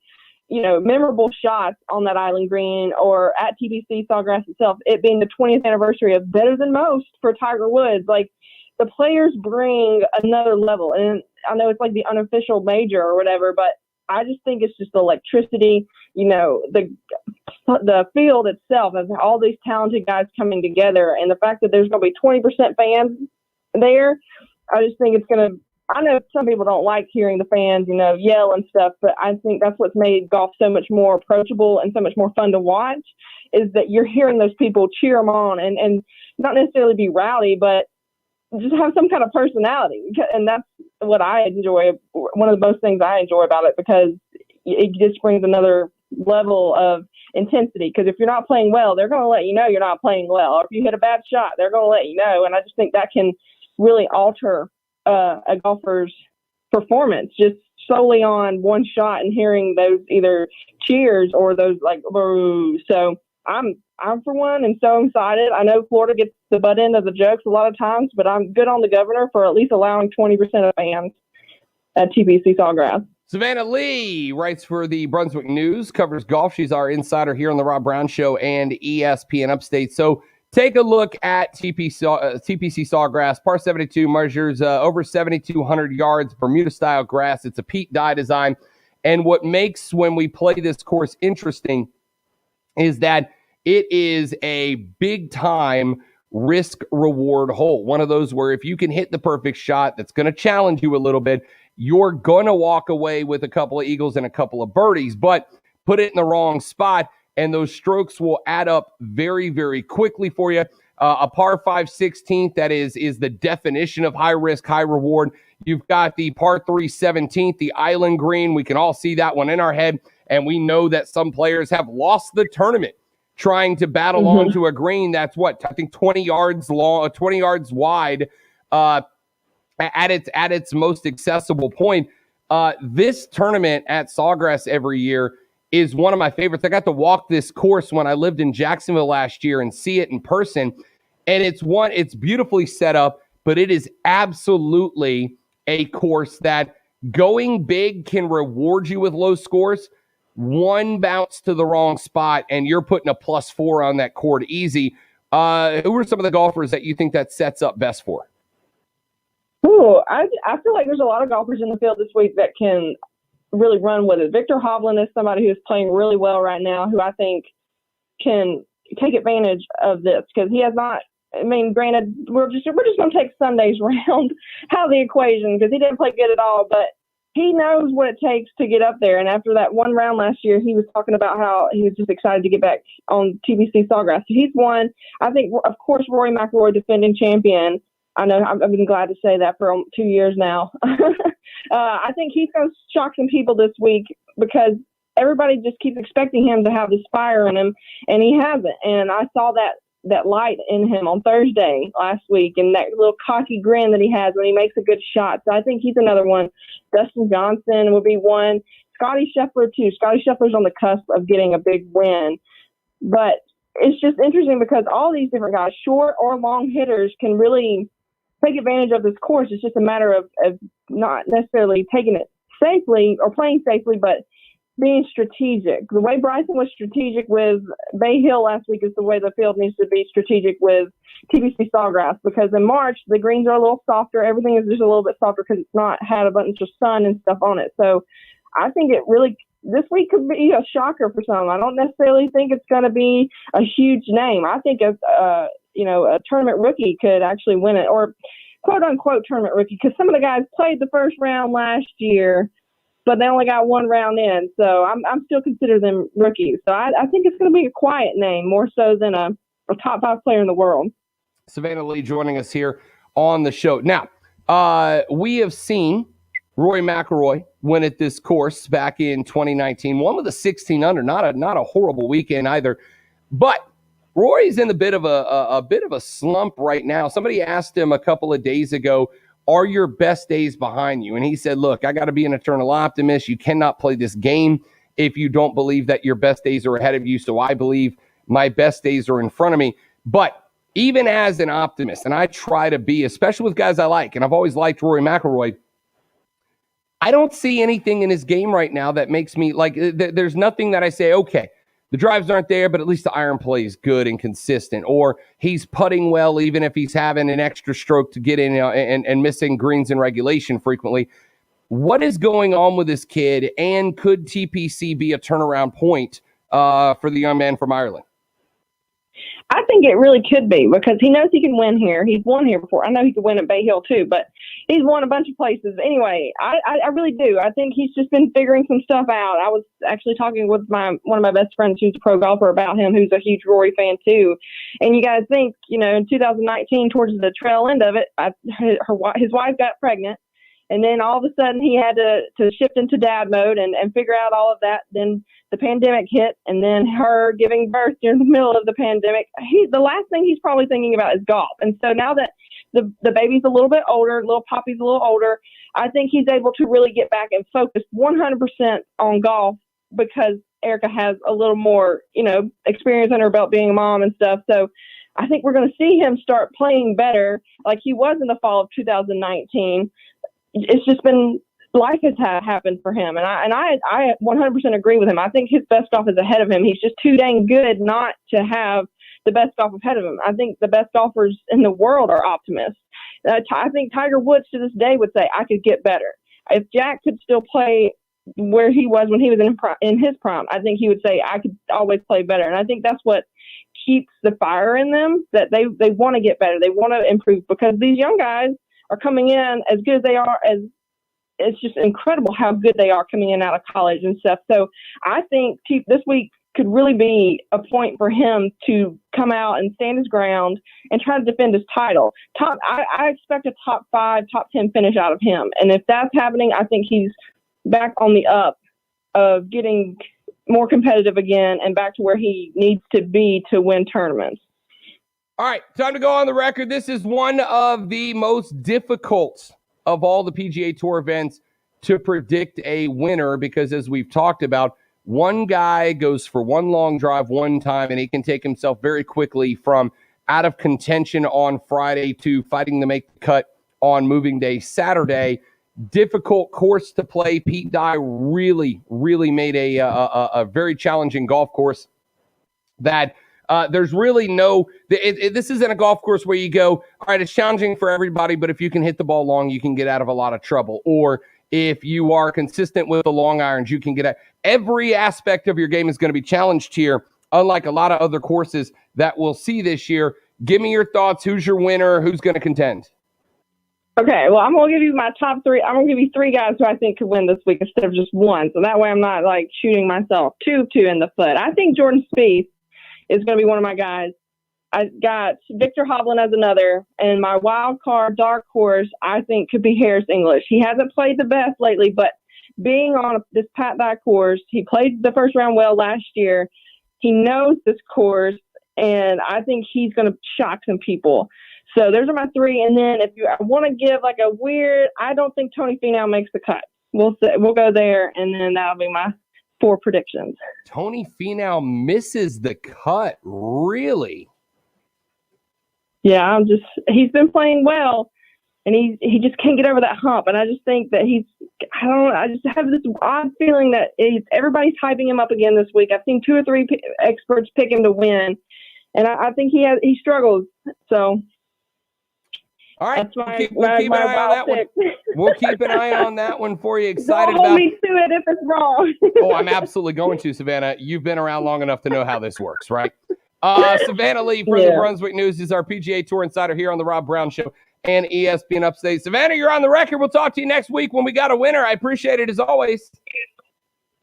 memorable shots on that island green or at TPC Sawgrass itself, it being the 20th anniversary of Better Than Most for Tiger Woods. Like, the players bring another level. And I know it's like the unofficial major or whatever, but I just think it's just the electricity, the field itself of all these talented guys coming together. And the fact that there's going to be 20% fans there, I just think it's going to, I know some people don't like hearing the fans, yell and stuff, but I think that's what's made golf so much more approachable and so much more fun to watch is that you're hearing those people cheer them on and not necessarily be rowdy, but just have some kind of personality. And that's what I enjoy. One of the most things I enjoy about it because it just brings another level of intensity. Because if you're not playing well, they're going to let you know you're not playing well. Or if you hit a bad shot, they're going to let you know. And I just think that can really alter a golfer's performance just solely on one shot and hearing those either cheers or those like boo. So I'm for one and so excited. I know Florida gets the butt end of the jokes a lot of times, but I'm good on the governor for at least allowing 20% of fans at TPC Sawgrass. Savannah Leigh writes for the Brunswick News, covers golf. She's our insider here on the Rob Brown Show and ESPN Upstate. So take a look at TPC Sawgrass. Par 72 measures over 7,200 yards, Bermuda-style grass. It's a peat dye design. And what makes when we play this course interesting is that it is a big-time risk-reward hole. One of those where if you can hit the perfect shot that's going to challenge you a little bit, you're going to walk away with a couple of eagles and a couple of birdies. But put it in the wrong spot, and those strokes will add up very, very quickly for you. A par 5 16th, that is the definition of high risk, high reward. You've got the par 3 17th, the island green. We can all see that one in our head, and we know that some players have lost the tournament trying to battle onto a green that's 20 yards long, 20 yards wide at its most accessible point. This tournament at Sawgrass every year is one of my favorites. I got to walk this course when I lived in Jacksonville last year and see it in person. And it's beautifully set up, but it is absolutely a course that going big can reward you with low scores. One bounce to the wrong spot, and you're putting a +4 on that court easy. Who are some of the golfers that you think that sets up best for? Ooh, I feel like there's a lot of golfers in the field this week that can really run with it. Victor Hovland is somebody who's playing really well right now, who I think can take advantage of this because he has not. I mean, granted, we're just going to take Sunday's round out of the equation because he didn't play good at all, but he knows what it takes to get up there. And after that one round last year, he was talking about how he was just excited to get back on TPC Sawgrass. So he's won. I think, of course, Rory McIlroy, defending champion. I know I've been glad to say that for 2 years now. I think he's going to shock some people this week because everybody just keeps expecting him to have this fire in him, and he hasn't. And I saw that light in him on Thursday last week and that little cocky grin that he has when he makes a good shot. So I think he's another one. Dustin Johnson will be one. Scotty Scheffler, too. Scotty Scheffler's on the cusp of getting a big win. But it's just interesting because all these different guys, short or long hitters, can really take advantage of this course. It's just a matter of not necessarily taking it safely or playing safely, but being strategic. The way Bryson was strategic with Bay Hill last week is the way the field needs to be strategic with TPC Sawgrass, because in March, the greens are a little softer. Everything is just a little bit softer because it's not had a bunch of sun and stuff on it. So I think this week could be a shocker for some. I don't necessarily think it's going to be a huge name. I think a tournament rookie could actually win it, or quote unquote tournament rookie, because some of the guys played the first round last year but they only got one round in. So I'm still consider them rookies. So I think it's going to be a quiet name more so than a top 5 player in the world. Savannah Leigh joining us here on the show. Now, we have seen Rory McIlroy win at this course back in 2019. Won with a 16 under, not a horrible weekend either. But Rory's in a bit of a slump right now. Somebody asked him a couple of days ago, "Are your best days behind you?" And he said, "Look, I got to be an eternal optimist. You cannot play this game if you don't believe that your best days are ahead of you. So I believe my best days are in front of me." But even as an optimist, and I try to be, especially with guys I like, and I've always liked Rory McIlroy, I don't see anything in his game right now that makes me like, there's nothing that I say, okay, the drives aren't there, but at least the iron play is good and consistent, or he's putting well even if he's having an extra stroke to get in and missing greens in regulation frequently. What is going on with this kid, and could TPC be a turnaround point for the young man from Ireland? I think it really could be, because he knows he can win here. He's won here before. I know he could win at Bay Hill too, but he's won a bunch of places. Anyway, I really do. I think he's just been figuring some stuff out. I was actually talking with one of my best friends who's a pro golfer about him, who's a huge Rory fan too. And you got to think, in 2019, towards the trail end of it, his wife got pregnant. And then all of a sudden he had to shift into dad mode and figure out all of that. Then the pandemic hit, and then her giving birth during the middle of the pandemic. The last thing he's probably thinking about is golf. And so now that the baby's a little bit older, little Poppy's a little older, I think he's able to really get back and focus 100% on golf, because Erica has a little more, experience under her belt being a mom and stuff. So I think we're going to see him start playing better like he was in the fall of 2019. It's just been, life has happened for him. And I 100% agree with him. I think his best golf is ahead of him. He's just too dang good not to have the best golf ahead of him. I think the best golfers in the world are optimists. I think Tiger Woods to this day would say, I could get better. If Jack could still play where he was when he was in his prime, I think he would say, I could always play better. And I think that's what keeps the fire in them, that they want to get better. They want to improve, because these young guys are coming in as good as they are. It's just incredible how good they are coming in out of college and stuff. So I think this week could really be a point for him to come out and stand his ground and try to defend his title. I expect a top 5, top 10 finish out of him. And if that's happening, I think he's back on the up of getting more competitive again and back to where he needs to be to win tournaments. All right, time to go on the record. This is one of the most difficult of all the PGA Tour events to predict a winner, because as we've talked about, one guy goes for one long drive one time and he can take himself very quickly from out of contention on Friday to fighting to make the cut on moving day Saturday. Difficult course to play. Pete Dye really made a very challenging golf course that there's really this isn't a golf course where you go, all right, it's challenging for everybody, but if you can hit the ball long, you can get out of a lot of trouble. Or if you are consistent with the long irons, you can get out. Every aspect of your game is going to be challenged here, unlike a lot of other courses that we'll see this year. Give me your thoughts. Who's your winner? Who's going to contend? Okay, well, I'm going to give you my top 3. I'm going to give you 3 guys who I think could win this week instead of just one. So that way I'm not like shooting myself two in the foot. I think Jordan Spieth is going to be one of my guys. I got Victor Hovland as another, and my wild card dark horse I think could be Harris English. He hasn't played the best lately, but being on this Pat Dye course, he played the first round well last year. He knows this course, and I think he's going to shock some people. So those are my 3. And then I want to give like a weird, I don't think Tony Finau makes the cut. We'll go there, and then that'll be my 4 predictions. Tony Finau misses the cut, really? Yeah, he's been playing well, and he just can't get over that hump. And I just think that I just have this odd feeling that everybody's hyping him up again this week. I've seen 2 or 3 experts pick him to win, and I think he struggles. So. All right, we'll keep an eye on that one. We'll keep an eye on that one for you. Excited Don't hold me to it if it's wrong. Oh, I'm absolutely going to, Savannah. You've been around long enough to know how this works, right? Savannah Leigh from the Brunswick News is our PGA Tour insider here on the Rob Brown Show. and ESPN Upstate. Savannah, you're on the record. We'll talk to you next week when we got a winner. I appreciate it as always.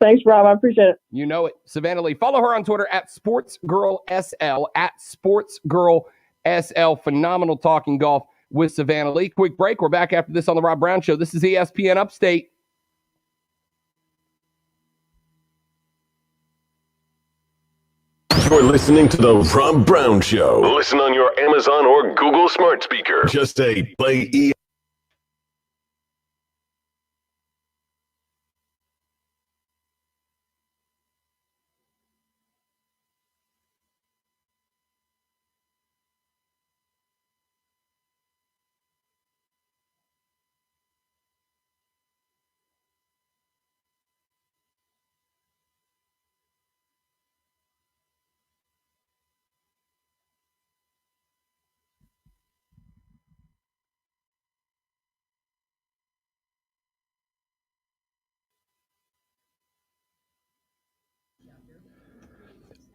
Thanks, Rob. I appreciate it. You know it. Savannah Leigh. Follow her on Twitter at SportsGirlSL, at SportsGirlSL. Phenomenal talking golf with Savannah Leigh. Quick break. We're back after this on the Rob Brown Show. This is ESPN Upstate. You're listening to the Rob Brown Show. Listen on your Amazon or Google smart speaker. Just say play E.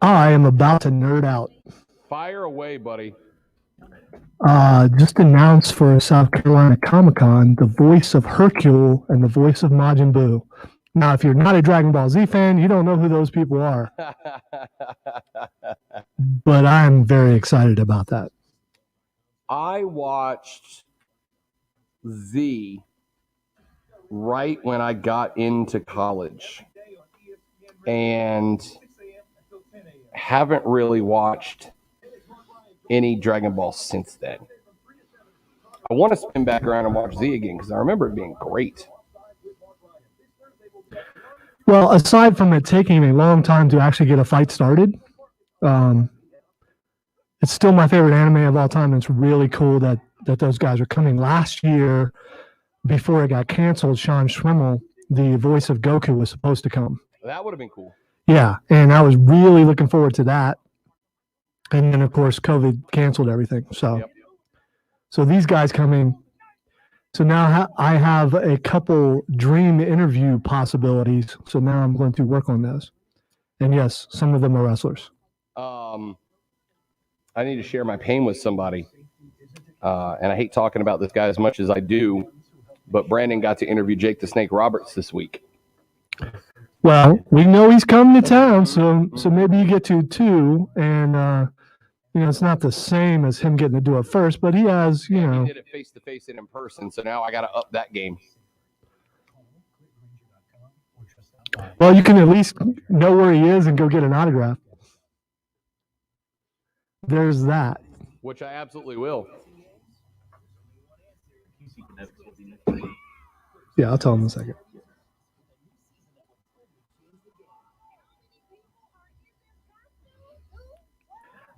I am about to nerd out. Fire away, buddy. Just announced for South Carolina Comic-Con the voice of Hercule and the voice of Majin Buu. Now, if you're not a Dragon Ball Z fan, you don't know who those people are. But I'm very excited about that. I watched Z right when I got into college and haven't really watched any Dragon Ball since then. I want to spin back around and watch Z again because I remember it being great. Well, aside from it taking a long time to actually get a fight started, it's still my favorite anime of all time. And it's really cool that those guys are coming. Last year, before it got canceled, Sean Schemmel, the voice of Goku, was supposed to come. That would have been cool. Yeah, and I was really looking forward to that. And then, of course, COVID canceled everything. So these guys come in. So now I have a couple dream interview possibilities. So now I'm going to work on those. And yes, some of them are wrestlers. I need to share my pain with somebody. And I hate talking about this guy as much as I do, but Brandon got to interview Jake the Snake Roberts this week. Well, we know he's coming to town, so maybe you get to two, and it's not the same as him getting to do it first, but he has, He did it face to face and in person, so now I got to up that game. Well, you can at least know where he is and go get an autograph. There's that. Which I absolutely will. Yeah, I'll tell him in a second.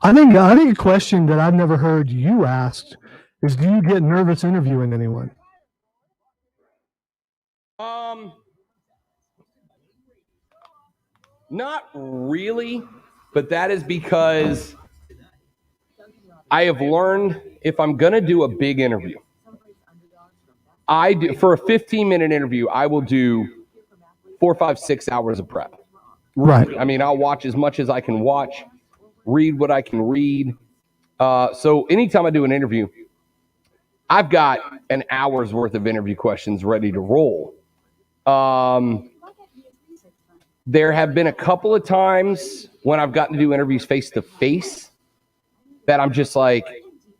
I think a question that I've never heard you asked is, do you get nervous interviewing anyone? Not really, but that is because I have learned if I'm going to do a big interview, for a 15-minute interview, I will do 4, 5, 6 hours of prep. Right. I mean, I'll watch as much as I can watch, read what I can read. So anytime I do an interview, I've got an hour's worth of interview questions ready to roll. There have been a couple of times when I've gotten to do interviews face-to-face that I'm just like,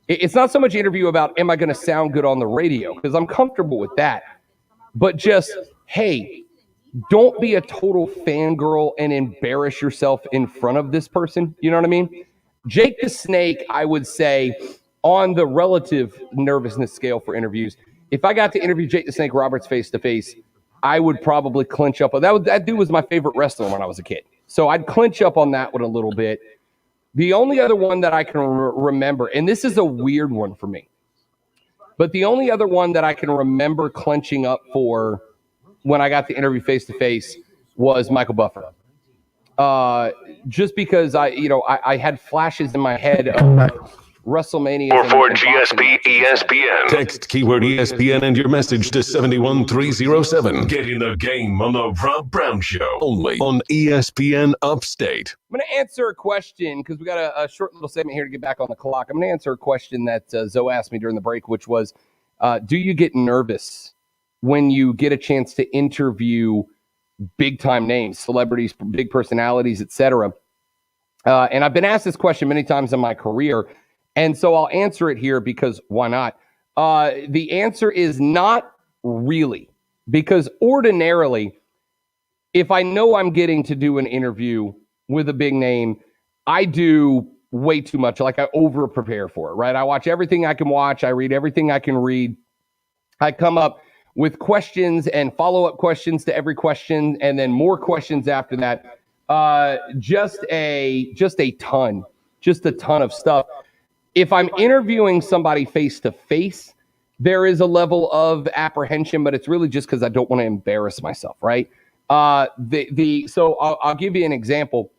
it's not so much interview about, am I going to sound good on the radio? Because I'm comfortable with that. But just, hey, don't be a total fangirl and embarrass yourself in front of this person. You know what I mean? Jake the Snake, I would say, on the relative nervousness scale for interviews, if I got to interview Jake the Snake Roberts face-to-face, I would probably clinch up. That dude was my favorite wrestler when I was a kid. So I'd clinch up on that one a little bit. The only other one that I can remember, and this is a weird one for me, but the only other one that I can remember clenching up for when I got the interview face-to-face was Michael Buffer. Just because I had flashes in my head WrestleMania. For GSP ESPN. Text keyword ESPN and your message to 71307. Get in the game on the Rob Brown Show. Only on ESPN Upstate. I'm going to answer a question because we got a short little segment here to get back on the clock. I'm going to answer a question that Zoe asked me during the break, which was, do you get nervous when you get a chance to interview big-time names, celebrities, big personalities, etc.? And I've been asked this question many times in my career, and so I'll answer it here because why not? The answer is not really, because ordinarily, if I know I'm getting to do an interview with a big name, I do way too much. Like I over prepare for it, right? I watch everything I can watch. I read everything I can read. I come up with questions and follow-up questions to every question, and then more questions after that. Just a ton of stuff. If I'm interviewing somebody face-to-face, there is a level of apprehension, but it's really just because I don't want to embarrass myself, right? So I'll give you an example.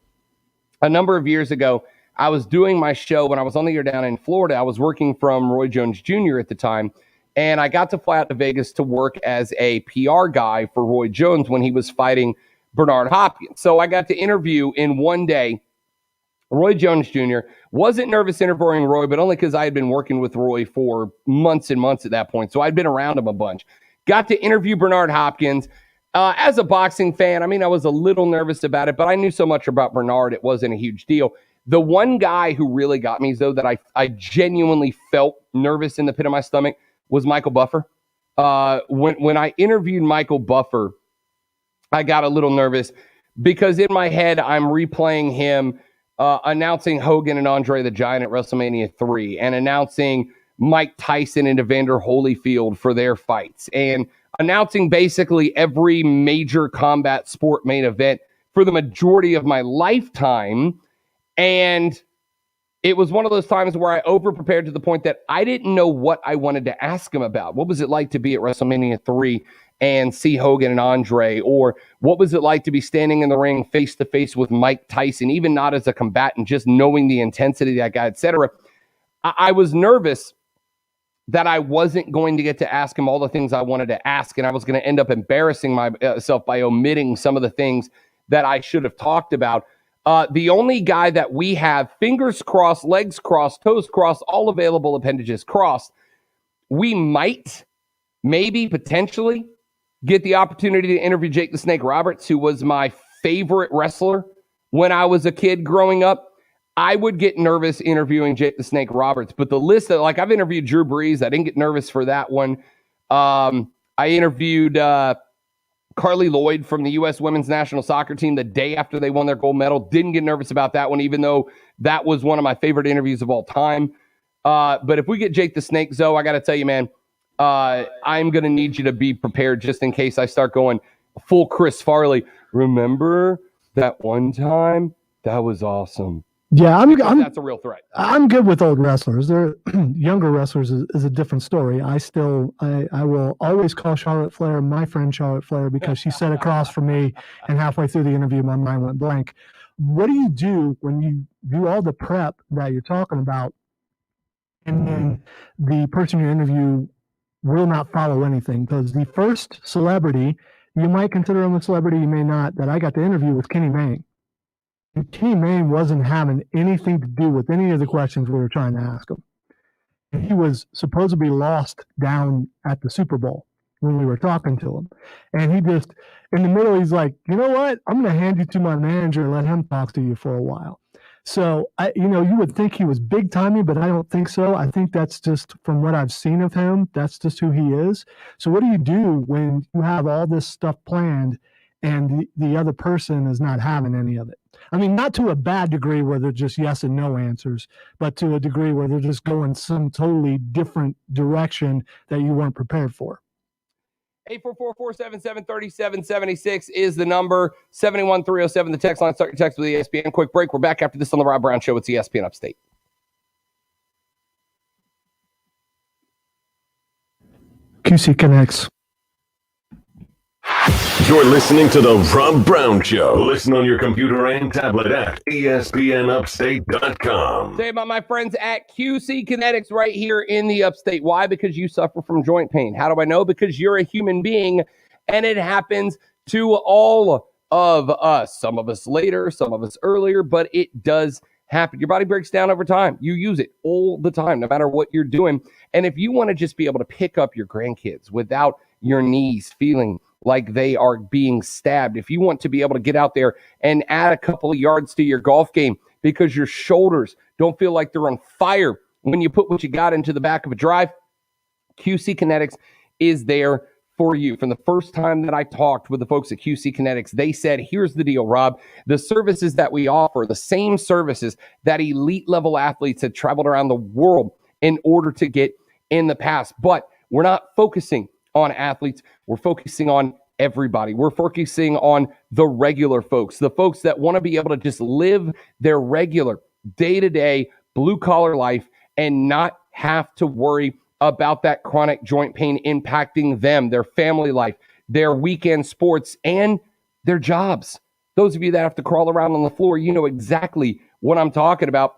A number of years ago, I was doing my show when I was on the air down in Florida. I was working from Roy Jones Jr. at the time, and I got to fly out to Vegas to work as a PR guy for Roy Jones when he was fighting Bernard Hopkins. So I got to interview in one day Roy Jones Jr. Wasn't nervous interviewing Roy, but only because I had been working with Roy for months and months at that point. So I'd been around him a bunch. Got to interview Bernard Hopkins. As a boxing fan, I mean, I was a little nervous about it, but I knew so much about Bernard, it wasn't a huge deal. The one guy who really got me, though, that I genuinely felt nervous in the pit of my stomach was Michael Buffer. When I interviewed Michael Buffer, I got a little nervous because in my head, I'm replaying him announcing Hogan and Andre the Giant at WrestleMania 3 and announcing Mike Tyson and Evander Holyfield for their fights and announcing basically every major combat sport main event for the majority of my lifetime. And it was one of those times where I over-prepared to the point that I didn't know what I wanted to ask him about. What was it like to be at WrestleMania 3 and see Hogan and Andre? Or what was it like to be standing in the ring face-to-face with Mike Tyson, even not as a combatant, just knowing the intensity of that guy, etc. I was nervous that I wasn't going to get to ask him all the things I wanted to ask, and I was going to end up embarrassing myself by omitting some of the things that I should have talked about. The only guy that we have, fingers crossed, legs crossed, toes crossed, all available appendages crossed, we might, maybe, potentially get the opportunity to interview Jake the Snake Roberts, who was my favorite wrestler when I was a kid growing up. I would get nervous interviewing Jake the Snake Roberts, but the list that, like, I've interviewed Drew Brees. I didn't get nervous for that one. I interviewed Carly Lloyd from the U.S. Women's National Soccer Team the day after they won their gold medal. Didn't get nervous about that one, even though that was one of my favorite interviews of all time. But if we get Jake the Snake, Zoe, I got to tell you, man, I'm going to need you to be prepared just in case I start going full Chris Farley. Remember that one time? That was awesome. Yeah, that's a real threat. I'm good with old wrestlers. They're younger wrestlers is a different story. I will always call Charlotte Flair my friend Charlotte Flair because she sat across from me, and halfway through the interview, my mind went blank. What do you do when you do all the prep that you're talking about, and then the person you interview will not follow anything? Because the first celebrity, you might consider him a celebrity, you may not, that I got to interview was Kenny Mayne. And Kenny Mayne wasn't having anything to do with any of the questions we were trying to ask him. And he was supposed to be lost down at the Super Bowl when we were talking to him. And he just, in the middle, he's like, you know what? I'm going to hand you to my manager and let him talk to you for a while. So, you would think he was big timey, but I don't think so. I think that's just from what I've seen of him. That's just who he is. So what do you do when you have all this stuff planned and the other person is not having any of it? I mean, not to a bad degree where they're just yes and no answers, but to a degree where they're just going some totally different direction that you weren't prepared for. 844-477-3776 is the number. 71307, the text line. Start your text with ESPN. Quick break. We're back after this on the Rob Brown Show. It's ESPN Upstate. QC Connects. You're listening to The Rob Brown Show. Listen on your computer and tablet at ESPNUpstate.com. Say about my friends at QC Kinetics right here in the Upstate. Why? Because you suffer from joint pain. How do I know? Because you're a human being, and it happens to all of us. Some of us later, some of us earlier, but it does happen. Your body breaks down over time. You use it all the time, no matter what you're doing. And if you want to just be able to pick up your grandkids without your knees feeling like they are being stabbed, if you want to be able to get out there and add a couple of yards to your golf game because your shoulders don't feel like they're on fire when you put what you got into the back of a drive, QC Kinetics is there for you. From the first time that I talked with the folks at QC Kinetics, they said, here's the deal, Rob. The services that we offer, the same services that elite level athletes had traveled around the world in order to get in the past. But we're not focusing on athletes. We're focusing on everybody. We're focusing on the regular folks, the folks that want to be able to just live their regular day-to-day blue-collar life and not have to worry about that chronic joint pain impacting them, their family life, their weekend sports, and their jobs. Those of you that have to crawl around on the floor, you know exactly what I'm talking about.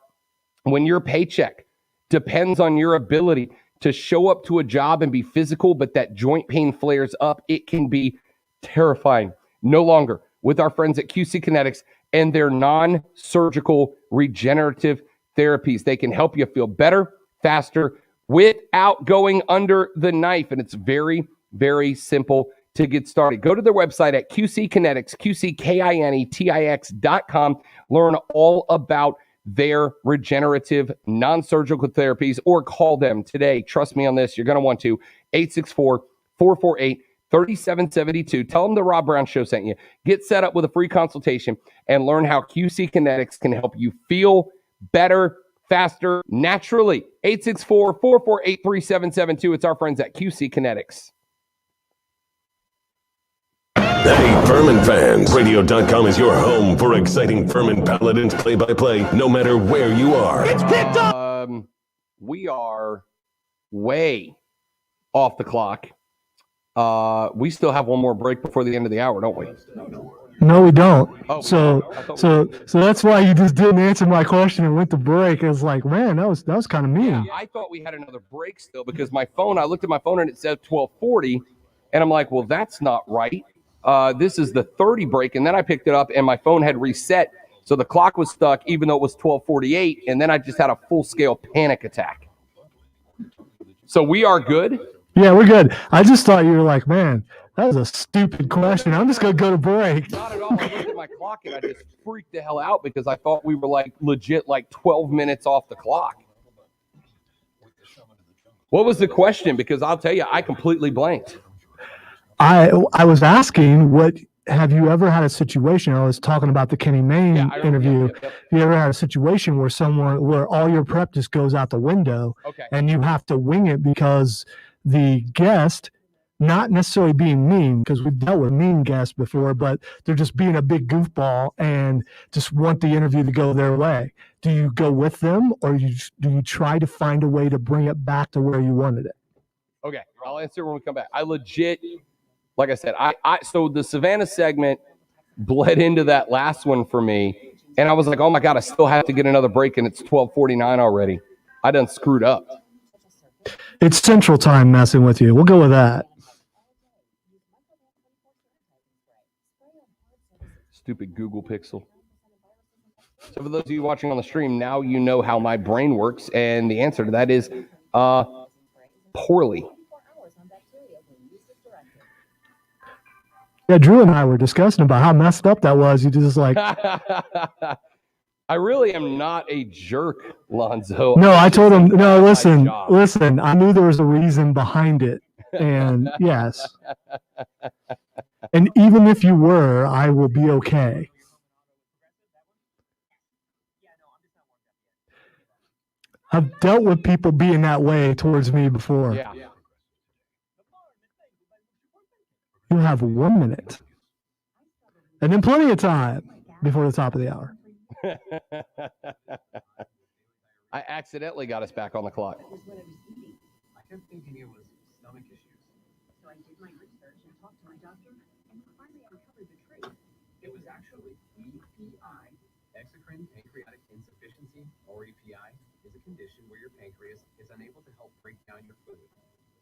When your paycheck depends on your ability to show up to a job and be physical, but that joint pain flares up, it can be terrifying. No longer with our friends at QC Kinetics and their non-surgical regenerative therapies. They can help you feel better, faster, without going under the knife. And it's very, very simple to get started. Go to their website at QC Kinetics, QCKINETIX.com. Learn all about their regenerative non-surgical therapies, or call them today. Trust me on this. You're going to want to. 864-448-3772. Tell them the Rob Brown Show sent you. Get set up with a free consultation and learn how QC Kinetics can help you feel better, faster, naturally. 864-448-3772. It's our friends at QC Kinetics. Hey, Furman fans. Radio.com is your home for exciting Furman Paladins play-by-play, no matter where you are. It's picked up! We are way off the clock. We still have one more break before the end of the hour, don't we? No, we don't. Oh, So that's why you just didn't answer my question and went to break. I was like, man, that was kind of mean. Yeah, I thought we had another break still because I looked at my phone and it said 12:40, and I'm like, well, that's not right. This is the 30 break, and then I picked it up and my phone had reset, so the clock was stuck even though it was 12:48, and then I just had a full-scale panic attack. So we are good? Yeah, we're good. I just thought you were like, man, that was a stupid question. I'm just going to go to break. Not at all. I looked at my clock and I just freaked the hell out because I thought we were legit 12 minutes off the clock. What was the question? Because I'll tell you, I completely blanked. I was asking, what have you ever had a situation? I was talking about the Kenny Mayne interview. Yep. You ever had a situation where all your prep just goes out the window, and you have to wing it because the guest, not necessarily being mean, because we've dealt with mean guests before, but they're just being a big goofball and just want the interview to go their way. Do you go with them, or do you try to find a way to bring it back to where you wanted it? Okay, I'll answer when we come back. I legit, like I said, so the Savannah segment bled into that last one for me, and I was like, oh my God, I still have to get another break, and it's 12:49 already. I done screwed up. It's Central Time messing with you. We'll go with that. Stupid Google Pixel. So for those of you watching on the stream, now you know how my brain works, and the answer to that is poorly. Yeah, Drew and I were discussing about how messed up that was. You just like... I really am not a jerk, Lonzo. No, I told him, no, listen, I knew there was a reason behind it. And yes. And even if you were, I will be okay. I've dealt with people being that way towards me before. Yeah. You have 1 minute. And then plenty of time before the top of the hour. I accidentally got us back on the clock. I kept thinking it was stomach issues. So I did my research and talked to my doctor. and we finally uncovered the truth. It was actually EPI. Exocrine pancreatic insufficiency, or EPI, is a condition where your pancreas is unable to help break down your food.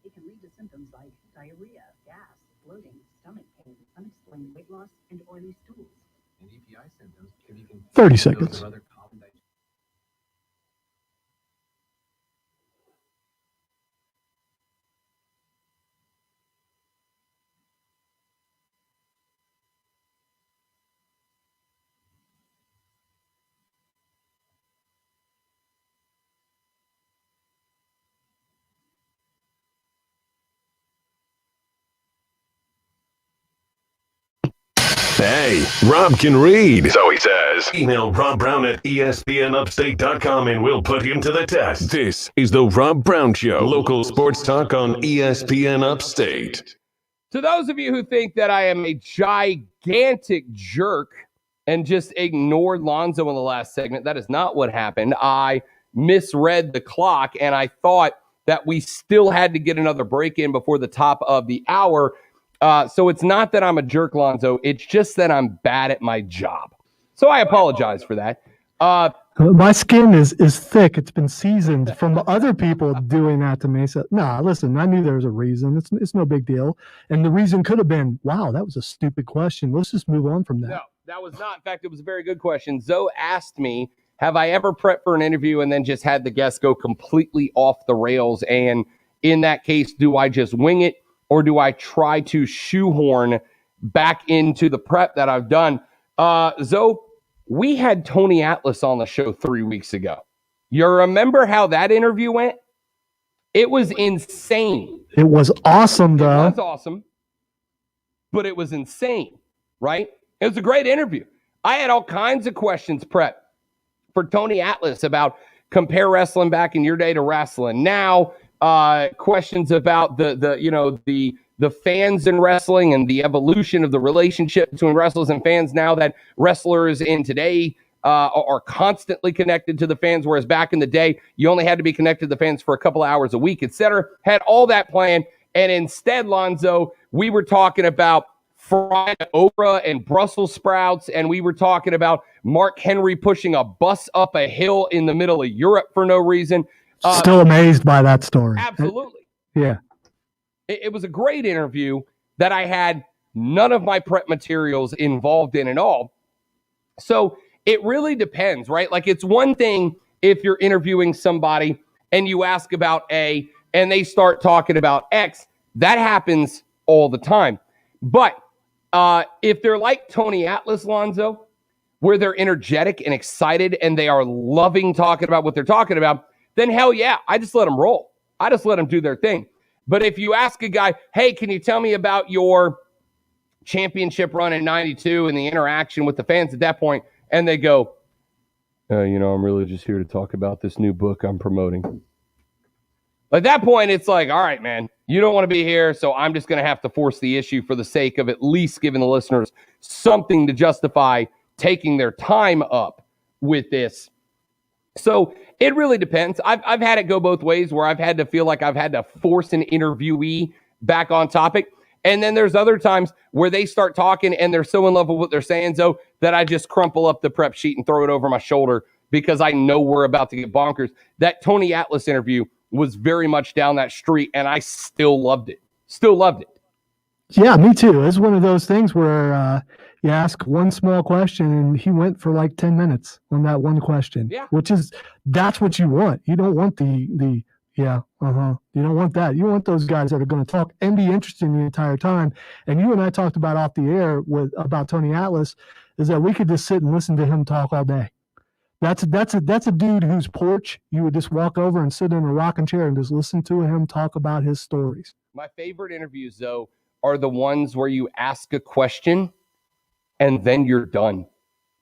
It can lead to symptoms like diarrhea, gas, bloating, stomach pain, unexplained weight loss, and oily stools. And EPI symptoms can be 30 seconds. other common digestive. Hey, Rob can read, so he says. Email Rob Brown at espnupstate.com and we'll put him to the test. This is the Rob Brown Show, local sports talk on ESPN Upstate. To those of you who think that I am a gigantic jerk and just ignored Lonzo in the last segment, that is not what happened. I misread the clock, and I thought that we still had to get another break in before the top of the hour. So it's not that I'm a jerk, Lonzo. It's just that I'm bad at my job. So I apologize for that. My skin is thick. It's been seasoned from other people doing that to me. So, nah, listen, I knew there was a reason. It's no big deal. And the reason could have been, wow, that was a stupid question. Let's just move on from that. No, that was not. In fact, it was a very good question. Zoe asked me, have I ever prepped for an interview and then just had the guest go completely off the rails? And in that case, do I just wing it? Or do I try to shoehorn back into the prep that I've done? Zoe, we had Tony Atlas on the show 3 weeks ago. You remember how that interview went? It was insane. It was awesome, though. It was awesome, but it was insane, right? It was a great interview. I had all kinds of questions prepped for Tony Atlas about compare wrestling back in your day to wrestling now. Questions about the fans in wrestling and the evolution of the relationship between wrestlers and fans now that wrestlers in today are constantly connected to the fans, whereas back in the day, you only had to be connected to the fans for a couple hours a week, etc. Had all that planned, and instead, Lonzo, we were talking about fried okra and Brussels sprouts, and we were talking about Mark Henry pushing a bus up a hill in the middle of Europe for no reason. Still amazed by that story. Absolutely. Yeah. It was a great interview that I had none of my prep materials involved in at all. So it really depends, right? Like, it's one thing if you're interviewing somebody and you ask about A and they start talking about X. That happens all the time. But if they're like Tony Atlas, Lonzo, where they're energetic and excited and they are loving talking about what they're talking about, then hell yeah, I just let them roll. I just let them do their thing. But if you ask a guy, hey, can you tell me about your championship run in 92 and the interaction with the fans at that point, and they go, I'm really just here to talk about this new book I'm promoting. At that point, it's like, all right, man, you don't want to be here, so I'm just going to have to force the issue for the sake of at least giving the listeners something to justify taking their time up with this. So it really depends. I've had it go both ways where I've had to feel like I've had to force an interviewee back on topic. And then there's other times where they start talking and they're so in love with what they're saying, Zoe, that I just crumple up the prep sheet and throw it over my shoulder because I know we're about to get bonkers. That Tony Atlas interview was very much down that street, and I still loved it. Still loved it. Yeah, me too. It's one of those things where you ask one small question and he went for like 10 minutes on that one question. Yeah. That's what you want. You don't want you don't want that. You want those guys that are going to talk and be interested in the entire time. And you and I talked about off the air about Tony Atlas is that we could just sit and listen to him talk all day. That's a dude whose porch you would just walk over and sit in a rocking chair and just listen to him talk about his stories. My favorite interviews, though, are the ones where you ask a question and then you're done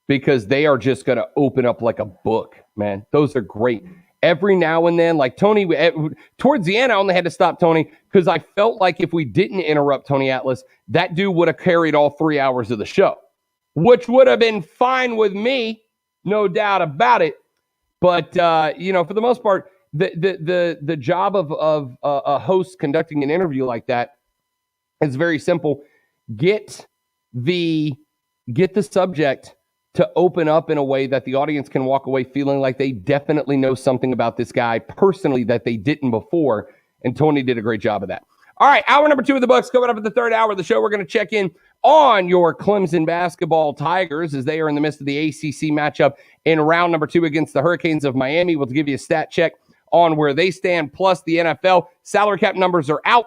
because they are just going to open up like a book, man. Those are great. Every now and then, like Tony, towards the end, I only had to stop Tony because I felt like if we didn't interrupt Tony Atlas, that dude would have carried all 3 hours of the show, which would have been fine with me, no doubt about it. But, for the most part, the job of a host conducting an interview like that, it's very simple. Get get the subject to open up in a way that the audience can walk away feeling like they definitely know something about this guy personally that they didn't before. And Tony did a great job of that. All right, hour number 2 of the books coming up at the third hour of the show. We're going to check in on your Clemson basketball Tigers as they are in the midst of the ACC matchup in round number 2 against the Hurricanes of Miami. We'll give you a stat check on where they stand, plus the NFL. Salary cap numbers are out.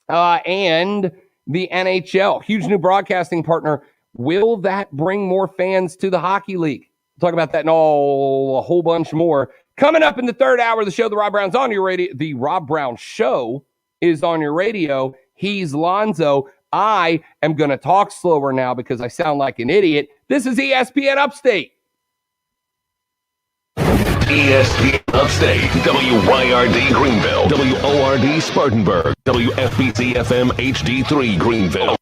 And the NHL, huge new broadcasting partner. Will that bring more fans to the hockey league? We'll talk about that and a whole bunch more. Coming up in the third hour of the show, the Rob Brown's on your radio. The Rob Brown Show is on your radio. He's Lonzo. I am going to talk slower now because I sound like an idiot. This is ESPN Upstate. ESPN Upstate, WYRD Greenville, WORD Spartanburg, WFBC FM HD3 Greenville.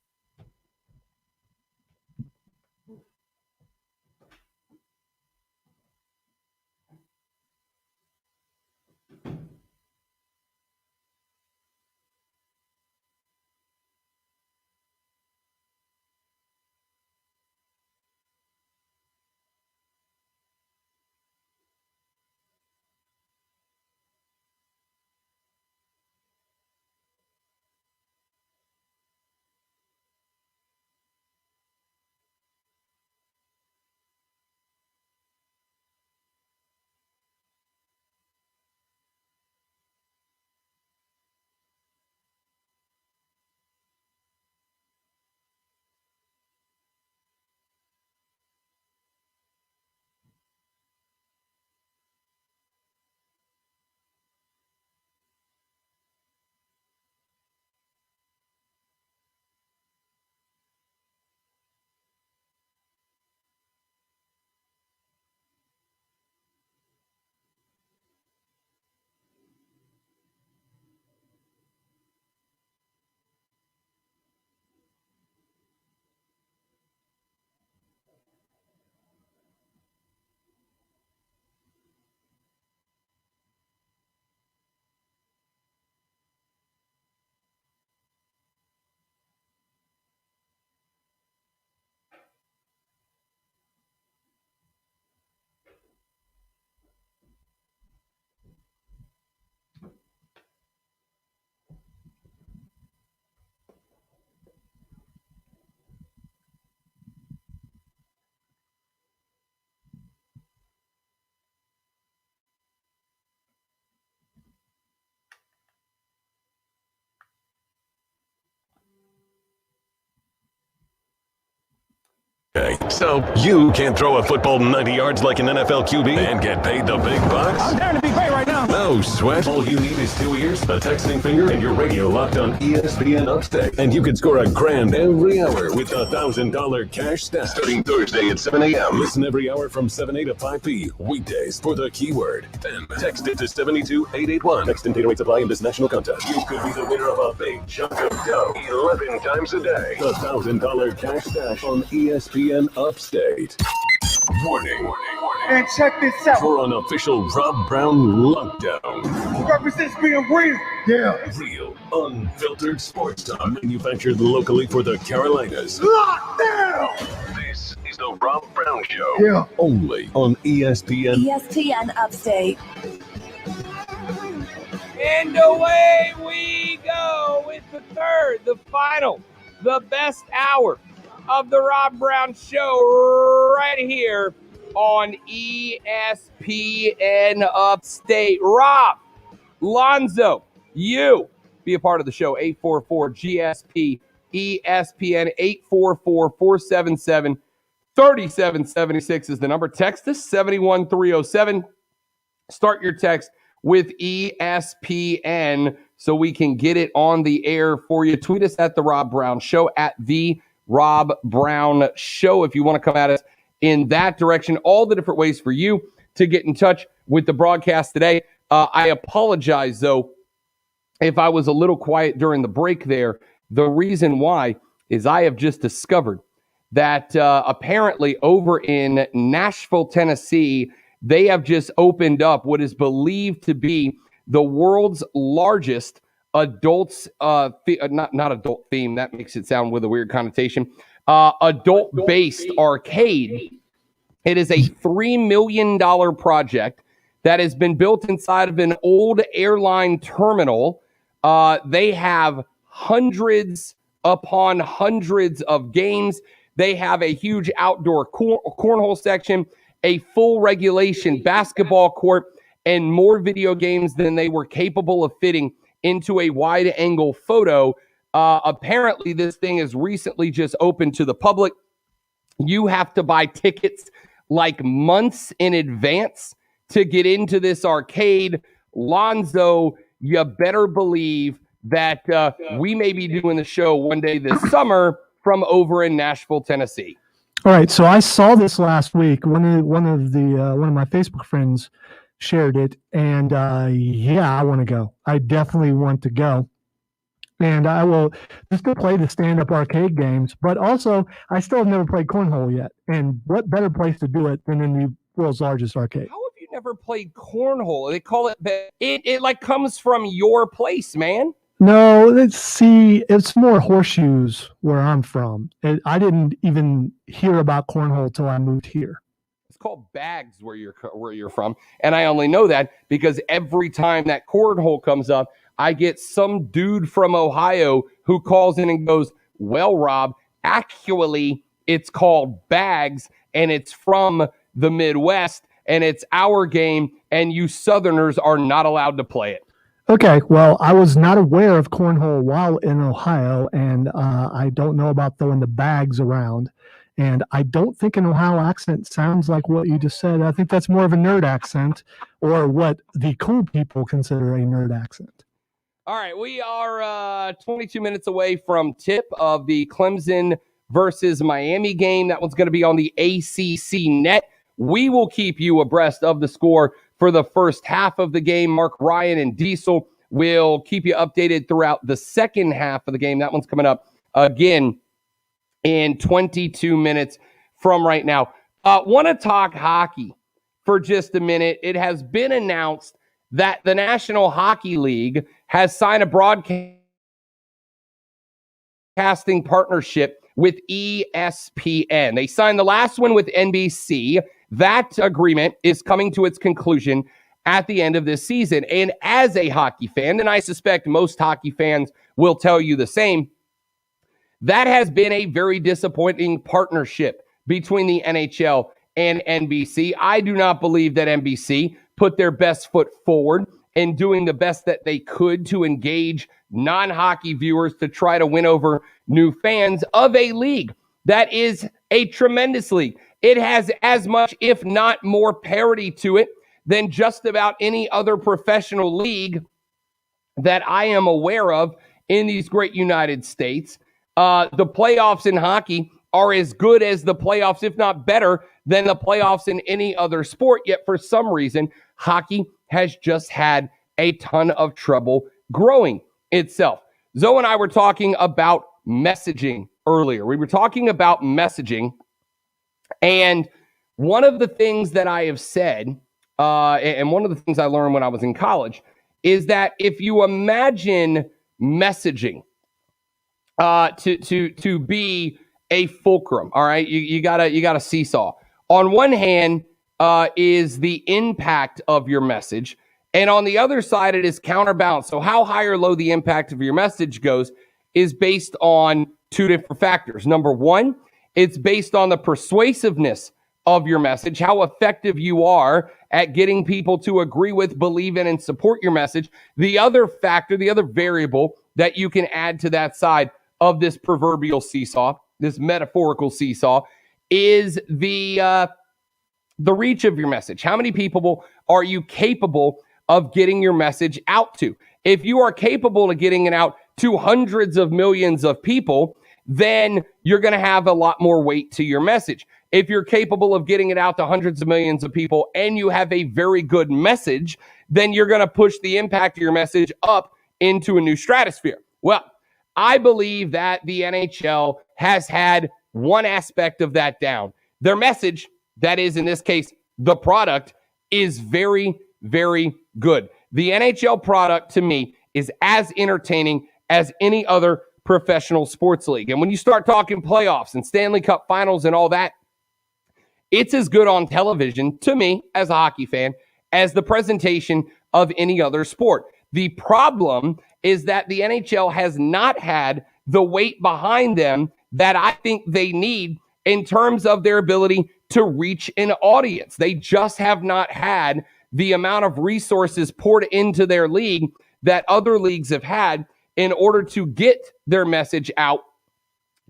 Okay, so you can't throw a football 90 yards like an NFL QB and get paid the big bucks? I'm down to be paid right now. No sweat. All you need is 2 ears, a texting finger, and your radio locked on ESPN Upstate. And you could score $1,000 every hour with a $1,000 cash stack. Starting Thursday at 7 a.m. Listen every hour from 7 a to 5 p. Weekdays for the keyword. Then text it to 72881. Text and data rates apply in this national contest. You could be the winner of a big chunk of dough 11 times a day. The $1,000 cash stash on ESPN Upstate. Warning. And check this out. For an official Rob Brown lockdown. Represents being real. Yeah. Real, unfiltered sports talk. Manufactured locally for the Carolinas. Lockdown. This is the Rob Brown Show. Yeah. Only on ESPN. ESPN Upstate. And away we go with the third, the final, the best hour of the Rob Brown Show right here on ESPN Upstate. Rob, Lonzo, you be a part of the show. 844-GSP, ESPN, 844-477-3776 is the number. Text us, 71307. Start your text with ESPN so we can get it on the air for you. Tweet us at The Rob Brown Show, at The Rob Brown Show, if you want to come at us in that direction. All the different ways for you to get in touch with the broadcast today. I apologize, though, if I was a little quiet during the break there. The reason why is I have just discovered that apparently over in Nashville, Tennessee, they have just opened up what is believed to be the world's largest adults, not adult theme, that makes it sound with a weird connotation, adult-based arcade. It is a $3 million project that has been built inside of an old airline terminal. They have hundreds upon hundreds of games. They have a huge outdoor cornhole section, a full regulation basketball court, and more video games than they were capable of fitting into a wide-angle photo. Apparently, this thing is recently just opened to the public. You have to buy tickets like months in advance to get into this arcade. Lonzo, you better believe that we may be doing the show one day this summer from over in Nashville, Tennessee. All right, so I saw this last week. One of my Facebook friends shared it, and I want to go. I definitely want to go. And I will just to play the stand-up arcade games, but also I still have never played cornhole yet. And what better place to do it than in the world's largest arcade? How have you never played cornhole? They call it it like comes from your place, man. No, it's more horseshoes where I'm from. I didn't even hear about cornhole till I moved here. It's called bags where you're from, and I only know that because every time that cornhole comes up, I get some dude from Ohio who calls in and goes, "Well, Rob, actually, it's called bags, and it's from the Midwest, and it's our game, and you Southerners are not allowed to play it." Okay, well, I was not aware of cornhole while in Ohio, and I don't know about throwing the bags around. And I don't think an Ohio accent sounds like what you just said. I think that's more of a nerd accent, or what the cool people consider a nerd accent. All right, we are 22 minutes away from tip of the Clemson versus Miami game. That one's going to be on the ACC net. We will keep you abreast of the score for the first half of the game. Mark Ryan and Diesel will keep you updated throughout the second half of the game. That one's coming up again in 22 minutes from right now. Want to talk hockey for just a minute. It has been announced that the National Hockey League has signed a broadcasting partnership with ESPN. They signed the last one with NBC. That agreement is coming to its conclusion at the end of this season. And as a hockey fan, and I suspect most hockey fans will tell you the same, that has been a very disappointing partnership between the NHL and NBC. I do not believe that NBC put their best foot forward in doing the best that they could to engage non-hockey viewers to try to win over new fans of a league that is a tremendous league. It has as much, if not more, parity to it than just about any other professional league that I am aware of in these great United States. The playoffs in hockey are as good as the playoffs, if not better, than the playoffs in any other sport. Yet for some reason, hockey has just had a ton of trouble growing itself. Zoe and I were talking about messaging earlier. We were talking about messaging. And one of the things that I have said, and one of the things I learned when I was in college, is that if you imagine messaging to be a fulcrum, all right, you got a seesaw. On one hand is the impact of your message, and on the other side it is counterbalanced. So how high or low the impact of your message goes is based on two different factors. Number one, it's based on the persuasiveness of your message, how effective you are at getting people to agree with, believe in, and support your message. The other factor, the other variable that you can add to that side of this proverbial seesaw, this metaphorical seesaw, is the reach of your message. How many people are you capable of getting your message out to? If you are capable of getting it out to hundreds of millions of people, then you're going to have a lot more weight to your message. If you're capable of getting it out to hundreds of millions of people and you have a very good message, then you're going to push the impact of your message up into a new stratosphere. Well, I believe that the NHL has had one aspect of that down. Their message, that is in this case, the product, is very, very good. The NHL product to me is as entertaining as any other professional sports league. And when you start talking playoffs and Stanley Cup finals and all that, it's as good on television, to me, as a hockey fan, as the presentation of any other sport. The problem is that the NHL has not had the weight behind them that I think they need in terms of their ability to reach an audience. They just have not had the amount of resources poured into their league that other leagues have had in order to get their message out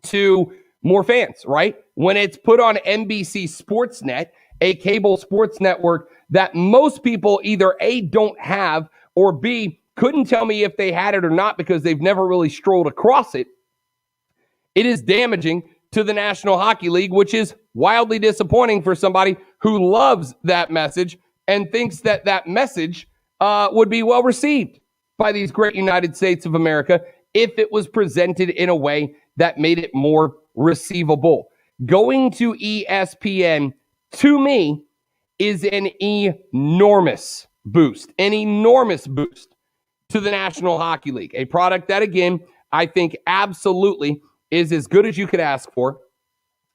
to more fans, right? When it's put on NBC Sportsnet, a cable sports network that most people either A, don't have, or B, couldn't tell me if they had it or not because they've never really strolled across it, it is damaging to the National Hockey League, which is wildly disappointing for somebody who loves that message and thinks that that message would be well received by these great United States of America if it was presented in a way that made it more receivable. Going to ESPN, to me, is an enormous boost to the National Hockey League. A product that, again, I think absolutely is as good as you could ask for.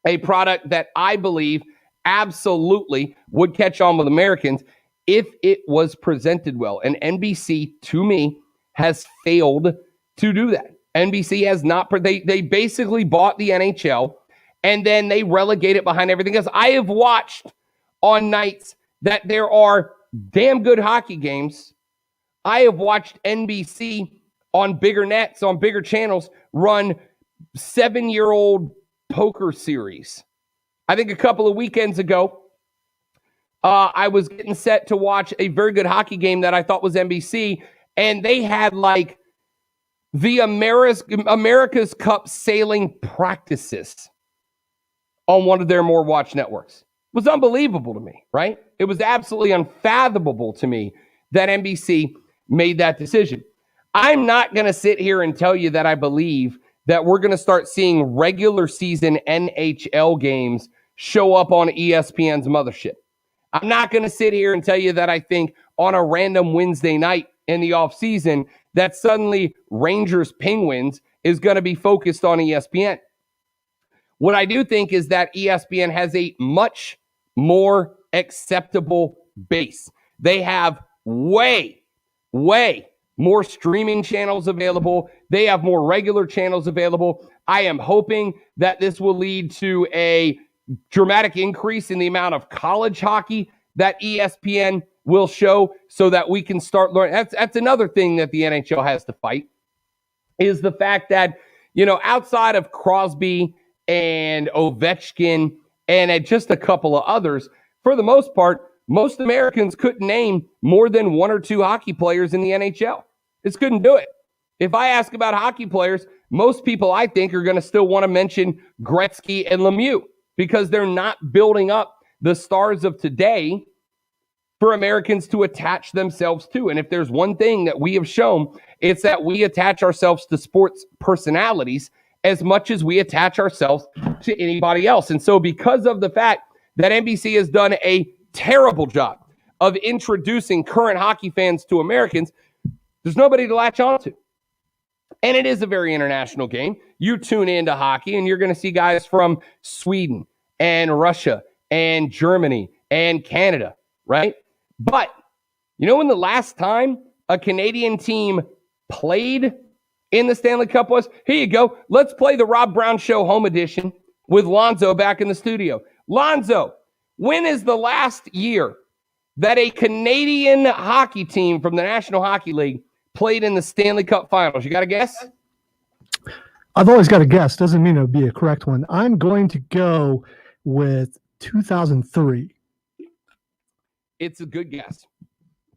A product that I believe absolutely would catch on with Americans if it was presented well. And NBC, to me, has failed to do that. NBC has not, they basically bought the NHL and then they relegate it behind everything else. I have watched on nights that there are damn good hockey games. I have watched NBC on bigger nets, on bigger channels, run 7-year-old poker series. I think a couple of weekends ago, I was getting set to watch a very good hockey game that I thought was NBC, and they had like the America's Cup sailing practices on one of their more watched networks. It was unbelievable to me, right? It was absolutely unfathomable to me that NBC made that decision. I'm not going to sit here and tell you that I believe that we're going to start seeing regular season NHL games show up on ESPN's mothership. I'm not going to sit here and tell you that I think on a random Wednesday night in the offseason that suddenly Rangers Penguins is going to be focused on ESPN. What I do think is that ESPN has a much more acceptable base. They have way more streaming channels available. They have more regular channels available. I am hoping that this will lead to a dramatic increase in the amount of college hockey that ESPN will show so that we can start learning. That's another thing that the NHL has to fight, is the fact that, you know, outside of Crosby and Ovechkin and just a couple of others, for the most part, most Americans couldn't name more than one or two hockey players in the NHL. Just couldn't do it. If I ask about hockey players, most people, I think, are going to still want to mention Gretzky and Lemieux because they're not building up the stars of today for Americans to attach themselves to. And if there's one thing that we have shown, it's that we attach ourselves to sports personalities as much as we attach ourselves to anybody else. And so because of the fact that NBC has done a terrible job of introducing current hockey fans to Americans, there's nobody to latch on to. And it is a very international game. You tune into hockey and you're going to see guys from Sweden and Russia and Germany and Canada, right? But you know when the last time a Canadian team played in the Stanley Cup was? Here you go. Let's play the Rob Brown Show home edition with Lonzo back in the studio. Lonzo, when is the last year that a Canadian hockey team from the National Hockey League played in the Stanley Cup Finals? You got a guess? I've always got a guess. Doesn't mean it would be a correct one. I'm going to go with 2003. It's a good guess.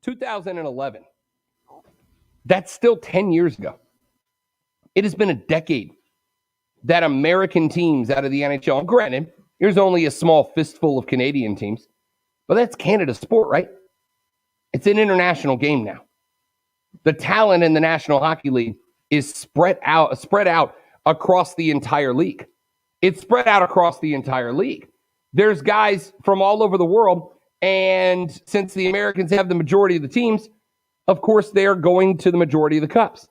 2011. That's still 10 years ago. It has been a decade that American teams out of the NHL, and granted, here's only a small fistful of Canadian teams, but that's Canada's sport, right? It's an international game now. The talent in the National Hockey League is spread out across the entire league. It's spread out across the entire league. There's guys from all over the world, and since the Americans have the majority of the teams, of course, they're going to the majority of the cups.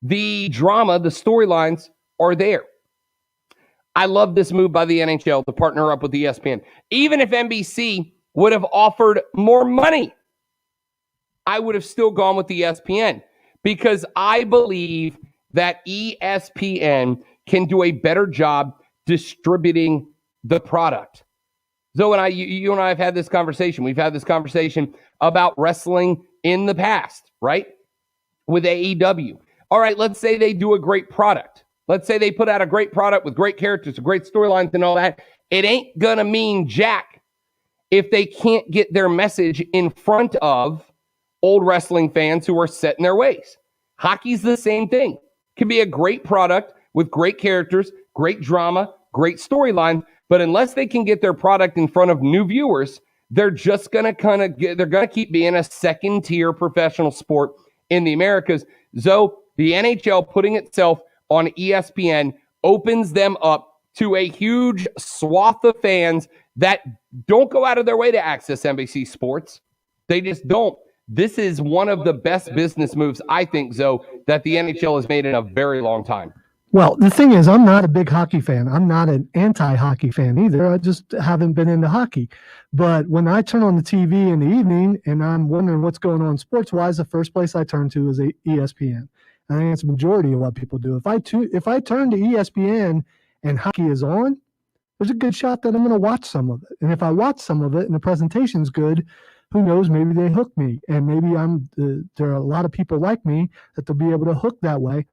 The drama, the storylines are there. I love this move by the NHL to partner up with ESPN. Even if NBC would have offered more money, I would have still gone with ESPN because I believe that ESPN can do a better job distributing the product. Zoe and I, you and I have had this conversation. We've had this conversation about wrestling in the past, right? With AEW. All right, let's say they do a great product. Let's say they put out a great product with great characters, great storylines and all that. It ain't going to mean jack if they can't get their message in front of old wrestling fans who are set in their ways. Hockey's the same thing. It can be a great product with great characters, great drama, great storyline, but unless they can get their product in front of new viewers, they're just going to they're going to keep being a second-tier professional sport in the Americas. So the NHL putting itself on ESPN opens them up to a huge swath of fans that don't go out of their way to access NBC Sports. They just don't. This is one of the best business moves, I think, Zoe, that the NHL has made in a very long time. Well, the thing is, I'm not a big hockey fan. I'm not an anti-hockey fan either. I just haven't been into hockey. But when I turn on the TV in the evening and I'm wondering what's going on sports-wise, the first place I turn to is ESPN. I think it's the majority of what people do. If I turn to ESPN and hockey is on, there's a good shot that I'm going to watch some of it. And if I watch some of it and the presentation's good, who knows, maybe they hook me. And maybe there are a lot of people like me that they'll be able to hook that way.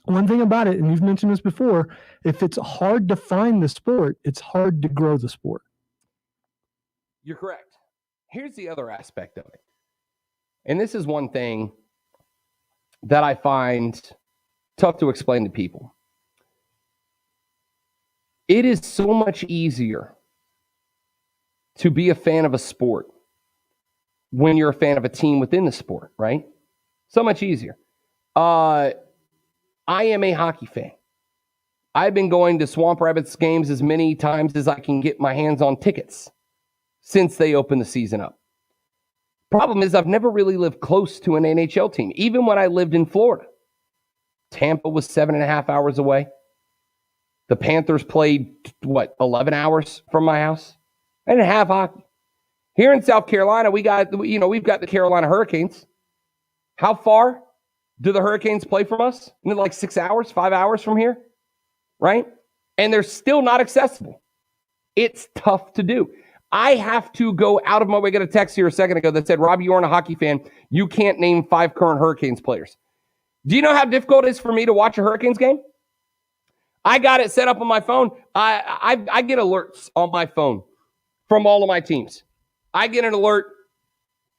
One thing about it, and you've mentioned this before, if it's hard to find the sport, it's hard to grow the sport. You're correct. Here's the other aspect of it. And this is one thing that I find tough to explain to people. It is so much easier to be a fan of a sport when you're a fan of a team within the sport, right? So much easier. I am a hockey fan. I've been going to Swamp Rabbits games as many times as I can get my hands on tickets since they opened the season up. Problem is, I've never really lived close to an NHL team, even when I lived in Florida. Tampa was 7.5 hours away. The Panthers played, 11 hours from my house? I didn't have hockey. Here in South Carolina, we've got the Carolina Hurricanes. How far do the Hurricanes play from us? Like 6 hours, 5 hours from here, right? And they're still not accessible. It's tough to do. I have to go out of my way. I got a text here a second ago that said, Rob, you aren't a hockey fan. You can't name 5 current Hurricanes players. Do you know how difficult it is for me to watch a Hurricanes game? I got it set up on my phone. I get alerts on my phone from all of my teams. I get an alert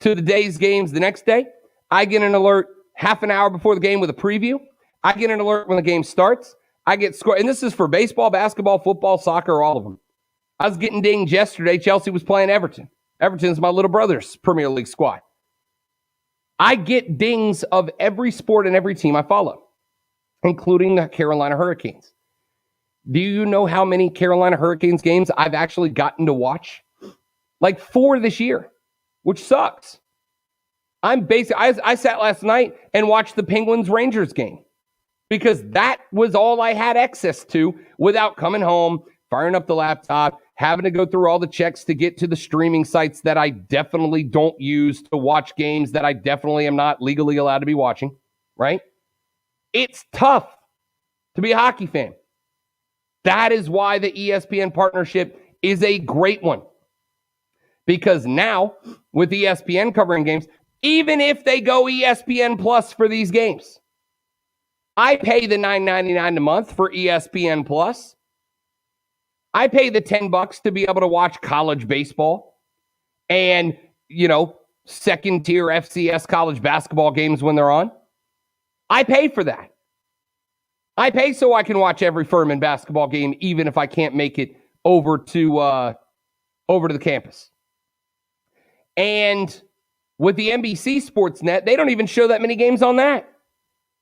to the day's games the next day. I get an alert half an hour before the game with a preview. I get an alert when the game starts. I get scored. And this is for baseball, basketball, football, soccer, all of them. I was getting dinged yesterday. Chelsea was playing Everton. Everton's my little brother's Premier League squad. I get dings of every sport and every team I follow, including the Carolina Hurricanes. Do you know how many Carolina Hurricanes games I've actually gotten to watch? Like 4 this year, which sucks. I sat last night and watched the Penguins-Rangers game because that was all I had access to without coming home, firing up the laptop, having to go through all the checks to get to the streaming sites that I definitely don't use to watch games that I definitely am not legally allowed to be watching, right? It's tough to be a hockey fan. That is why the ESPN partnership is a great one. Because now, with ESPN covering games, even if they go ESPN Plus for these games, I pay the $9.99 a month for ESPN Plus. I pay the $10 to be able to watch college baseball and, second-tier FCS college basketball games when they're on. I pay for that. I pay so I can watch every Furman basketball game, even if I can't make it over to the campus. And with the NBC Sports Net, they don't even show that many games on that.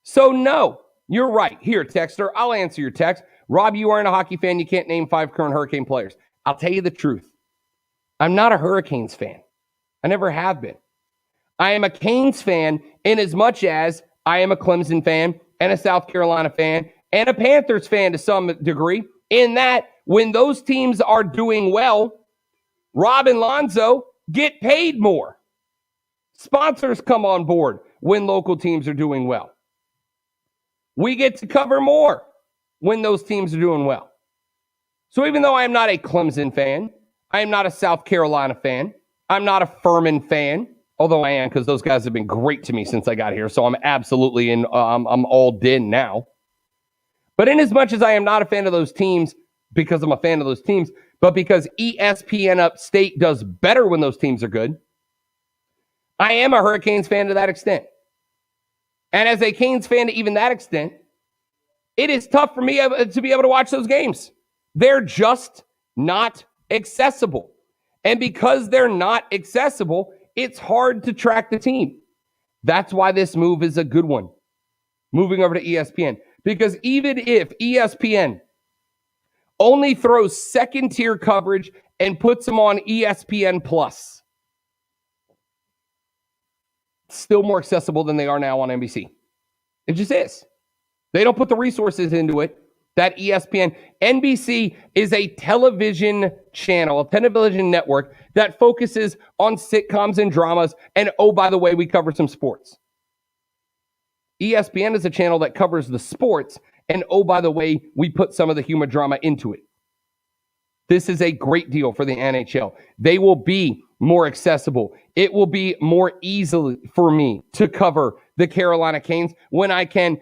So no, you're right. Here, texter, I'll answer your text. Rob, you aren't a hockey fan. You can't name 5 current Hurricane players. I'll tell you the truth. I'm not a Hurricanes fan. I never have been. I am a Canes fan in as much as I am a Clemson fan and a South Carolina fan and a Panthers fan to some degree, in that when those teams are doing well, Rob and Lonzo get paid more. Sponsors come on board when local teams are doing well. We get to cover more when those teams are doing well. So even though I am not a Clemson fan, I am not a South Carolina fan, I'm not a Furman fan, although I am, because those guys have been great to me since I got here. So I'm absolutely I'm all in now. But in as much as I am not a fan of those teams because I'm a fan of those teams, but because ESPN Upstate does better when those teams are good, I am a Hurricanes fan to that extent. And as a Canes fan to even that extent, it is tough for me to be able to watch those games. They're just not accessible. And because they're not accessible, it's hard to track the team. That's why this move is a good one. Moving over to ESPN. Because even if ESPN only throws second-tier coverage and puts them on ESPN Plus, it's still more accessible than they are now on NBC. It just is. They don't put the resources into it that NBC is a television channel, a television network that focuses on sitcoms and dramas. And oh, by the way, we cover some sports. ESPN is a channel that covers the sports. And oh, by the way, we put some of the humor drama into it. This is a great deal for the NHL. They will be more accessible. It will be more easy for me to cover the Carolina Canes when I can,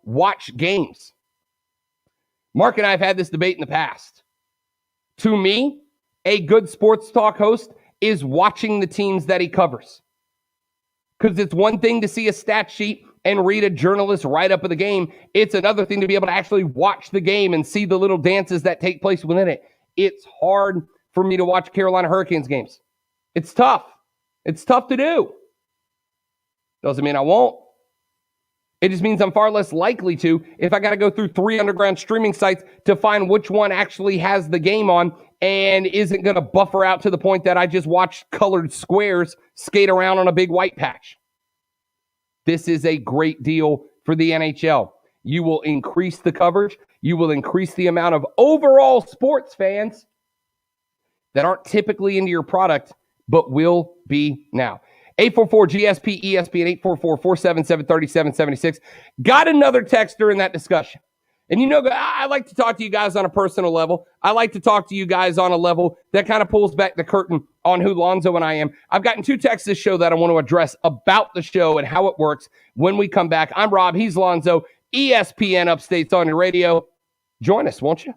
watch games. Mark and I have had this debate in the past. To me, a good sports talk host is watching the teams that he covers. Because it's one thing to see a stat sheet and read a journalist write-up of the game. It's another thing to be able to actually watch the game and see the little dances that take place within it. It's hard for me to watch Carolina Hurricanes games. It's tough. It's tough to do. Doesn't mean I won't. It just means I'm far less likely to if I got to go through 3 underground streaming sites to find which one actually has the game on and isn't going to buffer out to the point that I just watch colored squares skate around on a big white patch. This is a great deal for the NHL. You will increase the coverage. You will increase the amount of overall sports fans that aren't typically into your product, but will be now. 844-GSP-ESPN, 844-477-3776. Got another text during that discussion. And I like to talk to you guys on a personal level. I like to talk to you guys on a level that kind of pulls back the curtain on who Lonzo and I am. I've gotten 2 texts this show that I want to address about the show and how it works when we come back. I'm Rob. He's Lonzo. ESPN Upstate's on your radio. Join us, won't you?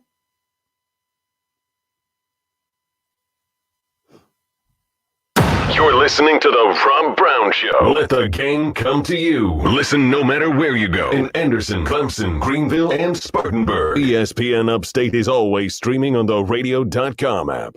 You're listening to The Rob Brown Show. Let the game come to you. Listen no matter where you go. In Anderson, Clemson, Greenville, and Spartanburg. ESPN Upstate is always streaming on the radio.com app.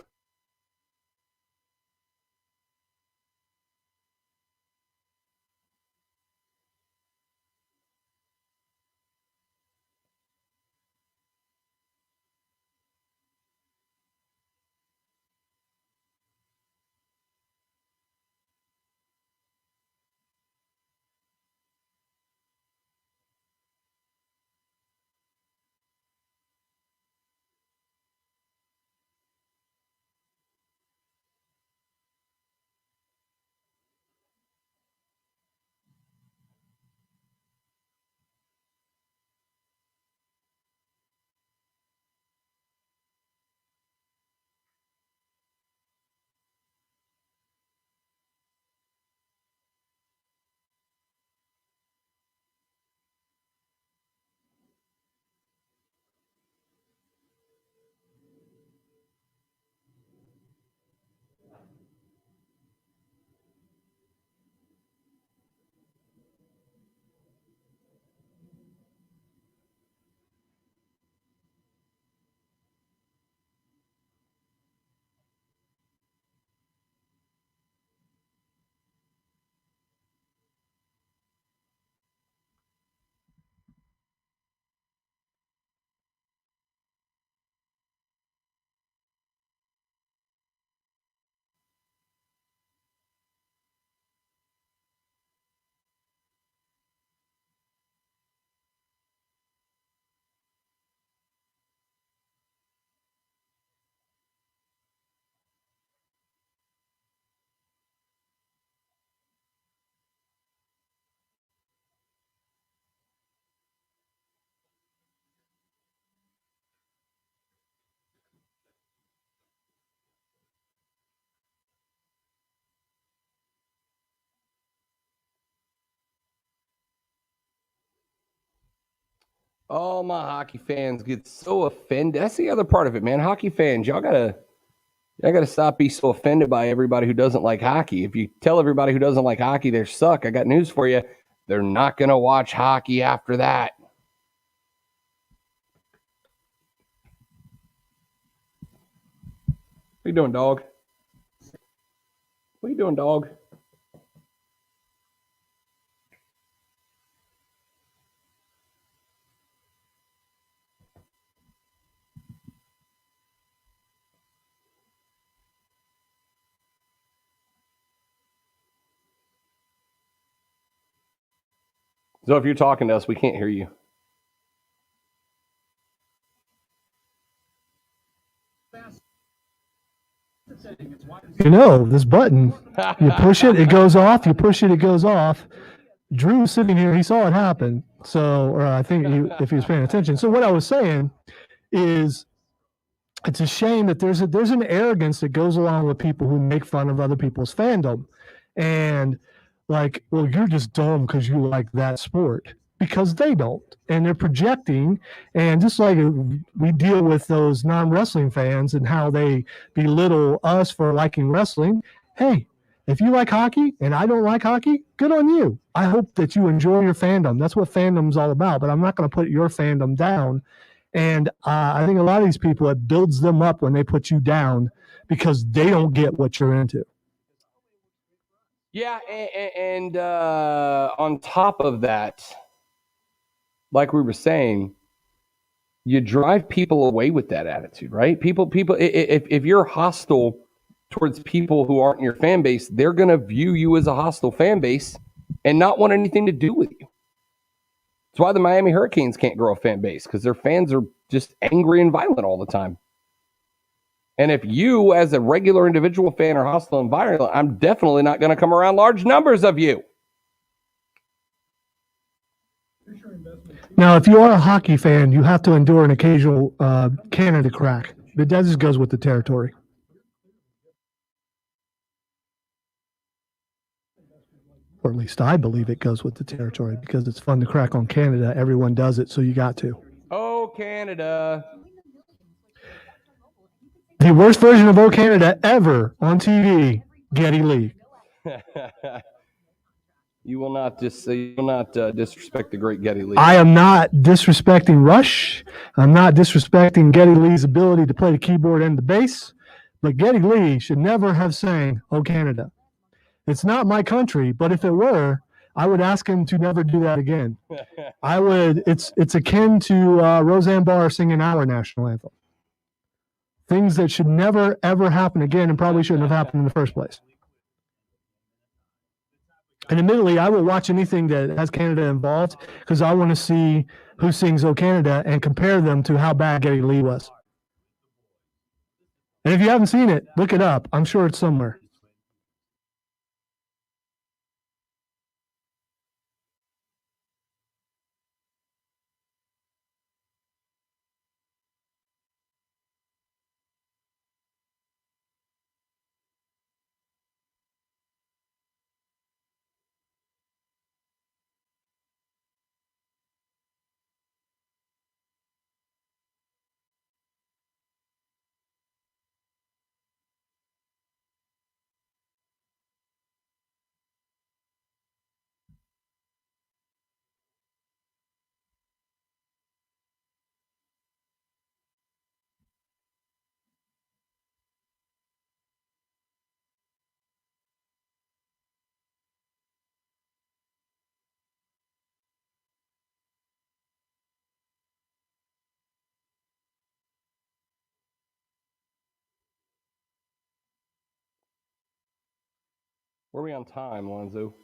All my hockey fans get so offended. That's the other part of it, man. Hockey fans, y'all gotta stop being so offended by everybody who doesn't like hockey. If you tell everybody who doesn't like hockey they suck, I got news for you. They're not gonna watch hockey after that. What you doing, dog? What you doing, dog? So if you're talking to us, we can't hear you. You know, this button, you push it, it goes off. You push it, it goes off. Drew was sitting here, he saw it happen. So, or I think if he was paying attention. So what I was saying is it's a shame that there's an arrogance that goes along with people who make fun of other people's fandom. And like, well, you're just dumb because you like that sport. Because they don't. And they're projecting. And just like we deal with those non-wrestling fans and how they belittle us for liking wrestling, hey, if you like hockey and I don't like hockey, good on you. I hope that you enjoy your fandom. That's what fandom's all about. But I'm not going to put your fandom down. And I think a lot of these people, it builds them up when they put you down because they don't get what you're into. Yeah, and on top of that, like we were saying, you drive people away with that attitude, right? People, if you're hostile towards people who aren't in your fan base, they're going to view you as a hostile fan base and not want anything to do with you. That's why the Miami Hurricanes can't grow a fan base, because their fans are just angry and violent all the time. And if you, as a regular individual fan, are hostile and violent, I'm definitely not going to come around large numbers of you. Now, if you are a hockey fan, you have to endure an occasional Canada crack. But that just goes with the territory. Or at least I believe it goes with the territory because it's fun to crack on Canada. Everyone does it, so you got to. Oh, Canada. The worst version of Oh Canada ever on TV, Geddy Lee. You will not disrespect the great Geddy Lee. I am not disrespecting Rush. I'm not disrespecting Geddy Lee's ability to play the keyboard and the bass. But Geddy Lee should never have sang Oh Canada. It's not my country, but if it were, I would ask him to never do that again. I would. It's akin to Roseanne Barr singing our national anthem. Things that should never, ever happen again and probably shouldn't have happened in the first place. And admittedly, I will watch anything that has Canada involved because I want to see who sings Oh Canada and compare them to how bad Geddy Lee was. And if you haven't seen it, look it up. I'm sure it's somewhere. Where are we on time, Lonzo?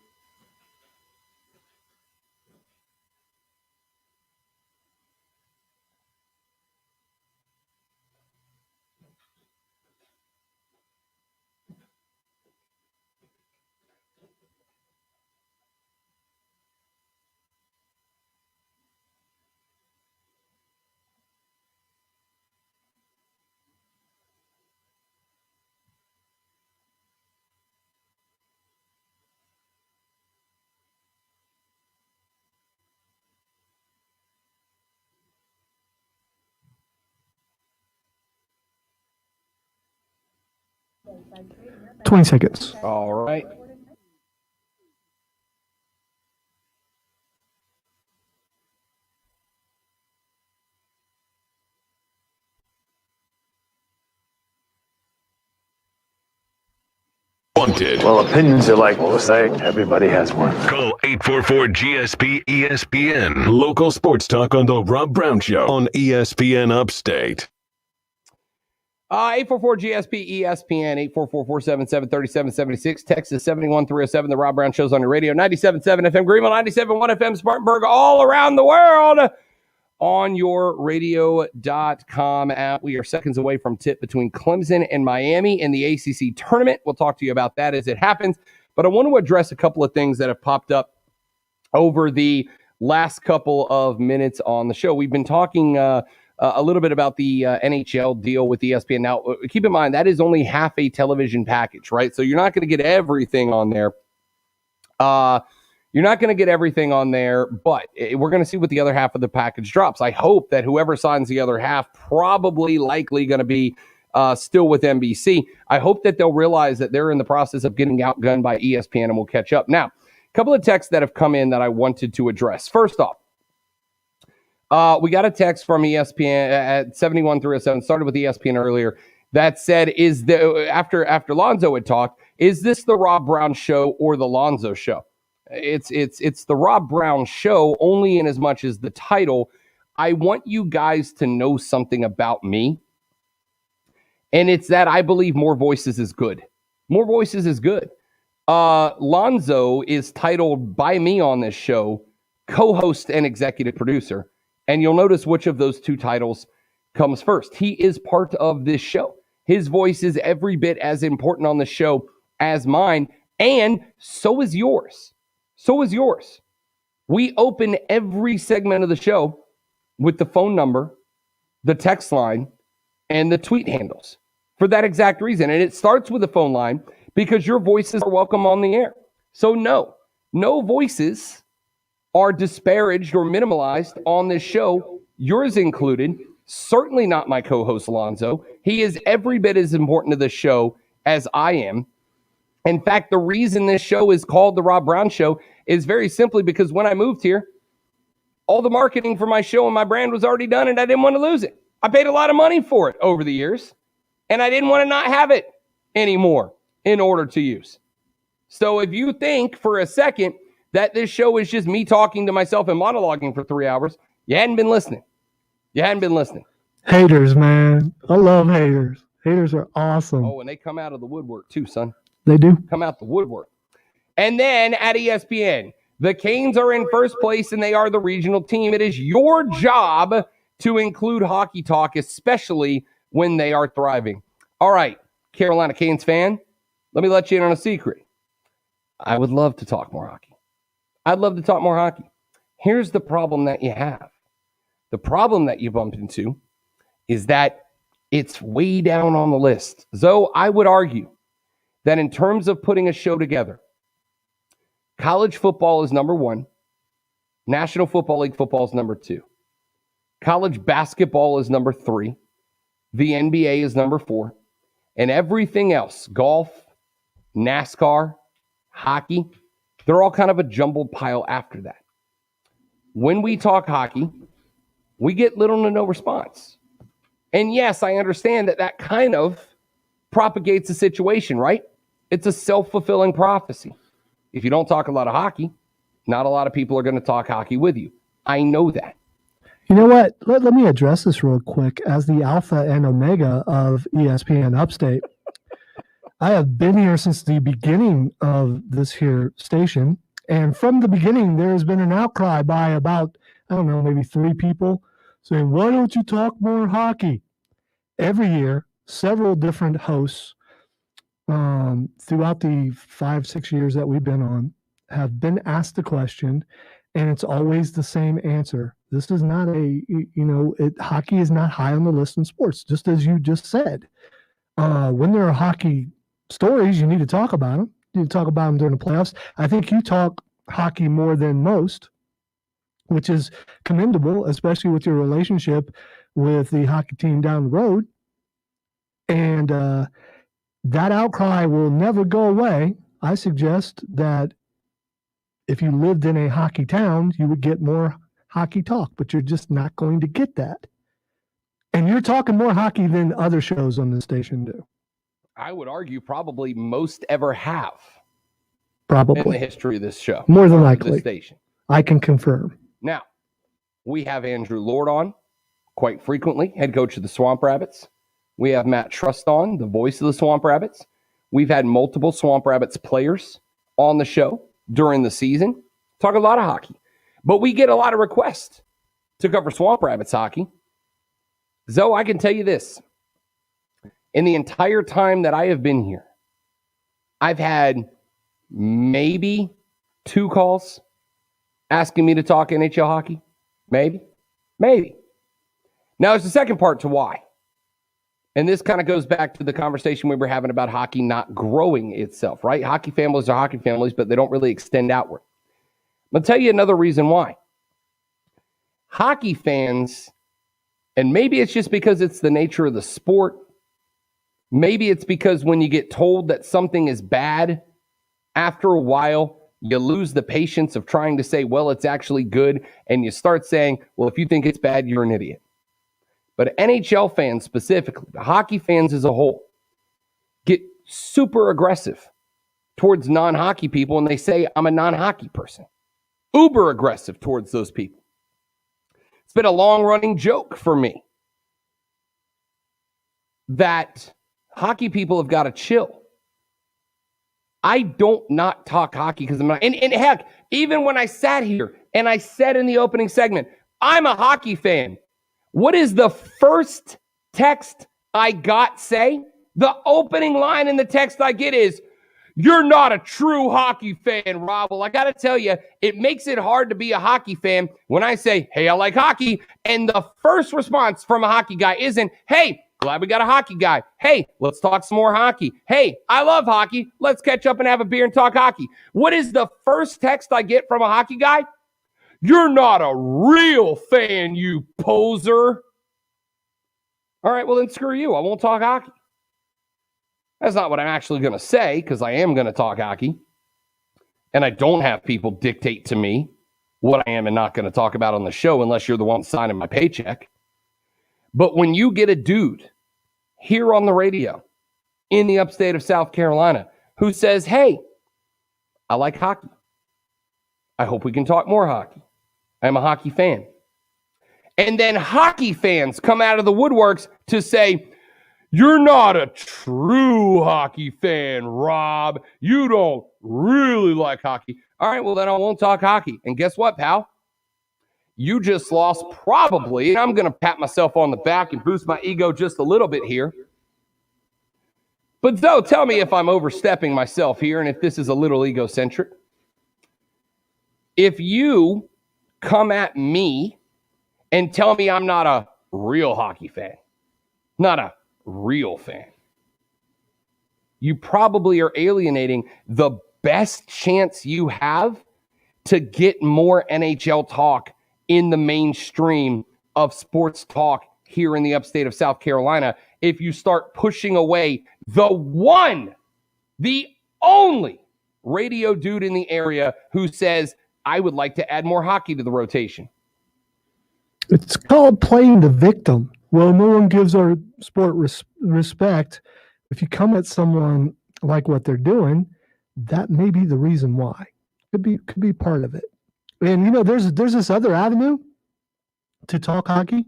20 seconds. All right. Wanted. Well, opinions are like, we'll say, everybody has one. Call 844-GSP-ESPN. Local sports talk on the Rob Brown Show on ESPN Upstate. 844-GSP-ESPN, 844-477-3776. Texas 71307. The Rob Brown Show's on your radio. 97.7 FM Greenville, 97.1 FM Spartanburg, all around the world on your radio.com app. We are seconds away from tip between Clemson and Miami in the ACC Tournament. We'll talk to you about that as it happens. But I want to address a couple of things that have popped up over the last couple of minutes on the show. We've been talking a little bit about the NHL deal with ESPN. Now, keep in mind, that is only half a television package, right? So you're not going to get everything on there. You're not going to get everything on there, but we're going to see what the other half of the package drops. I hope that whoever signs the other half, probably likely going to be still with NBC. I hope that they'll realize that they're in the process of getting outgunned by ESPN and will catch up. Now, a couple of texts that have come in that I wanted to address. First off, we got a text from ESPN at 71307, started with ESPN earlier, that said, after Lonzo had talked, is this the Rob Brown Show or the Lonzo Show? It's the Rob Brown Show, only in as much as the title. I want you guys to know something about me, and it's that I believe more voices is good. More voices is good. Lonzo is titled by me on this show, co-host and executive producer, and you'll notice which of those two titles comes first. He is part of this show. His voice is every bit as important on the show as mine, and so is yours. So is yours. We open every segment of the show with the phone number, the text line, and the tweet handles for that exact reason. And it starts with the phone line because your voices are welcome on the air. So no voices are disparaged or minimalized on this show, yours included. Certainly not my co-host Alonzo. He is every bit as important to the show as I am. In fact, the reason this show is called The Rob Brown Show is very simply because when I moved here, all the marketing for my show and my brand was already done, and I didn't want to lose it. I paid a lot of money for it over the years, and I didn't want to not have it anymore in order to use. So if you think for a second that this show is just me talking to myself and monologuing for 3 hours, you hadn't been listening. You hadn't been listening. Haters, man. I love haters. Haters are awesome. Oh, and they come out of the woodwork too, son. They do. Come out the woodwork. And then at ESPN, the Canes are in first place and they are the regional team. It is your job to include hockey talk, especially when they are thriving. All right, Carolina Canes fan, let me let you in on a secret. I would love to talk more hockey. I'd love to talk more hockey. Here's the problem that you have. The problem that you bump into is that it's way down on the list. So I would argue that in terms of putting a show together, college football is number one. National Football League football is number two. College basketball is number three. The NBA is number four. And everything else, golf, NASCAR, hockey, they're all kind of a jumbled pile after that. When we talk hockey, we get little to no response. And yes, I understand that kind of propagates the situation, right? It's a self-fulfilling prophecy. If you don't talk a lot of hockey, not a lot of people are going to talk hockey with you. I know that. You know what? Let me address this real quick. As the alpha and omega of ESPN Upstate, I have been here since the beginning of this here station. And from the beginning, there has been an outcry by about, I don't know, maybe 3 people saying, why don't you talk more hockey? Every year, several different hosts throughout the 5-6 years that we've been on have been asked the question, and it's always the same answer. This is not hockey is not high on the list in sports, just as you just said. When there are hockey stories, you need to talk about them. You need to talk about them during the playoffs. I think you talk hockey more than most, which is commendable, especially with your relationship with the hockey team down the road. And that outcry will never go away. I suggest that if you lived in a hockey town, you would get more hockey talk, but you're just not going to get that. And you're talking more hockey than other shows on the station do. I would argue probably most ever have. Probably. In the history of this show. More than likely. This station. I can confirm. Now, we have Andrew Lord on quite frequently, head coach of the Swamp Rabbits. We have Matt Trust on, the voice of the Swamp Rabbits. We've had multiple Swamp Rabbits players on the show during the season. Talk a lot of hockey. But we get a lot of requests to cover Swamp Rabbits hockey. Zoe, I can tell you this. In the entire time that I have been here, I've had maybe 2 calls asking me to talk NHL hockey. Maybe. Now, there's the second part to why. And this kind of goes back to the conversation we were having about hockey not growing itself, right? Hockey families are hockey families, but they don't really extend outward. I'm going to tell you another reason why. Hockey fans, and maybe it's just because it's the nature of the sport. Maybe it's because when you get told that something is bad, after a while, you lose the patience of trying to say, well, it's actually good. And you start saying, well, if you think it's bad, you're an idiot. But NHL fans specifically, the hockey fans as a whole, get super aggressive towards non-hockey people. And they say, I'm a non-hockey person. Uber aggressive towards those people. It's been a long-running joke for me that hockey people have got to chill. I don't not talk hockey because I'm not. And heck, even when I sat here and I said in the opening segment, I'm a hockey fan. What is the first text I got say? The opening line in the text I get is, you're not a true hockey fan, Rob. Well, I got to tell you, it makes it hard to be a hockey fan when I say, hey, I like hockey. And the first response from a hockey guy isn't, hey, glad we got a hockey guy. Hey, let's talk some more hockey. Hey, I love hockey. Let's catch up and have a beer and talk hockey. What is the first text I get from a hockey guy? You're not a real fan, you poser. All right, well, then screw you. I won't talk hockey. That's not what I'm actually going to say, because I am going to talk hockey. And I don't have people dictate to me what I am and not going to talk about on the show unless you're the one signing my paycheck. But when you get a dude here on the radio in the upstate of South Carolina who says, hey, I like hockey. I hope we can talk more hockey. I'm a hockey fan. And then hockey fans come out of the woodworks to say, you're not a true hockey fan, Rob. You don't really like hockey. All right, well, then I won't talk hockey. And guess what, pal? You just lost probably, and I'm going to pat myself on the back and boost my ego just a little bit here. But though, tell me if I'm overstepping myself here and if this is a little egocentric. If you come at me and tell me I'm not a real hockey fan, not a real fan, you probably are alienating the best chance you have to get more NHL talk in the mainstream of sports talk here in the upstate of South Carolina if you start pushing away the only radio dude in the area who says, I would like to add more hockey to the rotation. It's called playing the victim. Well, no one gives our sport respect. If you come at someone like what they're doing, that may be the reason why. Could be part of it. And, you know, there's this other avenue to talk hockey.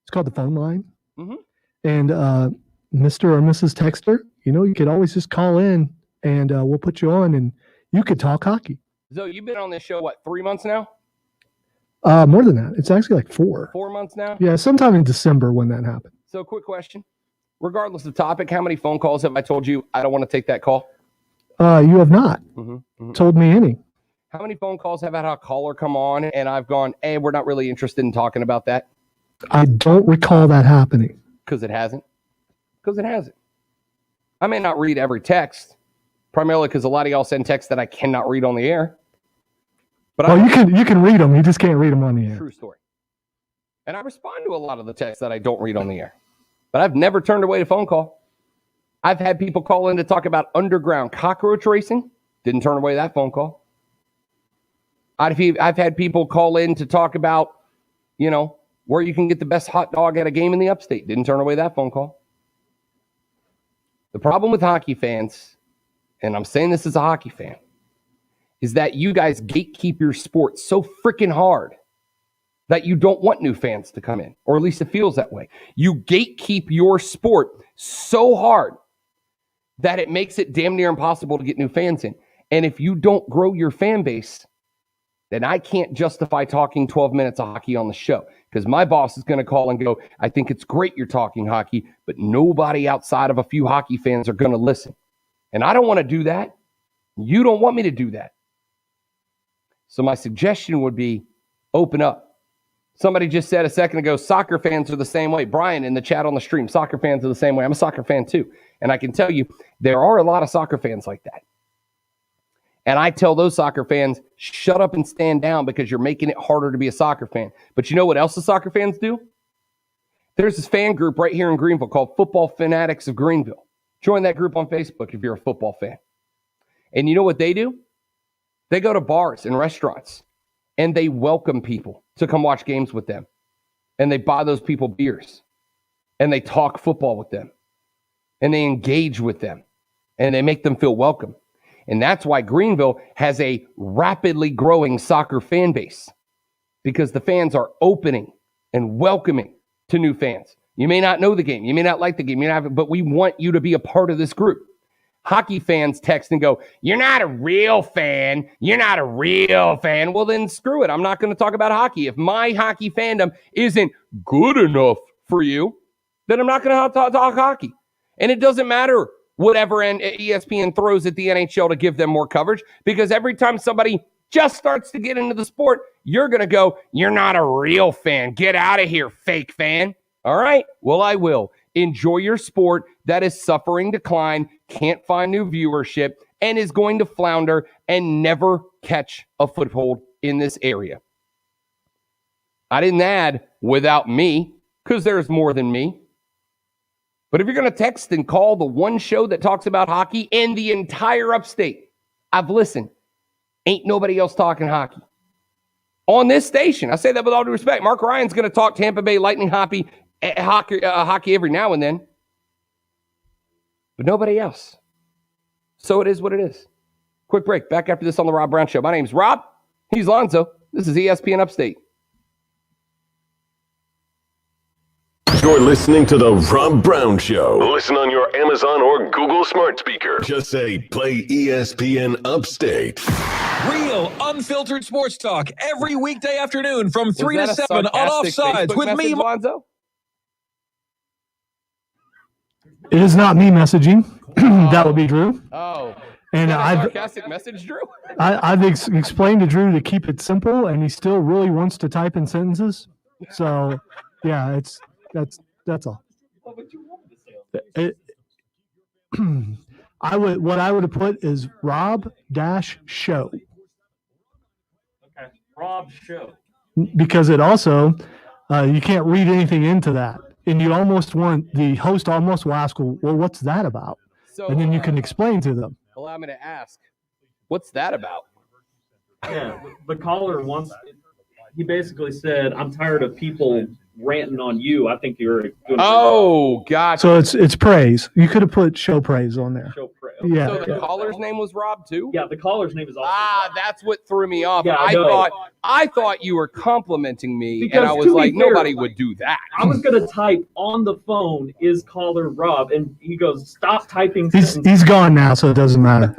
It's called the phone line. Mm-hmm. And Mr. or Mrs. Texter, you know, you could always just call in and we'll put you on and you could talk hockey. So you've been on this show, what, 3 months now? More than that. It's actually like 4. 4 months now? Yeah, sometime in December when that happened. So quick question. Regardless of topic, how many phone calls have I told you I don't want to take that call? You have not told me any. How many phone calls have I had a caller come on and I've gone, hey, we're not really interested in talking about that? I don't recall that happening. Because it hasn't. I may not read every text, primarily because a lot of y'all send texts that I cannot read on the air. But you can read them. You just can't read them on the air. True story. And I respond to a lot of the texts that I don't read on the air. But I've never turned away a phone call. I've had people call in to talk about underground cockroach racing. Didn't turn away that phone call. I've had people call in to talk about, where you can get the best hot dog at a game in the upstate. Didn't turn away that phone call. The problem with hockey fans, and I'm saying this as a hockey fan, is that you guys gatekeep your sport so freaking hard that you don't want new fans to come in, or at least it feels that way. You gatekeep your sport so hard that it makes it damn near impossible to get new fans in. And if you don't grow your fan base, then I can't justify talking 12 minutes of hockey on the show, because my boss is going to call and go, I think it's great you're talking hockey, but nobody outside of a few hockey fans are going to listen. And I don't want to do that. You don't want me to do that. So my suggestion would be open up. Somebody just said a second ago, soccer fans are the same way. Brian in the chat on the stream, soccer fans are the same way. I'm a soccer fan too. And I can tell you, there are a lot of soccer fans like that. And I tell those soccer fans, shut up and stand down, because you're making it harder to be a soccer fan. But you know what else the soccer fans do? There's this fan group right here in Greenville called Football Fanatics of Greenville. Join that group on Facebook if you're a football fan. And you know what they do? They go to bars and restaurants and they welcome people to come watch games with them. And they buy those people beers and they talk football with them and they engage with them and they make them feel welcome. And that's why Greenville has a rapidly growing soccer fan base, because the fans are opening and welcoming to new fans. You may not know the game. You may not like the game, but we want you to be a part of this group. Hockey fans text and go, you're not a real fan. You're not a real fan. Well, then screw it. I'm not going to talk about hockey. If my hockey fandom isn't good enough for you, then I'm not going to talk hockey. And it doesn't matter whatever ESPN throws at the NHL to give them more coverage, because every time somebody just starts to get into the sport, you're going to go, you're not a real fan. Get out of here, fake fan. All right. Well, I will. Enjoy your sport that is suffering decline, can't find new viewership, and is going to flounder and never catch a foothold in this area. I didn't add without me, because there's more than me. But if you're going to text and call the one show that talks about hockey in the entire upstate, I've listened. Ain't nobody else talking hockey on this station. I say that with all due respect. Mark Ryan's going to talk Tampa Bay Lightning hockey every now and then, but nobody else. So it is what it is. Quick break. Back after this on the Rob Brown Show. My name's Rob. He's Lonzo. This is ESPN Upstate. You're listening to the Rob Brown Show. Listen on your Amazon or Google smart speaker. Just say, play ESPN Upstate. Real, unfiltered sports talk every weekday afternoon from 3 to 7 on Offsides with me, Lonzo. It is not me messaging. That would be Drew. Oh. And I've sarcastic message, Drew. I've explained to Drew to keep it simple, and he still really wants to type in sentences. So, yeah, that's all. What I would have put is Rob-show. Okay, Rob Show. Because it also, you can't read anything into that. And you almost want, the host almost will ask, well, what's that about? So, and then you can explain to them. Allow me to ask, what's that about? Yeah, the caller wants, he basically said, I'm tired of people ranting on you. I think you're doing gotcha. So it's praise. You could have put show praise on there. Show praise. Yeah. So the caller's name was Rob too? Yeah, the caller's name is also Rob. That's what threw me off. Yeah, I thought you were complimenting me, because, and I was like, nobody would do that. I was gonna type on the phone, is caller Rob, and he goes, stop typing. He's gone now, so it doesn't matter.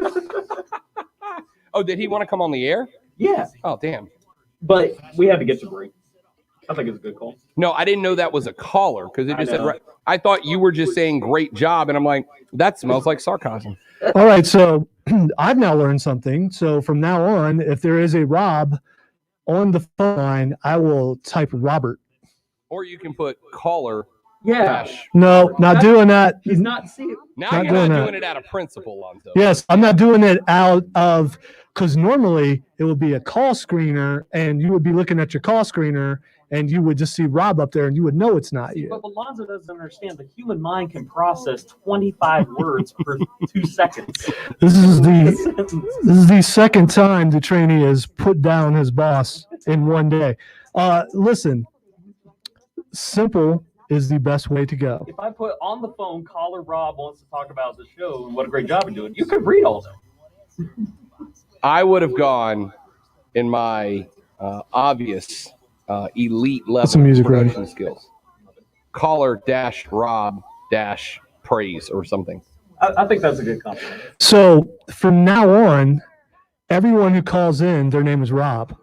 Oh, did he want to come on the air? Yeah. Oh, damn. But we had to get to break. I think it's a good call. No, I didn't know that was a caller, because it just said, I thought you were just saying great job, and I'm like, that smells like sarcasm. All right, so I've now learned something. So from now on, if there is a Rob on the phone line, I will type Robert. Or you can put caller. Yeah. No, not doing that. He's not seeing. Now you're not doing it out of principle, Lonzo. Yes, I'm not doing it out of, because normally it would be a call screener, and you would be looking at your call screener, and you would just see Rob up there, and you would know it's not you. But Lonzo doesn't understand. The human mind can process 25 words per 2 seconds. This is the second time the trainee has put down his boss in one day. Listen, simple is the best way to go. If I put on the phone, caller Rob wants to talk about the show and what a great job you're doing, you could read all of them. I would have gone in my obvious elite level production skills. Caller Rob praise or something. I think that's a good compliment. So from now on, everyone who calls in, their name is Rob.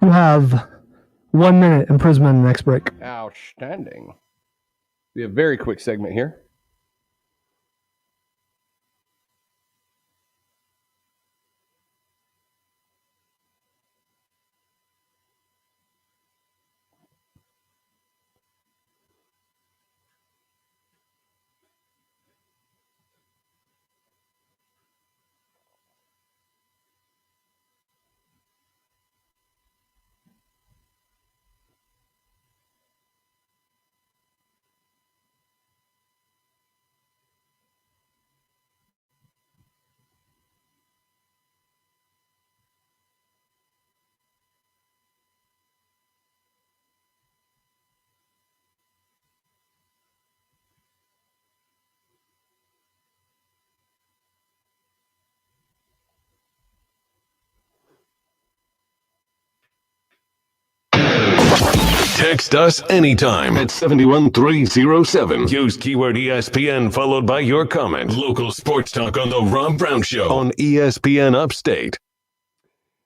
You have 1 minute imprisonment in the next break. Outstanding. We have a very quick segment here. Text us anytime at 71307. Use keyword ESPN followed by your comment. Local sports talk on The Rob Brown Show on ESPN Upstate.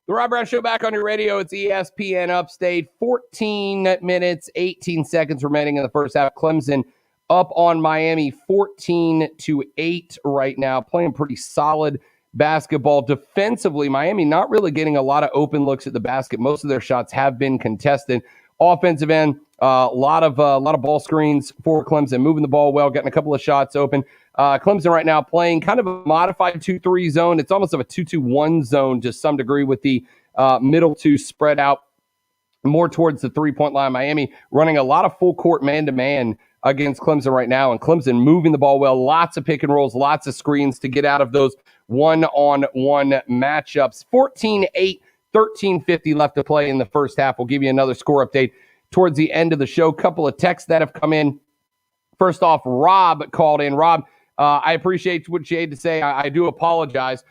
The Rob Brown Show back on your radio. It's ESPN Upstate. 14 minutes, 18 seconds remaining in the first half. Clemson up on Miami 14-8 right now. Playing pretty solid basketball. Defensively, Miami not really getting a lot of open looks at the basket. Most of their shots have been contested. Offensive end, a lot of ball screens for Clemson, moving the ball well, getting a couple of shots open. Clemson right now playing kind of a modified 2-3 zone. It's almost of a 2-2-1 zone to some degree with the middle two spread out more towards the three-point line. Miami running a lot of full court man-to-man against Clemson right now, and Clemson moving the ball well, lots of pick and rolls, lots of screens to get out of those one-on-one matchups. 14-8. 13:50 left to play in the first half. We'll give you another score update towards the end of the show. Couple of texts that have come in. First off, Rob called in. Rob, I appreciate what you had to say. I do apologize.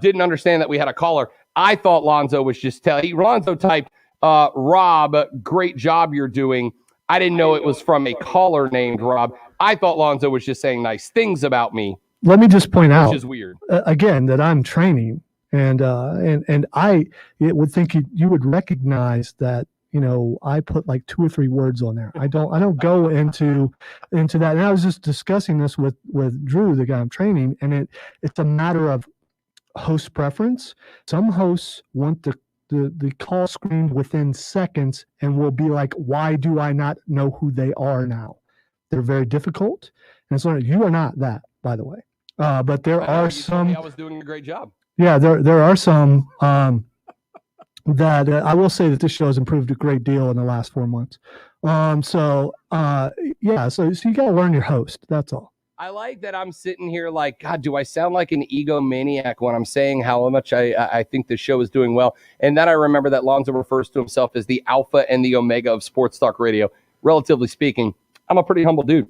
Didn't understand that we had a caller. I thought Lonzo was just telling. Lonzo typed, Rob, great job you're doing. I didn't know it was from a caller named Rob. I thought Lonzo was just saying nice things about me. Let me just point out, which is weird. Again, that I'm training. And I would think you would recognize that, I put like 2 or 3 words on there. I don't go into that. And I was just discussing this with Drew, the guy I'm training, and it's a matter of host preference. Some hosts want the call screened within seconds and will be like, why do I not know who they are now? They're very difficult. And so you are not that, by the way. But there are some. I was doing a great job. Yeah, there are some that I will say that this show has improved a great deal in the last 4 months. So you got to learn your host. That's all. I like that I'm sitting here like, God, do I sound like an egomaniac when I'm saying how much I think the show is doing well? And then I remember that Lonzo refers to himself as the alpha and the omega of sports talk radio. Relatively speaking, I'm a pretty humble dude.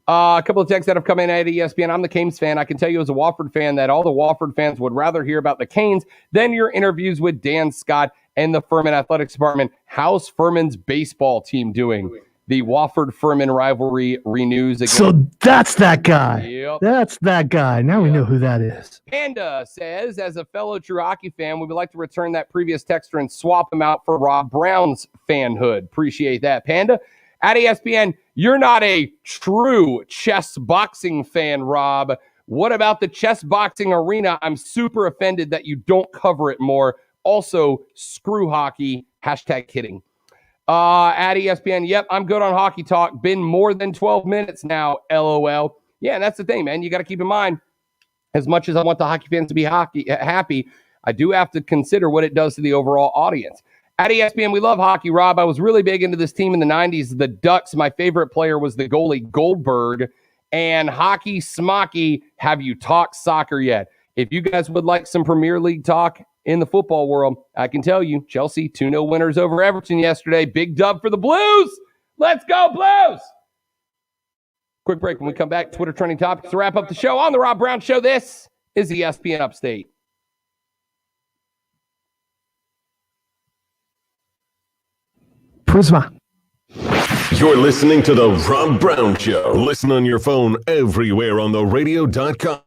A couple of texts that have come in at ESPN. I'm the Canes fan. I can tell you as a Wofford fan that all the Wofford fans would rather hear about the Canes than your interviews with Dan Scott and the Furman Athletics Department. How's Furman's baseball team doing? The Wofford-Furman rivalry renews again. So that's that guy. Yep. That's that guy. Now we know who that is. Panda says, as a fellow true hockey fan, we would like to return that previous texter and swap him out for Rob Brown's fanhood. Appreciate that, Panda. At ESPN, you're not a true chess boxing fan, Rob, What about the chess boxing arena? I'm super offended that you don't cover it more. Also, screw hockey. #kidding. At ESPN, yep, I'm good on hockey talk. Been more than 12 minutes now, LOL. Yeah, and that's the thing, man. You got to keep in mind, as much as I want the hockey fans to be happy, I do have to consider what it does to the overall audience. At ESPN, we love hockey, Rob. I was really big into this team in the 90s, the Ducks. My favorite player was the goalie Goldberg. And hockey smocky, have you talked soccer yet? If you guys would like some Premier League talk in the football world, I can tell you, Chelsea 2-0 winners over Everton yesterday. Big dub for the Blues. Let's go, Blues. Quick break. When we come back, Twitter trending topics to wrap up the show on The Rob Brown Show. This is ESPN Upstate. Prisma. You're listening to The Rob Brown Show. Listen on your phone everywhere on the radio.com.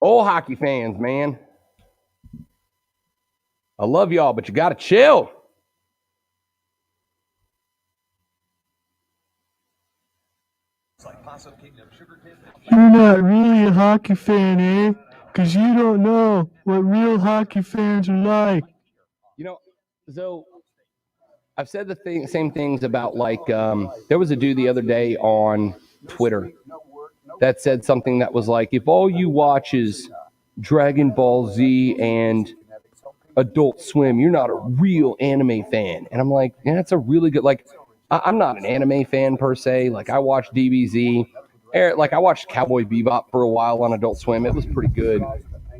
Old hockey fans, man. I love y'all, but you got to chill. You're not really a hockey fan, eh? Because you don't know what real hockey fans are like. You know, so I've said the same things about, like, there was a dude the other day on Twitter that said something that was like, if all you watch is Dragon Ball Z and Adult Swim, you're not a real anime fan. And I'm like, yeah, that's a really good, like, I'm not an anime fan per se. Like, I watched DBZ. Like, I watched Cowboy Bebop for a while on Adult Swim. It was pretty good.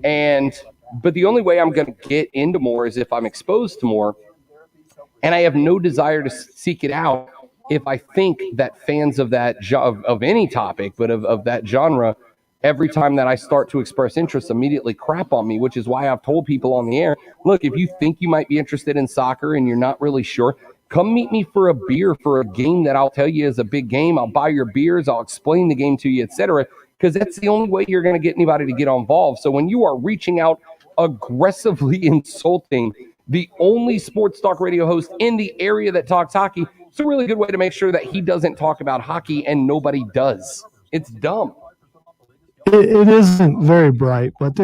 But the only way I'm going to get into more is if I'm exposed to more. And I have no desire to seek it out if I think that fans of that of any topic, but of that genre, every time that I start to express interest, immediately crap on me, which is why I've told people on the air, look, if you think you might be interested in soccer and you're not really sure, come meet me for a beer for a game that I'll tell you is a big game. I'll buy your beers. I'll explain the game to you, etc. Because that's the only way you're going to get anybody to get involved. So when you are reaching out aggressively insulting the only sports talk radio host in the area that talks hockey, it's a really good way to make sure that he doesn't talk about hockey and nobody does. It's dumb. It isn't very bright, but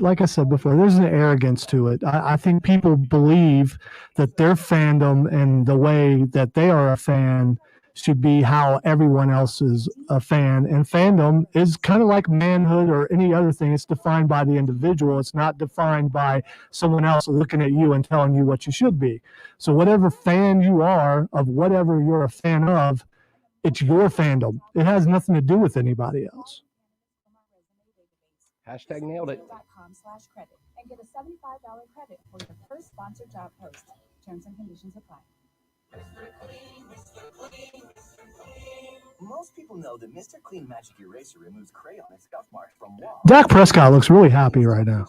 like I said before, there's an arrogance to it. I think people believe that their fandom and the way that they are a fan should be how everyone else is a fan. And fandom is kind of like manhood or any other thing. It's defined by the individual. It's not defined by someone else looking at you and telling you what you should be. So whatever fan you are of whatever you're a fan of, it's your fandom. It has nothing to do with anybody else. Hashtag nailed it. .com/credit and get a $75 credit for your first sponsored job post. Terms and conditions apply. Most people know that Mr. Clean Magic Eraser removes crayon and scuff marks from walls. Dak Prescott looks really happy right now.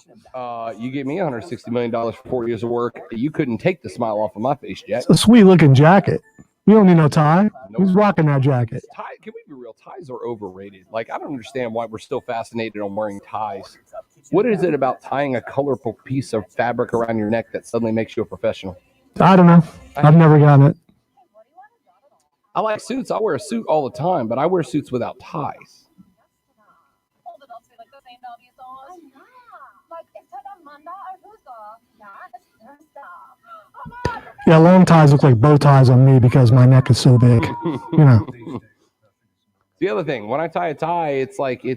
You gave me $160 million for 4 years of work. You couldn't take the smile off of my face, Jack. It's a sweet-looking jacket. You don't need no tie. Who's rocking that jacket? Can we be real? Ties are overrated. Like, I don't understand why we're still fascinated on wearing ties. What is it about tying a colorful piece of fabric around your neck that suddenly makes you a professional? I don't know. I've never gotten it. I like suits. I wear a suit all the time, but I wear suits without ties. Yeah, long ties look like bow ties on me because my neck is so big. You know. The other thing, when I tie a tie, it's like I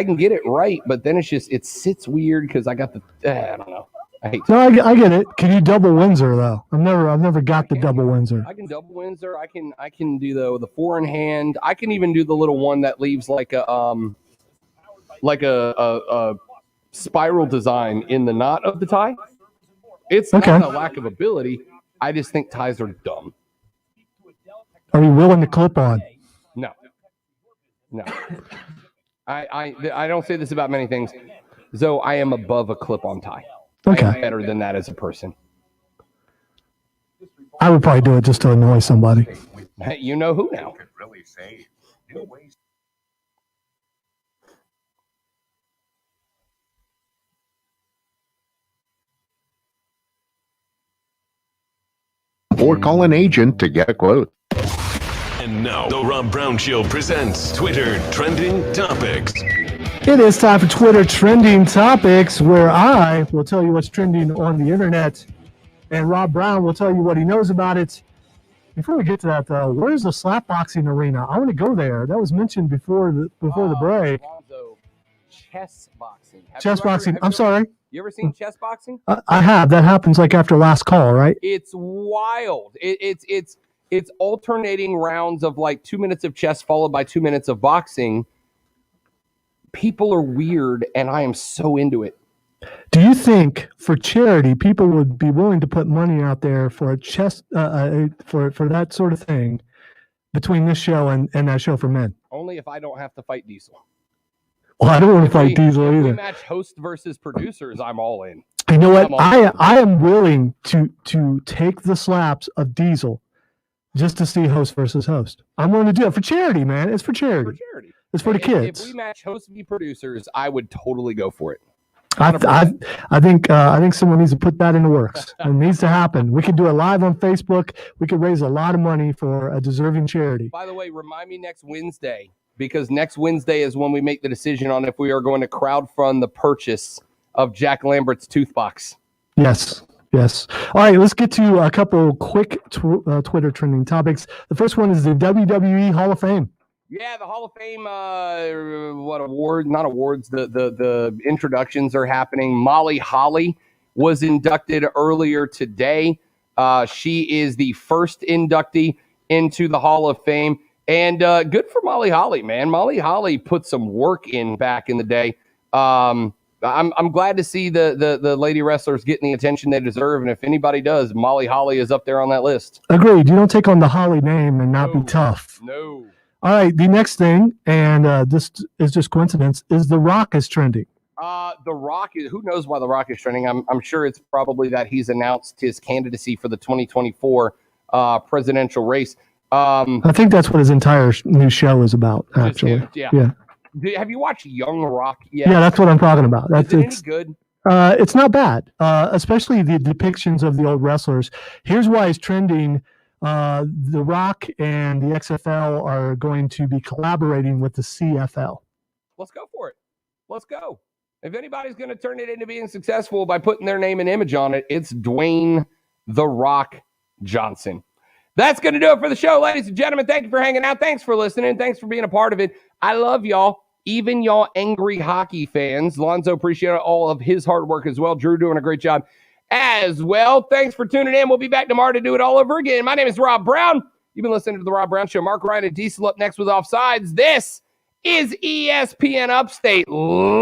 can get it right, but then it sits weird because I got I don't know. I hate. No, I get it. Can you double Windsor though? I've never got the double Windsor. I can double Windsor. I can do the four in hand. I can even do the little one that leaves like a spiral design in the knot of the tie. It's not a lack of ability. I just think ties are dumb. Are you willing to clip on? No. I don't say this about many things. Though I am above a clip-on tie. Okay. I am better than that as a person. I would probably do it just to annoy somebody. You know who now? Or call an agent to get a quote. And now, the Rob Brown Show presents Twitter Trending Topics. It is time for Twitter Trending Topics, where I will tell you what's trending on the internet, and Rob Brown will tell you what he knows about it. Before we get to that, though, where's the slapboxing arena? I want to go there. That was mentioned before the break. Chess boxing. Chess boxing. I'm sorry. You ever seen chess boxing? I have. That happens like after last call, right? It's wild. It's alternating rounds of like 2 minutes of chess followed by 2 minutes of boxing. People are weird, and I am so into it. Do you think for charity, people would be willing to put money out there for a chess for that sort of thing between this show and that show for men? Only if I don't have to fight Diesel. Well, I don't want to fight Diesel either. If we match host versus producers, I'm all in. You know what? I am willing to take the slaps of Diesel just to see host versus host. I'm willing to do it for charity, man. It's for charity. It's for the kids. If we match host v producers, I would totally go for it. I think someone needs to put that in the works. It needs to happen. We could do it live on Facebook. We could raise a lot of money for a deserving charity. By the way, remind me next Wednesday, because next Wednesday is when we make the decision on if we are going to crowdfund the purchase of Jack Lambert's tooth box. Yes. All right, let's get to a couple quick Twitter trending topics. The first one is the WWE Hall of Fame. Yeah, the Hall of Fame, the introductions are happening. Molly Holly was inducted earlier today. She is the first inductee into the Hall of Fame. And good for Molly Holly, man. Molly Holly put some work in back in the day. I'm glad to see the lady wrestlers getting the attention they deserve. And if anybody does, Molly Holly is up there on that list. Agreed. You don't take on the Holly name and not be tough. No. All right, the next thing, and this is just coincidence, is The Rock is trending. The Rock is, who knows why The Rock is trending? I'm sure it's probably that he's announced his candidacy for the 2024 presidential race. I think that's what his entire new show is about, actually. Yeah. Have you watched Young Rock yet? Yeah, that's what I'm talking about. Is it any good? It's not bad, especially the depictions of the old wrestlers. Here's why it's trending. The Rock and the XFL are going to be collaborating with the CFL. Let's go for it. Let's go. If anybody's going to turn it into being successful by putting their name and image on it, it's Dwayne The Rock Johnson. That's going to do it for the show, ladies and gentlemen. Thank you for hanging out. Thanks for listening. Thanks for being a part of it. I love y'all, even y'all angry hockey fans. Lonzo, appreciate all of his hard work as well. Drew doing a great job as well. Thanks for tuning in. We'll be back tomorrow to do it all over again. My name is Rob Brown. You've been listening to The Rob Brown Show. Mark Ryan and Diesel up next with Offsides. This is ESPN Upstate.